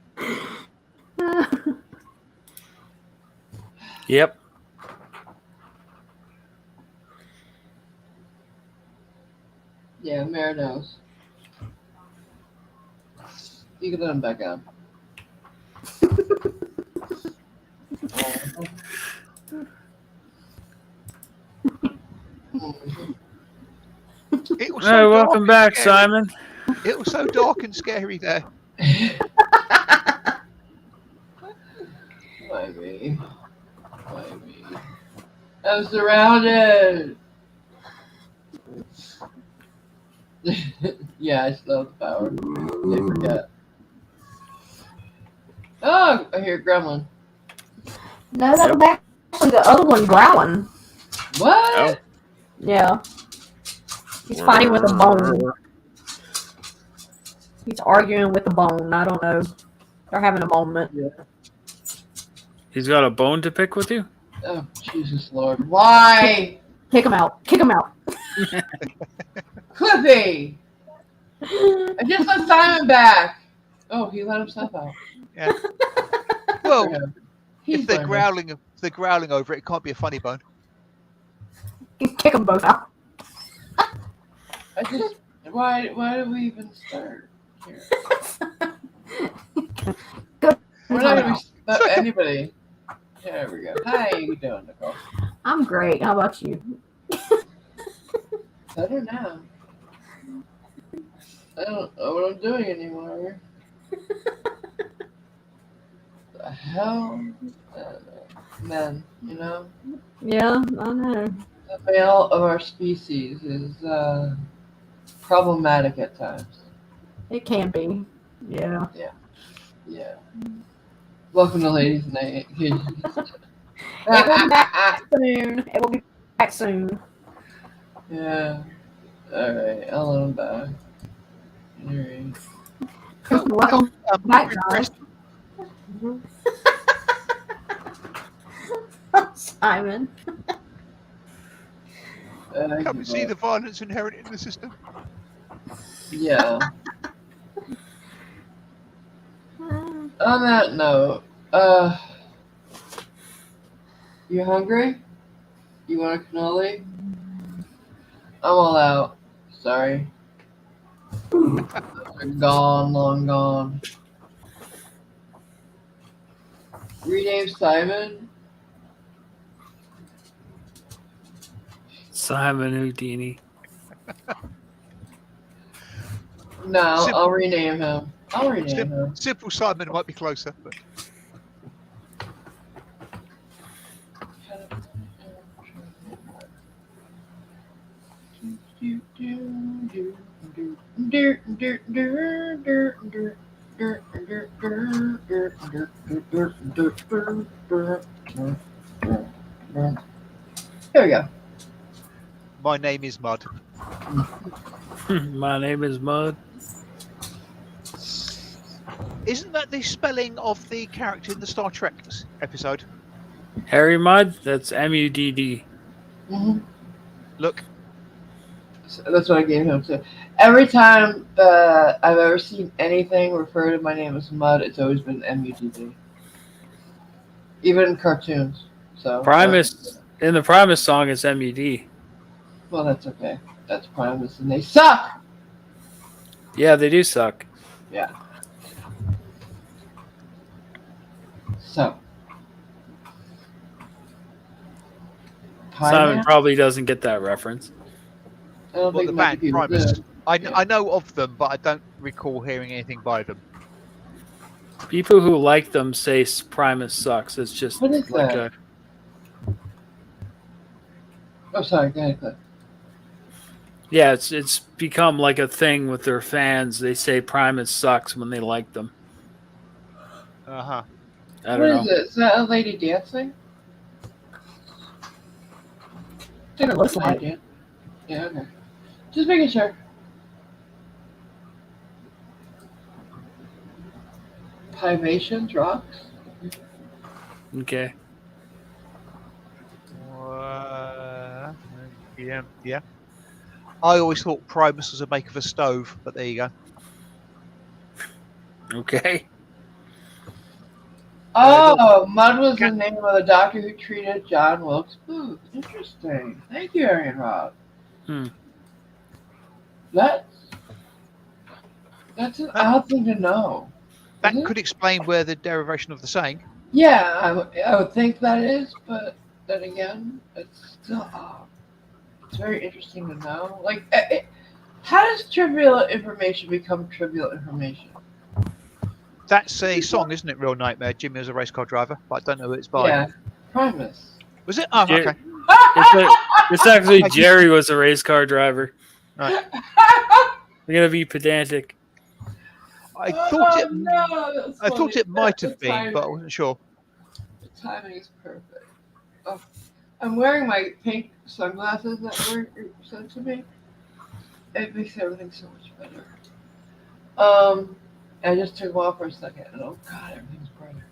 Yep. Yeah, Mare knows. You can let him back out. It was Hey, so welcome dark and back, scary. Simon. It was so dark and scary there. Why me? Why me? I'm surrounded. Yeah, I still have the power. They forget. Oh, I hear a gremlin. No, that was actually the other one growling. What? Oh. Yeah. He's fighting with a bone. He's arguing with a bone. I don't know. They're having a moment. He's got a bone to pick with you? Oh, Jesus Lord. Why? Kick him out. Kick him out. Clippy! I just let Simon back. Oh, he let himself out. Yeah. Well, He's if they're learning. growling over it, it can't be a funny bone. Kick them both out. I just why did we even start here? Good. We're not gonna be anybody. There we go. Hi, how you doing, Nicole? I'm great. How about you? Better now. I don't know what I'm doing anymore. The hell? Men, you know? Yeah, I know. The male of our species is problematic at times. It can be. Yeah. Yeah. Welcome to Ladies Night. It will be back soon. It will be back soon. Yeah. Alright, I'll let him back. Alright. Welcome back, guys. Simon. Can we see the violence inherent in the system? Yeah. On that note, you hungry? You want a cannoli? I'm all out. Sorry. They're gone, long gone. Rename Simon? Simon Houdini. No, I'll rename him. I'll rename him. Simple Simon might be closer, but Here we go. my name is Mud. My name is Mud. Isn't that the spelling of the character in the Star Trek episode? Harry Mudd? That's M-U-D-D. Mm-hmm. Look. So that's what I gave him. So every time I've ever seen anything refer to my name as Mud, it's always been M-U-D-D. Even in cartoons. So Primus, in the Primus song, it's M-U-D. Well, that's okay. That's Primus, and they suck! Yeah, they do suck. Yeah. So. Simon probably doesn't get that reference. I don't Well, think the many band people Primus. do. I know of them, but I don't recall hearing anything by them. People who like them say Primus sucks. It's just What is like that? Oh, sorry. Go ahead, Cliff. it's become like a thing with their fans. They say Primus sucks when they like them. Uh-huh. I What don't is know. it? Is that a lady dancing? It looks Lady like. dan- Yeah, okay. Just making sure. Pivations, rocks. Okay. Yeah, yeah. I always thought Primus was a make of a stove, but there you go. Okay. Oh, Mud was the name of the doctor who treated John Wilkes Booth. Interesting. Thank you, Arian Rob. Hmm. That's an odd thing to know. That Isn't it? could explain where the derivation of the saying. Yeah, I would think that is, but then again, it's still odd. It's very interesting to know. Like, how does trivial information become trivial information? That's a song, isn't it? Real Nightmare. Jimmy was a race car driver, but I don't know who it's by. Yeah, Primus. Was it? Oh, Jer- okay. It's actually Thank you. Jerry was a race car driver. Right. We're gonna be pedantic. I thought it. No, that's I thought funny. it might The have been, but I timing. wasn't sure. The timing is perfect. Oh, I'm wearing my pink sunglasses that were sent to me. It makes everything so much better. I just took them off for a second, and oh god, everything's brighter.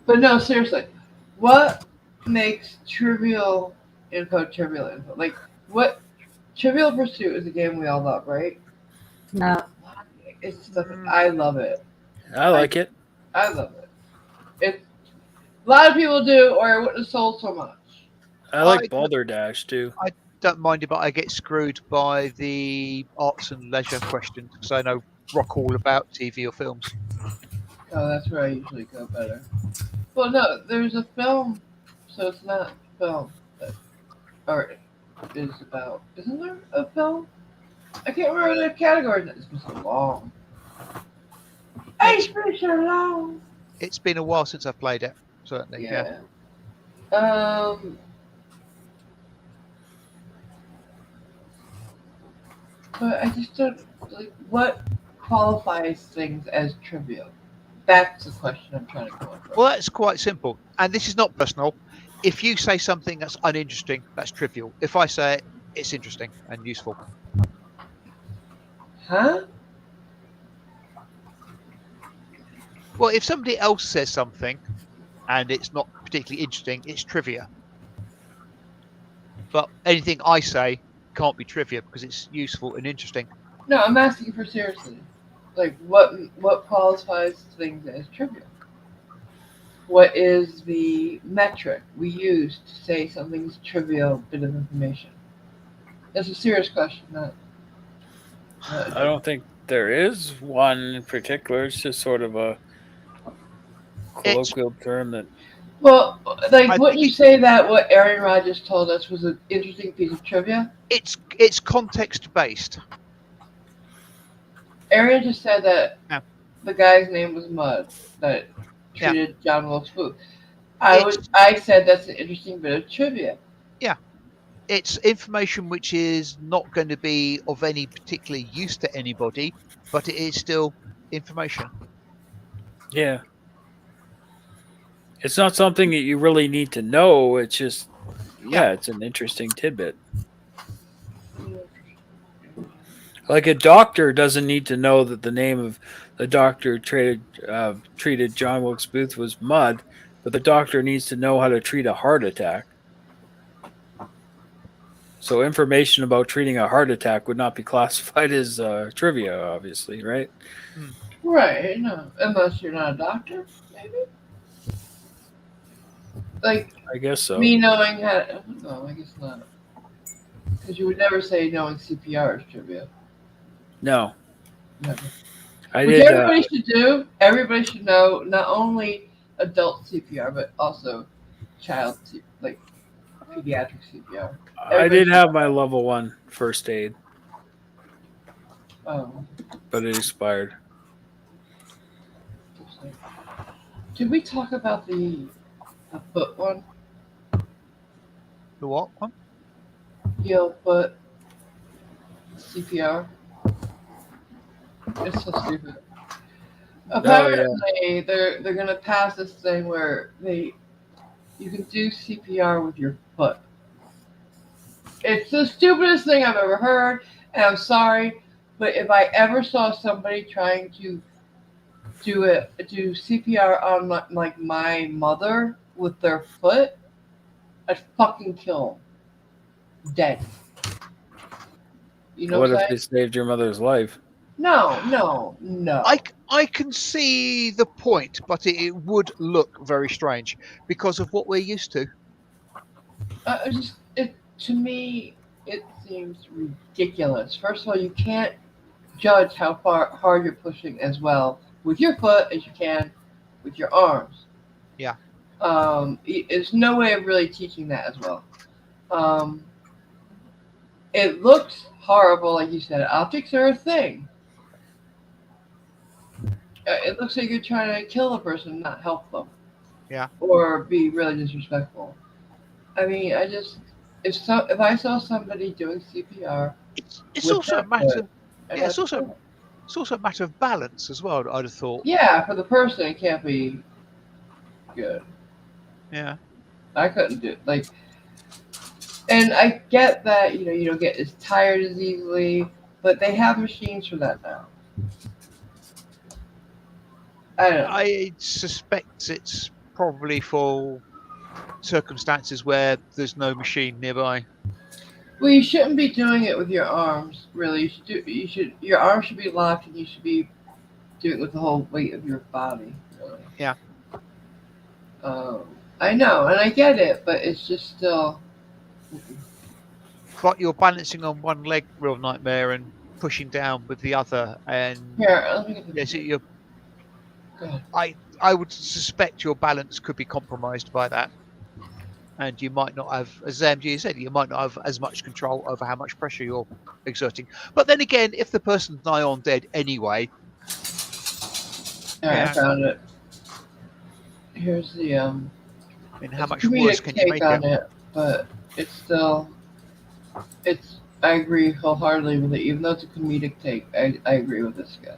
But no, seriously, what makes trivial info trivial info? Like, what Trivial Pursuit is a game we all love, right? No. It's stuff I love it. I like it. I love it. It's a lot of people do, or it wouldn't have sold so much. I like Balderdash too. I don't mind it, but I get screwed by the arts and leisure questions because I know rock all about TV or films. Oh, that's where I usually go better. Well, no, there's a film, so it's not film that art is about. Isn't there a film? I can't remember the category. It's been so long. It's been so long. It's been a while since I've played it. Certainly, yeah. But I just don't like what qualifies things as trivial. That's the question I'm trying to come up with. Well, that's quite simple, and this is not personal. If you say something that's uninteresting, that's trivial. If I say it, it's interesting and useful. Huh? Well, if somebody else says something and it's not particularly interesting, it's trivia. But anything I say can't be trivia because it's useful and interesting. No, I'm asking for seriously. Like, what qualifies things as trivial? What is the metric we use to say something's trivial bit of information? That's a serious question. Not I don't think there is one in particular. It's just sort of a colloquial term that. Well, like, I wouldn't you think- say that what Aaron Rodgers told us was an interesting piece of trivia? It's context based. Aaron just said that Yeah. the guy's name was Mud that Yeah. treated John Wilkes Booth. I said that's an interesting bit of trivia. It's information which is not going to be of any particular use to anybody, but it is still information. Yeah. It's not something that you really need to know. It's just, it's an interesting tidbit. Like a doctor doesn't need to know that the name of the doctor treated John Wilkes Booth was Mud, but the doctor needs to know how to treat a heart attack. So information about treating a heart attack would not be classified as trivia, obviously, right? Right, no. Unless you're not a doctor, maybe? Like, I guess so. me knowing how to... No, I guess not. Because you would never say knowing CPR is trivia. No. Never. I Which did. everybody should do. Everybody should know not only adult CPR, but also child, like pediatric CPR. I did have my level 1 first aid. Oh. but it expired. Did we talk about the foot one? The what one? Heel foot CPR. It's so stupid. Apparently, they're gonna pass this thing where you can do CPR with your foot. It's the stupidest thing I've ever heard, and I'm sorry, but if I ever saw somebody trying to do CPR on my mother with their foot, I'd fucking kill them. Dead. You know What what if I'm they saying? saved your mother's life? No. I can see the point, but it would look very strange because of what we're used to. To me, it seems ridiculous. First of all, you can't judge how hard you're pushing as well with your foot as you can with your arms. Yeah. There's no way of really teaching that as well. It looks horrible, like you said. Optics are a thing. It looks like you're trying to kill a person, not help them. Yeah. Or be really disrespectful. I mean, if I saw somebody doing CPR, It's also a matter. I'd Yeah, it's have to also a matter of balance as well. I'd have thought. Yeah, for the person, it can't be good. Yeah. I couldn't do it. And I get that you don't get as tired as easily, but they have machines for that now. I don't know. I suspect it's probably for circumstances where there's no machine nearby. Well, you shouldn't be doing it with your arms. Really, your arms should be locked, and you should be doing it with the whole weight of your body. Really. Yeah. I know, and I get it, but it's just still. But you're balancing on one leg, real nightmare, and pushing down with the other, and Here, let me get the. yes, you're. Go ahead. I would suspect your balance could be compromised by that, and you might not have, as MG said, you might not have as much control over how much pressure you're exerting. But then again, if the person's nigh on dead anyway, I found it. Here's the I mean, how much comedic worse can you take make on it? it? But it's still, I agree wholeheartedly with it. Even though it's a comedic take, I agree with this guy.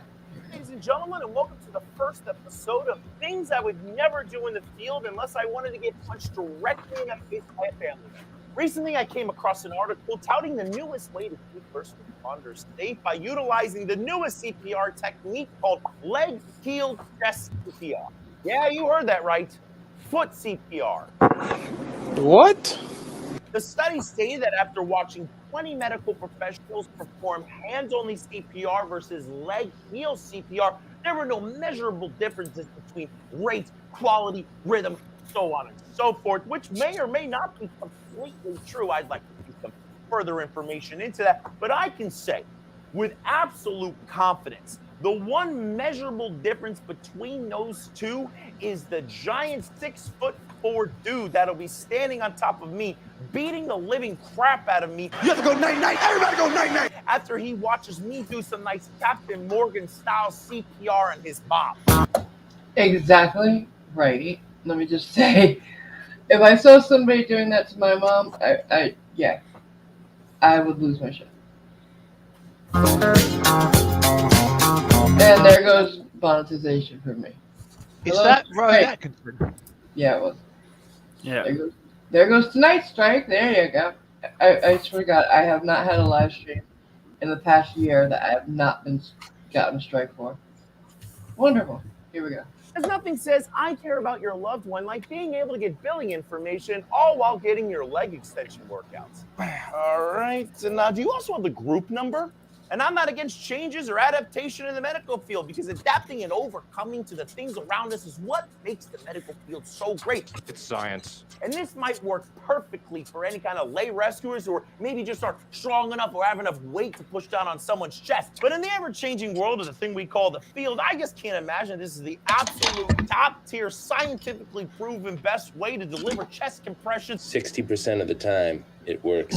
Ladies and gentlemen, and welcome to the first episode of Things I Would Never Do in the Field Unless I Wanted to Get Punched Directly in the Face by a Family member. Recently, I came across an article touting the newest way to keep first responders safe by utilizing the newest CPR technique called leg, heel, chest CPR. Yeah, you heard that right. Foot CPR. What? The study stated that after watching 20 medical professionals perform hands-only CPR versus leg-heel CPR, there were no measurable differences between rate, quality, rhythm, so on and so forth, which may or may not be completely true. I'd like to see some further information into that, but I can say with absolute confidence, the one measurable difference between those two is the giant 6'4" dude that'll be standing on top of me, beating the living crap out of me. You have to go night-night. Everybody go night-night. After he watches me do some nice Captain Morgan style CPR on his mom. Exactly right. Let me just say, if I saw somebody doing that to my mom, I would lose my shit. And there goes monetization for me. Is Hello? that Rowan Hey. Atkinson? Yeah, it was. Yeah. There goes tonight's strike. There you go. I swear to God, I have not had a live stream in the past year that I have not gotten a strike for. Wonderful. Here we go. As nothing says I care about your loved one like being able to get billing information all while getting your leg extension workouts. All right. And now, do you also have the group number? And I'm not against changes or adaptation in the medical field because adapting and overcoming to the things around us is what makes the medical field so great. It's science. And this might work perfectly for any kind of lay rescuers or maybe just aren't strong enough or have enough weight to push down on someone's chest. But in the ever-changing world of the thing we call the field, I just can't imagine this is the absolute top-tier, scientifically proven best way to deliver chest compression 60% of the time. It works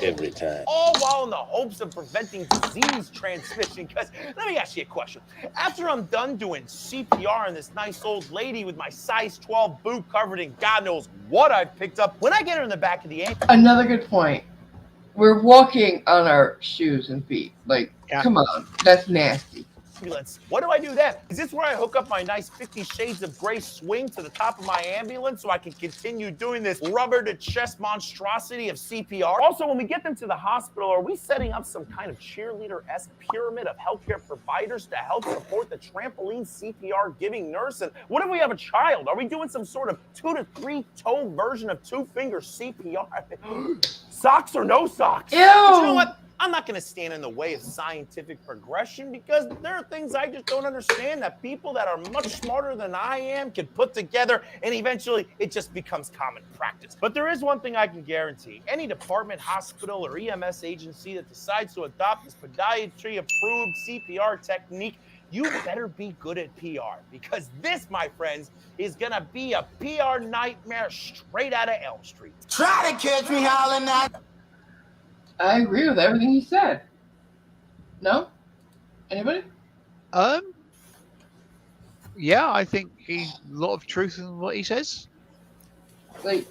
every time. All while in the hopes of preventing disease transmission. Because let me ask you a question. After I'm done doing CPR on this nice old lady with my size 12 boot covered in God knows what I've picked up, when I get her in the back of the ambulance. Another good point. We're walking on our shoes and feet. Like, Yeah. come on, that's nasty. What do I do then? Is this where I hook up my nice 50 Shades of Grey swing to the top of my ambulance so I can continue doing this rubber to chest monstrosity of CPR? Also, when we get them to the hospital, are we setting up some kind of cheerleader-esque pyramid of healthcare providers to help support the trampoline CPR giving nurse? And what if we have a child? Are we doing some sort of 2 to 3 toe version of 2-finger CPR? Socks or no socks? Ew! But you know what? I'm not going to stand in the way of scientific progression because there are things I just don't understand that people that are much smarter than I am can put together, and eventually it just becomes common practice. But there is one thing I can guarantee. Any department, hospital, or EMS agency that decides to adopt this podiatry-approved CPR technique, you better be good at PR because this, my friends, is going to be a PR nightmare straight out of Elm Street. Try to catch me howling at. I agree with everything he said. No? Anybody? Yeah, I think a lot of truth in what he says. Like,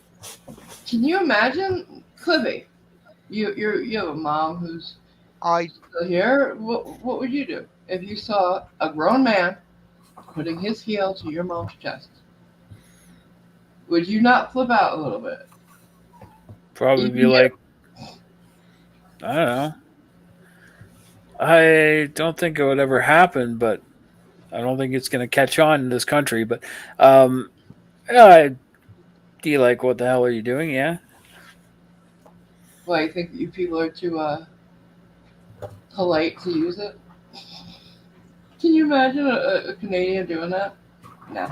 can you imagine, Cliffy? You have a mom who's still here. What would you do if you saw a grown man putting his heel to your mom's chest? Would you not flip out a little bit? Probably be like, I don't know. I don't think it would ever happen, but I don't think it's going to catch on in this country. But I'd be like, what the hell are you doing? Yeah. Well, I think you people are too polite to use it. Can you imagine a Canadian doing that? No.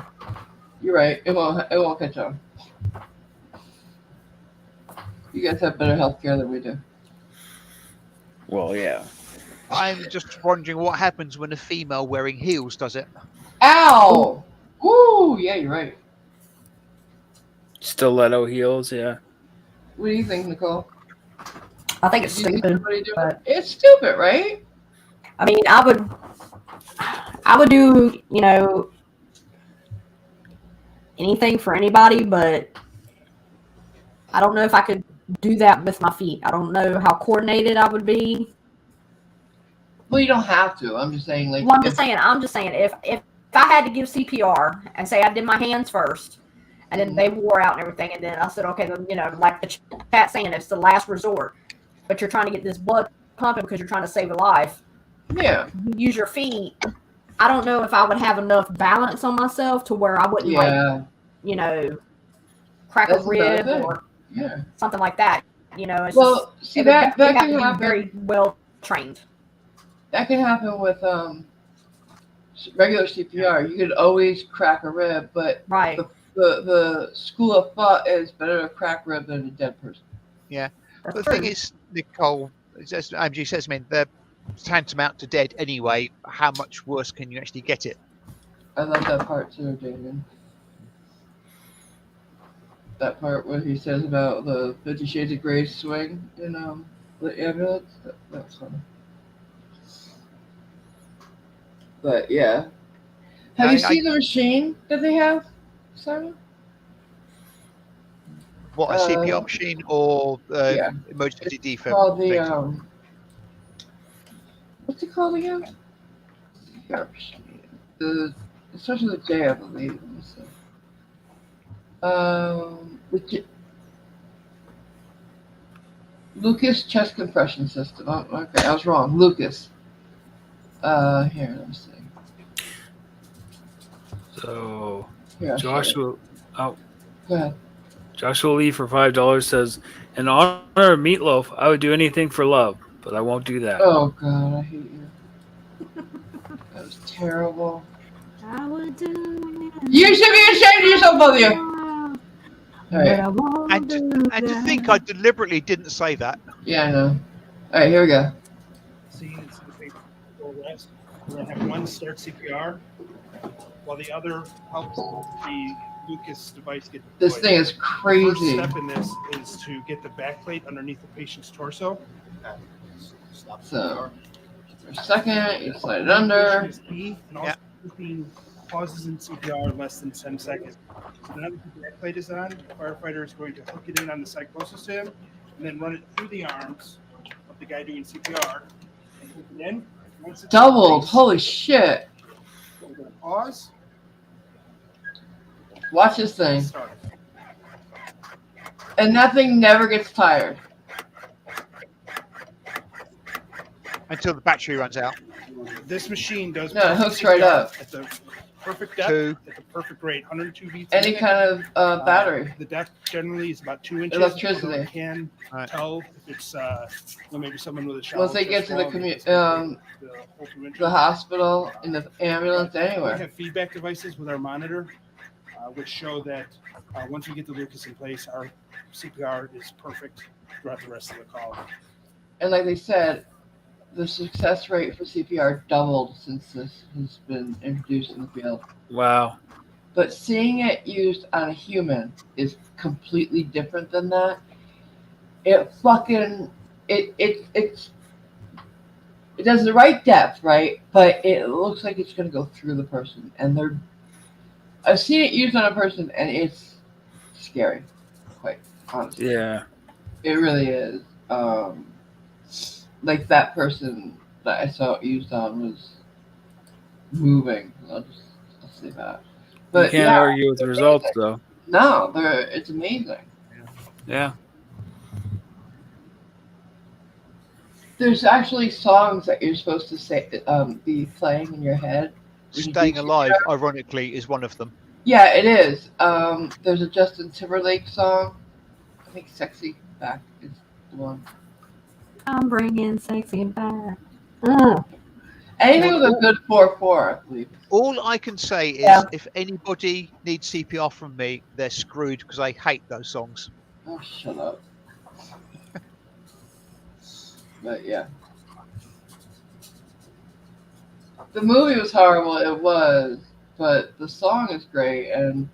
You're right. It won't catch on. You guys have better healthcare than we do. Well, yeah. I'm just wondering what happens when a female wearing heels does it. Ow! Ooh, yeah, you're right. Stiletto heels, yeah. What do you think, Nicole? I think it's Do you think stupid. somebody do it? But It's stupid, right? I mean, I would do, anything for anybody, but I don't know if I could do that with my feet. I don't know how coordinated I would be. Well, you don't have to. I'm just saying, like. Well, I'm just saying, if I had to give CPR and say I did my hands first, and then they wore out and everything, and then I said, okay, then, like the chat saying, it's the last resort, but you're trying to get this blood pumping because you're trying to save a life. Yeah. You use your feet. I don't know if I would have enough balance on myself to where I wouldn't, crack That's a rib another thing. or Yeah. something like that. It's Well, just, see, it would that definitely can have to be happen. very well trained. That can happen with regular CPR. You could always crack a rib, but Right. the school of thought is better to crack rib than a dead person. Yeah. That's The true. thing is, Nicole, as MG says, they're tantamount to dead anyway. How much worse can you actually get it? I love that part too, Damien. That part where he says about the 50 Shades of Grey swing in the ambulance. That's funny. But yeah. Have you seen the machine that they have, Simon? What, a CPR machine or Yeah. emergency It's defib? called the thing? what's it called again? CPR machine. It starts with a J, I believe. Let me see. Lucas chest compression system. Oh, okay, I was wrong. Lucas. Here, let me see. So, Here, Joshua, Go ahead. Joshua Lee for $5 says, in honor of Meatloaf, I would do anything for love, but I won't do that. Oh God, I hate you. That was terrible. I would do. You should be ashamed of yourself, both of you. All right. And to think I deliberately didn't say that. Yeah, I know. All right, here we go. See, it's the big full rest. We're gonna have one start CPR, while the other helps the Lucas device get This deployed. thing is First crazy. step in this is to get the backplate underneath the patient's torso. Stop So, CPR. for a second, you slide it Communication under. is key, and also keeping pauses in CPR less than 10 seconds. So now that the backplate is on, the firefighter is going to hook it in on the psychosis tip and then run it through the arms of the guy doing CPR. And hook it in. Once it's Doubled. released, Holy shit. we're going to pause. Watch this thing. Start. And that thing never gets tired. Until the battery runs out. This machine does No, it perfect hooks right CPR up. at the perfect depth, Two. at the perfect rate, 102 beats. Any kind of battery. The depth generally is about 2 inches. Electricity. although it can Right. tell if it's maybe someone with a shower. Once they get to the the hospital, in the ambulance, We anywhere. have feedback devices with our monitor, which show that once we get the Lucas in place, our CPR is perfect throughout the rest of the call. And like they said, the success rate for CPR doubled since this has been introduced in the field. Wow. But seeing it used on a human is completely different than that. It does the right depth, right? But it looks like it's gonna go through the person, and I've seen it used on a person, and it's scary, quite honestly. Yeah. It really is. Like that person that I saw it used on was moving. I'll say that. But you can't yeah, argue with the results, though. no, it's amazing. Yeah. There's actually songs that you're supposed to say, be playing in your head. when you do Staying Alive, CPR. ironically, is one of them. Yeah, it is. There's a Justin Timberlake song. I think "Sexy Back" is the one. I'm bringing sexy back. Mm. Anything with a good 4/4, I believe. All I can say is, Yeah. if anybody needs CPR from me, they're screwed because I hate those songs. Oh, shut up. But yeah. The movie was horrible, it was, but the song is great, and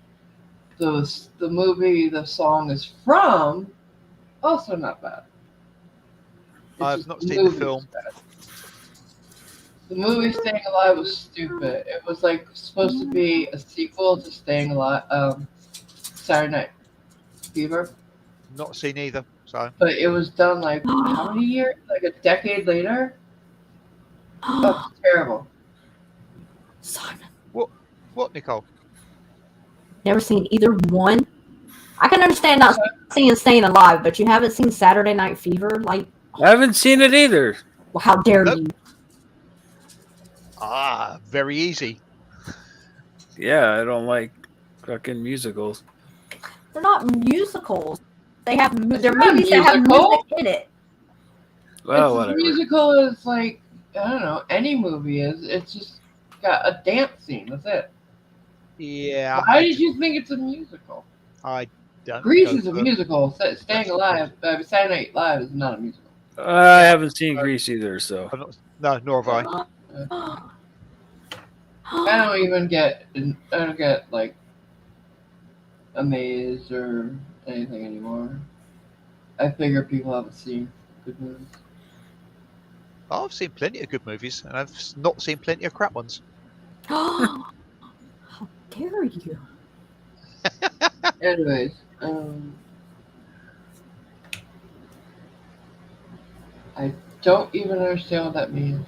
the movie the song is from, also not bad. It's I've just not seen the movie film. was bad. The movie Staying Alive was stupid. It was like supposed to be a sequel to Staying Alive, Saturday Night Fever, Not seen either. So but it was done like how many years? Like a decade later. Oh, it's terrible. Simon, what, Nicole? never seen either one. I can understand not seeing Staying Alive, but you haven't seen Saturday Night Fever? Like, I haven't seen it either. well, how dare Nope. you? Very easy. Yeah, I don't like fucking musicals. They're not musicals. They're not movies a that have musical. music in it. Well, It's whatever. a musical is like, I don't know, any movie is. It's just got a dance scene. That's it. Yeah. Why did you think it's a musical? I don't. Grease go is a for- musical. Staying That's Alive, Saturday Night Live is not a musical. I haven't seen Grease either, so. I'm not, no, nor have I. I don't get like amazed or anything anymore. I figure people haven't seen good movies. I've seen plenty of good movies, and I've not seen plenty of crap ones. How dare you? Anyways, I don't even understand what that means.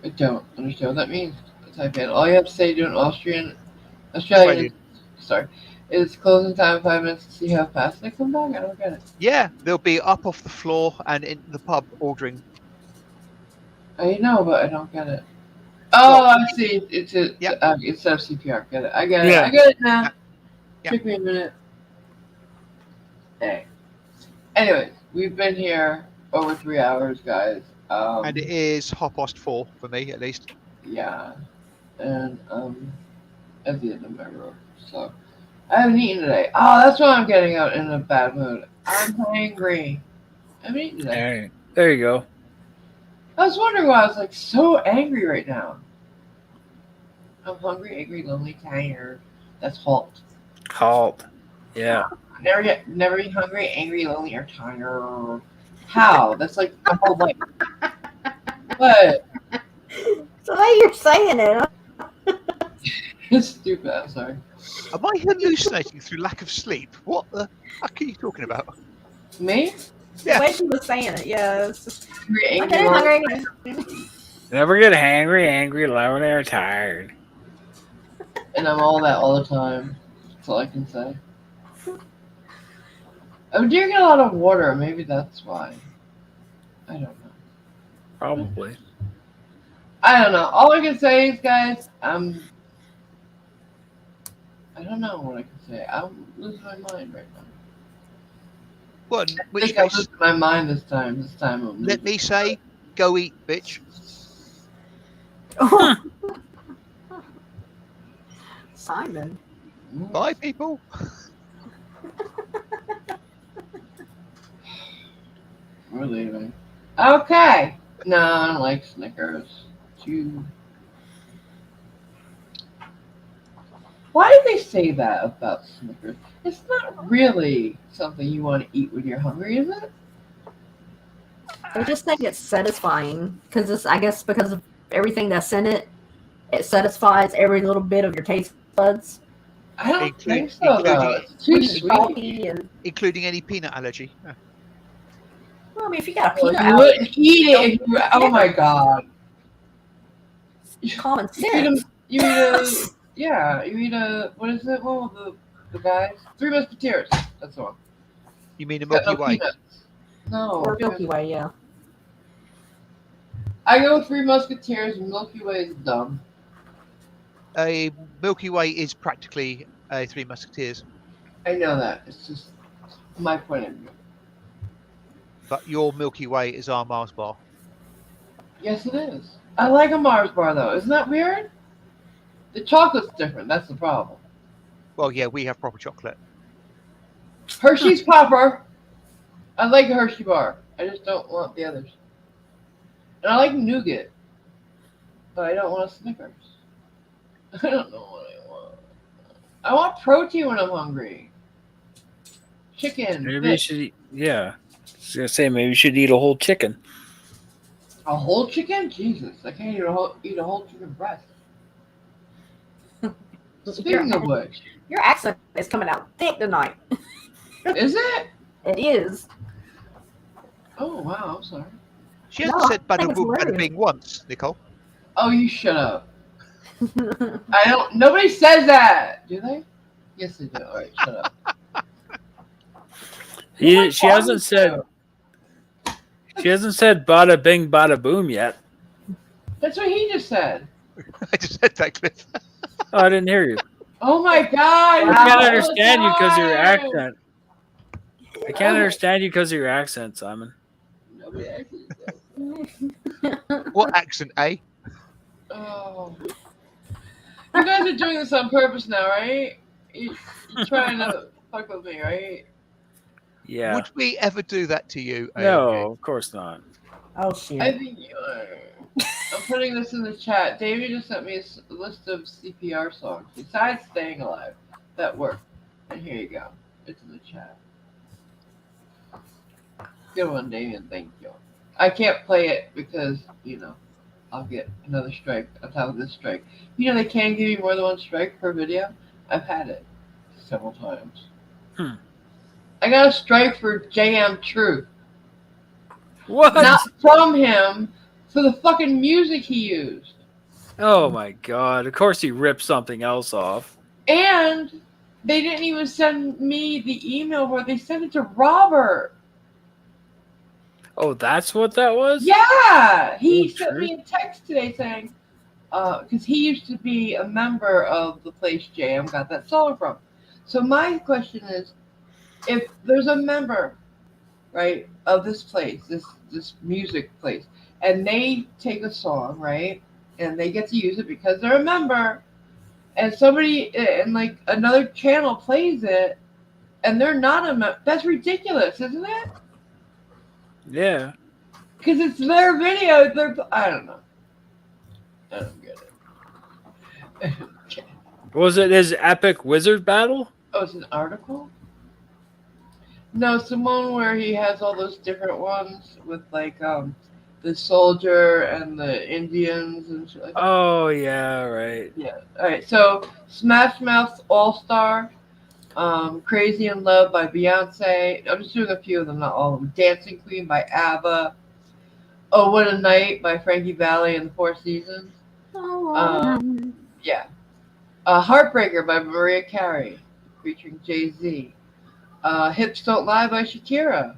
I don't understand what that means. Type in. All you have to say to an Australian, sorry, is closing time 5 minutes to see how fast they come back. I don't get it. Yeah, they'll be up off the floor and in the pub ordering. I know, but I don't get it. Oh, I see. It's Yep. instead of CPR. Get it. I get it. Yeah. I get it now. Yeah. Took me a minute. Hey. Anyways, we've been here over 3 hours, guys. And it is 4:30 for me, at least. Yeah. And at the end of my road. So I haven't eaten today. Oh, that's why I'm getting out in a bad mood. I'm hungry. I haven't eaten today. All right. There you go. I was wondering why I was like so angry right now. I'm hungry, angry, lonely, tired. That's halt. Halt. Yeah. Never be hungry, angry, lonely, or tired. How? That's like the whole life. What? So now you're saying it. It's stupid. I'm sorry. Am I hallucinating through lack of sleep? What the fuck are you talking about? Me? The Yeah. way she was saying it, yeah. It's just, Hungry, I'm angry, getting lonely. hungry. Never get hangry, angry, lonely, or tired. And I'm all that all the time. That's all I can say. I'm drinking a lot of water. Maybe that's why. I don't know. Probably. I don't know. All I can say is, guys, I don't know what I can say. I'm losing my mind right now. Well, in I which think I'm case, losing my mind this time. This time I'm let losing me my say, go eat, bitch. Simon. mind. Bye, people. We're leaving. Okay. No, I don't like Snickers. Why did they say that about Snickers? It's not really something you want to eat when you're hungry, is it? They just think it's satisfying because it's, I guess, because of everything that's in it. It satisfies every little bit of your taste buds. I don't Include- think so, though. including- It's too Sweet, sweet. salty, and Including any peanut allergy. Yeah. well, I mean, if you got a Well, peanut you allergy, wouldn't eat it if you were, oh my god. it's common You eat sense. you eat a, what is it? What were the guys? Three Musketeers. That's the one. You mean the Got Milky no Way? peanuts. No. Or Milky Way, yeah. I go with Three Musketeers and Milky Way is dumb. A Milky Way is practically a Three Musketeers, I know that. It's just my point of view. but your Milky Way is our Mars bar. Yes, it is. I like a Mars bar, though. Isn't that weird? The chocolate's different. That's the problem. Well, yeah, we have proper chocolate. Hershey's Popper. I like a Hershey bar. I just don't want the others. And I like nougat. But I don't want a Snickers. I don't know what I want. I want protein when I'm hungry. Chicken. Maybe you Fish. should eat, yeah. I was going to say, maybe you should eat a whole chicken. A whole chicken? Jesus. I can't eat a whole chicken breast. Speaking of which. Your accent is coming out thick tonight. Is it? It is. Oh, wow. I'm sorry. She hasn't No, said I bada think it's boom, bada hilarious. bing once, Nicole. Oh, you shut up. Nobody says that. Do they? Yes, they do. All right, shut up. She hasn't said bada bing bada boom yet. That's what he just said. I just said that, Cliff. Oh, I didn't hear you. Oh my god! I can't all the understand you because of your time! accent. I can't understand you because of your accent, Simon. Nobody actually does. What accent, eh? Oh. You guys are doing this on purpose now, right? You're trying to fuck with me, right? Yeah. Would we ever do that to you? No, of course not. Oh, shit. I think you are. I'm putting this in the chat. David just sent me a list of CPR songs besides Staying Alive that work. And here you go. It's in the chat. Good one, Damien. Thank you. I can't play it because, I'll get another strike on top of this strike. They can give you more than one strike per video. I've had it several times. I got a strike for JM Truth. What? Not from him, for the fucking music he used. Oh my god. Of course he ripped something else off. And they didn't even send me the email where they sent it to Robert. Oh, that's what that was? Yeah! He Oh, sent true. me a text today saying, because he used to be a member of the place JM got that song from. So my question is, if there's a member, right, of this place, this music place, and they take a song, right, and they get to use it because they're a member, and somebody and like another channel plays it, and they're not a member, that's ridiculous, isn't it? Yeah. Because it's their video. I don't know. I don't get it. Was it his epic wizard battle? Oh, it's an article? No, it's the one where he has all those different ones with like the soldier and the Indians and shit like that. Oh yeah, right. Yeah. Alright, so Smash Mouth All Star, Crazy in Love by Beyonce. I'm just doing a few of them, not all of them. Dancing Queen by ABBA. Oh What a Night by Frankie Valli and the Four Seasons. Yeah. Heartbreaker by Mariah Carey, featuring Jay-Z. Hips Don't Lie by Shakira.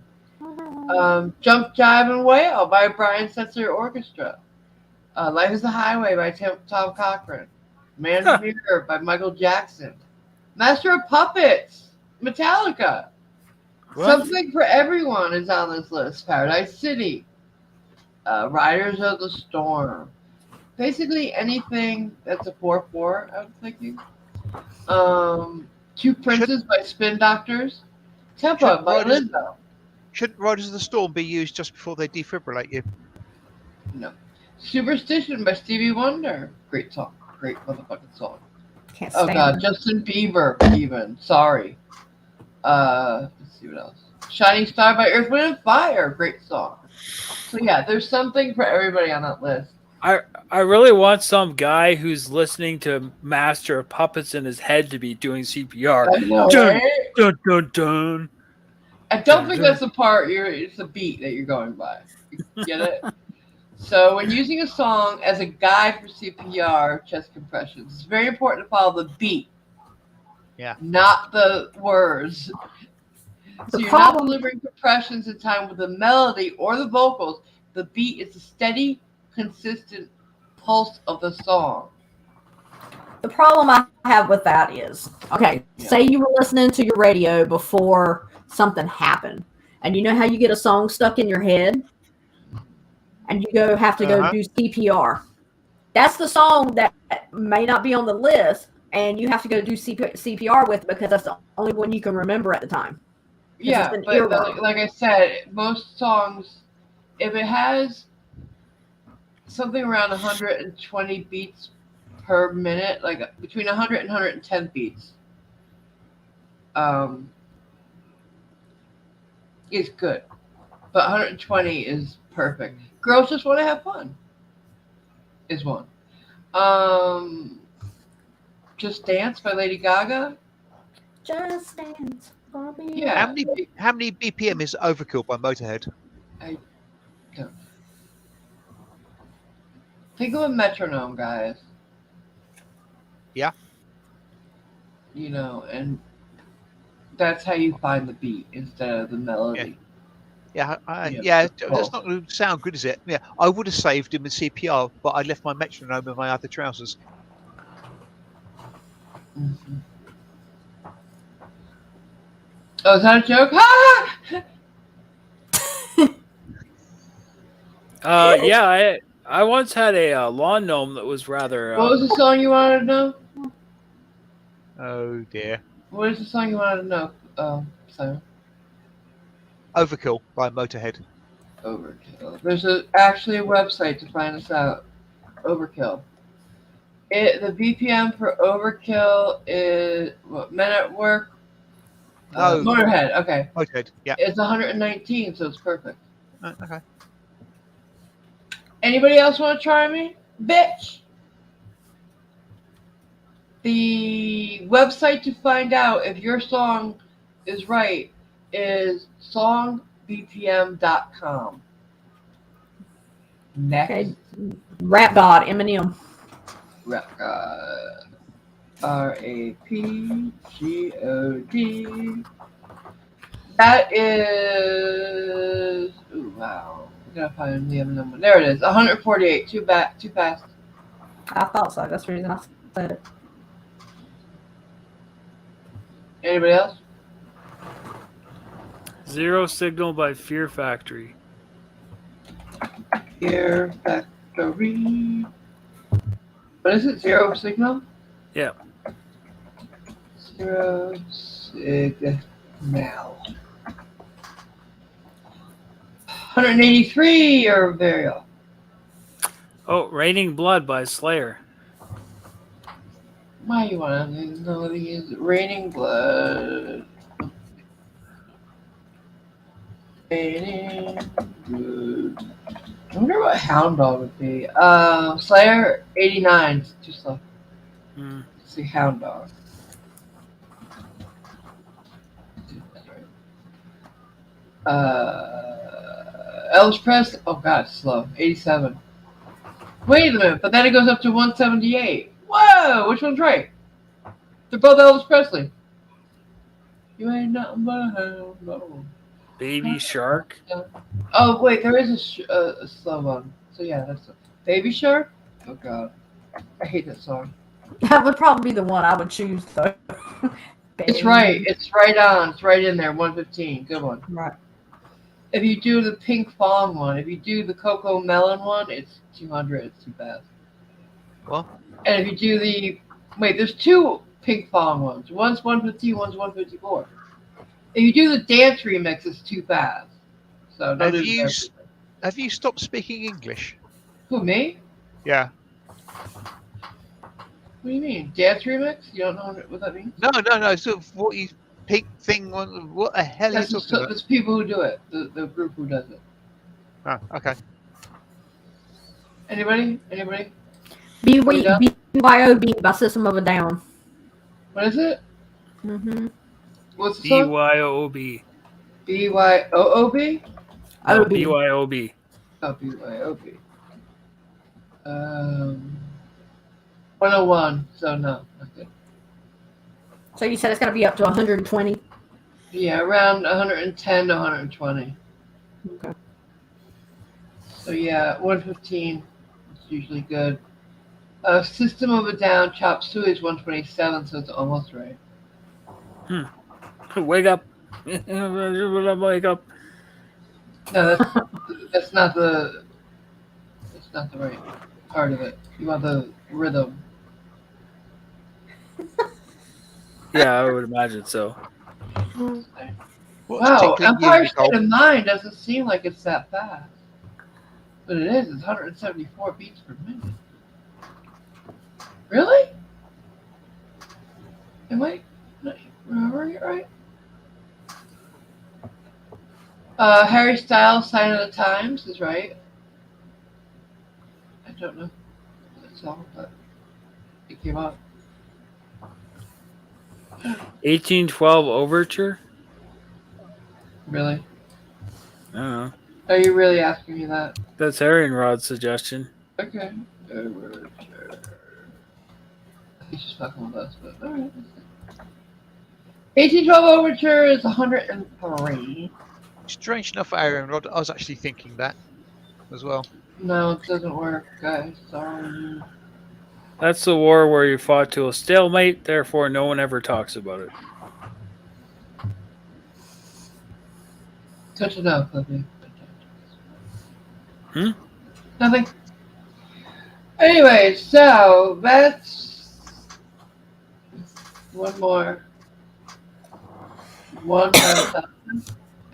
Jump, Jive, and Wail by Brian Setzer Orchestra. Life is a Highway by Tom Cochran. Man's Mirror by Michael Jackson. Master of Puppets, Metallica. What? Something for Everyone is on this list. Paradise City. Riders of the Storm. Basically anything that's a 4/4, I was thinking. Two Princes by Spin Doctors. Tempa by Lizzo. Shouldn't Riders of the Storm be used just before they defibrillate you? No. Superstition by Stevie Wonder. Great song. Great motherfucking song. Can't Oh stand god, him. Justin Bieber even. Sorry. Let's see what else. Shining Star by Earth, Wind and Fire. Great song. So yeah, there's something for everybody on that list. I really want some guy who's listening to Master of Puppets in his head to be doing CPR. I know, Dun, right? dun, dun, dun. I don't think that's the part it's the beat that you're going by. You get it? So when using a song as a guide for CPR, chest compressions, it's very important to follow the beat. Yeah. Not the words. So you're not delivering compressions in time with the melody or the vocals. The beat is a steady, consistent pulse of the song. The problem I have with that is, okay, say you were listening to your radio before something happened, and you know how you get a song stuck in your head, and you have to go do CPR. That's the song that may not be on the list, and you have to go do CPR with because that's the only one you can remember at the time. Yeah, but like I said, most songs, if it has something around 120 beats per minute, like between 100 and 110 beats, is good. But 120 is perfect. Girls Just Want to Have Fun is one. Just Dance by Lady Gaga. Just Dance for me. Yeah. How many BPM is Overkill by Motorhead? I don't. Think of a metronome, guys. Yeah. You know, and that's how you find the beat instead of the melody. Yeah, that's not going to sound good, is it? Yeah, I would have saved him with CPR, but I left my metronome in my other trousers. Mm-hmm. Oh, is that a joke? Ha! Yeah, I once had a lawn gnome that was rather. What was the song you wanted to know? Oh dear. What is the song you wanted to know, Simon? Overkill by Motorhead. Overkill. There's actually a website to find this out. Overkill. The BPM for Overkill is Men at Work. No. Motorhead. Okay. Motorhead. Yeah. It's 119, so it's perfect. Okay. Anybody else want to try me? Bitch! The website to find out if your song is right is songbpm.com. Next. Okay. Rap God, Eminem. Rap God. RAPGOD. That is. Ooh, wow. I'm gonna find the Eminem one. There it is. 148. Too fast. I thought so. That's the reason I said it. Anybody else? Zero Signal by Fear Factory. Fear Factory. What is it? Zero Signal? Yeah. Zero Signal. 183 or very off. Oh, Raining Blood by Slayer. Why you want to know these? Raining blood. Raining blood. I wonder what Hound Dog would be. Slayer 89. It's too slow. Hmm. Let's see, Hound Dog. Elvis Presley. Oh god, it's slow. 87. Wait a minute, but then it goes up to 178. Whoa, which one's right? They're both Elvis Presley. You ain't nothing but a hound dog. Baby Shark. Oh wait, there is a slow one. So yeah, that's Baby Shark. Oh god, I hate that song. That would probably be the one I would choose, though. It's right. It's right on. It's right in there. 115. Good one. Right. If you do the Pink Fawn one, if you do the Cocoa Melon one, it's 200. It's too fast. What? And if you do the there's two Pink Fawn ones. One's 115. One's 154. If you do the dance remix, it's too fast. So don't do the Have you stopped speaking English? Who, me? Yeah. What do you mean? Dance remix? You don't know what that means? No. Sort of what you pink thing. What the hell are you talking about? It's people who do it. The group who does it. Oh, okay. Anybody? BYOB by System of a Down. What is it? Mm-hmm. What's the song? BYOB. BYOOB? No, OB. BYOB. Oh, BYOB. 101. So no, not good. So you said it's going to be up to 120? Yeah, around 110 to 120. Okay. So yeah, 115 is usually good. System of a Down, Chop Suey is 127, so it's almost right. Wake up. Wake up. No, that's not the right part of it. You want the rhythm. Yeah, I would imagine so. What's Wow, tickling Empire you, State Nicole? of Mind doesn't seem like it's that fast. But it is. It's 174 beats per minute. Really? Am I not remembering it right? Harry Styles' Sign of the Times is right. I don't know that song, but it came out. 1812 Overture? Really? I don't know. Are you really asking me that? That's Harry and Rod's suggestion. Okay. He's just fucking with us, but alright. 1812 Overture is 103. Strange enough, Aaron Rod, I was actually thinking that as well. No, it doesn't work, guys. Sorry. That's the war where you fought to a stalemate, therefore no one ever talks about it. Touch it up, Clippy. Hmm? Nothing. Anyway, so that's one more. One more.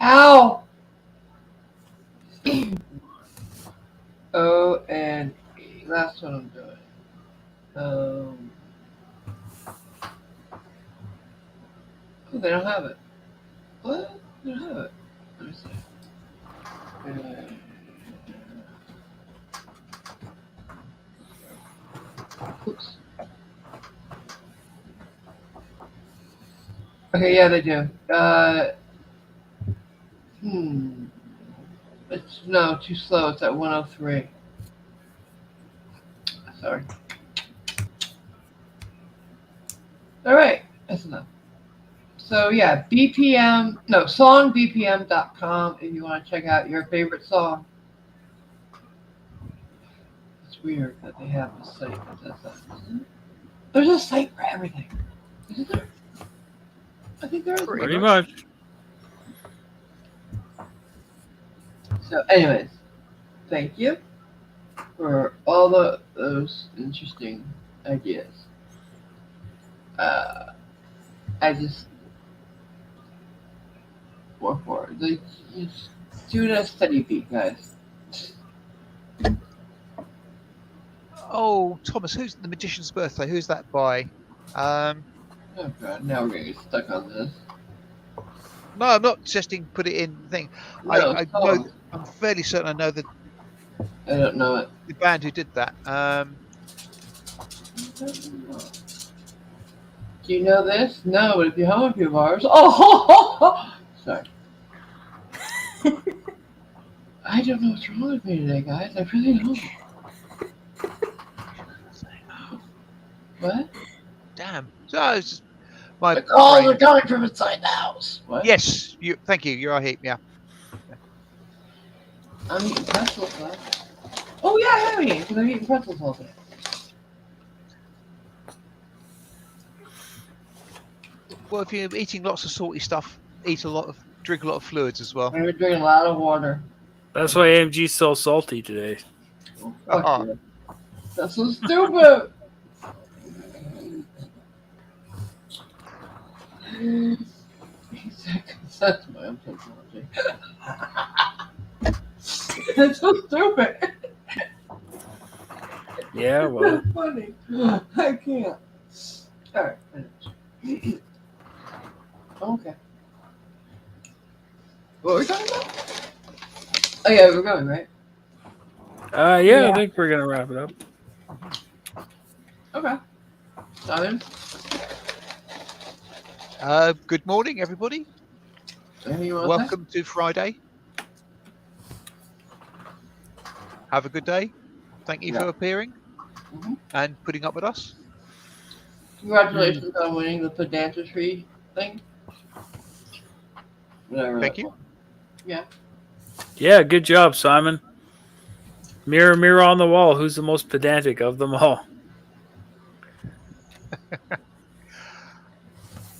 Ow! O and E. Last one I'm doing. Oh, they don't have it. What? They don't have it. Let me see. Oops. Okay, yeah, they do. It's no too slow. It's at 103. Sorry. All right, that's enough. So yeah, songbpm.com if you want to check out your favorite song. It's weird that they have a site that does that, isn't it? There's a site for everything, isn't there? I think there is. Pretty much. So, anyways, thank you for all those interesting ideas. I just work for it. Just do it at a steady beat, guys. Oh, Thomas, who's The Magician's Birthday? Who's that by? Oh God, now we're gonna get stuck on this. no, I'm not suggesting put it in the thing. No, I know. songs. I'm fairly certain I know the I don't know it. band who did that. Do you know this? No, but if you hum a few bars. Oh, sorry. I don't know what's wrong with me today, guys. I really don't. What? Damn. So it's just my The calls brain. are coming from inside the house. What? Yes, you. Thank you. You're a heap. Yeah. I'm eating pretzels, huh? Oh yeah, I am eating because I'm eating pretzels all day. Well, if you're eating lots of salty stuff, drink a lot of fluids as well. I've been drinking a lot of water. That's why AMG's so salty today. Oh, fuck Uh-huh. you. That's so stupid. That's my own technology. That's so stupid. Yeah, well, That's funny. I can't. Alright, finish. Okay. What were we talking about? Oh yeah, we're going, right? yeah, Yeah. I think we're gonna wrap it up. Okay. Simon? Good morning, everybody. Anything you want to say? Welcome to Friday. Have a good day. Thank you Yeah. for appearing Mhm. and putting up with us. Congratulations on winning the pedantry thing. Whatever. Thank that you. was. Yeah. Yeah, good job, Simon. Mirror, mirror on the wall. Who's the most pedantic of them all?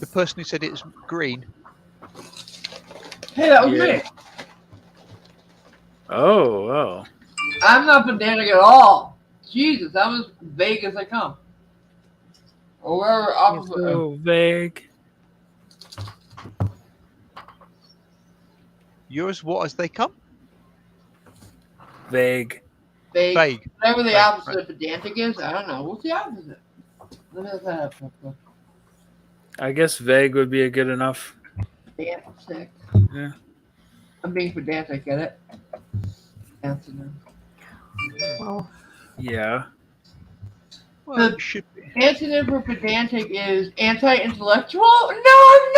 The person who said it was green. Hey, that was Yeah. me. Oh. I'm not pedantic at all. Jesus, that was vague as they come. Or wherever opposite. So vague. Yours, what as they come? Vague. Vague. Vague. Whatever the Vague, opposite right. of pedantic is, I don't know. What's the opposite? Let me look that up real quick. I guess vague would be a good enough. Pedantic. Yeah. I'm being pedantic, get it? Antonym. Well, Yeah. Well, The- it should be. Antonym for pedantic is anti-intellectual? No, I'm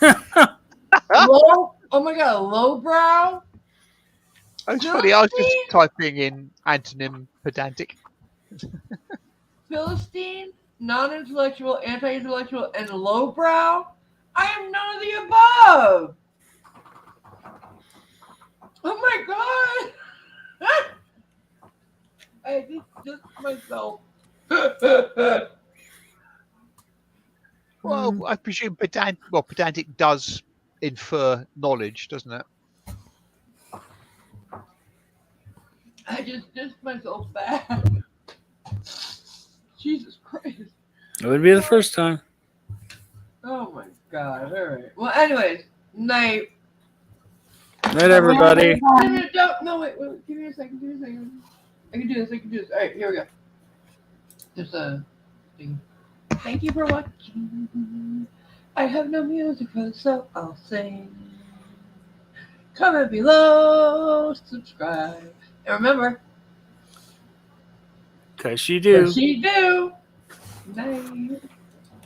not! Low, oh my god, lowbrow? It's funny. I was just typing in antonym pedantic. Philistine, non-intellectual, anti-intellectual, and lowbrow? I am none of the above! Oh my god! I just myself. Well, I presume pedantic does infer knowledge, doesn't it? I just dissed myself bad. Jesus Christ. It would be the first time. Oh my god. Alright. Well, anyways, night. Night, everybody. No, wait, give me a second. I can do this. Alright, here we go. There's a thing. Thank you for watching. I have no music for this, so I'll sing. Comment below, subscribe. And remember, Cause she do. she do. Night.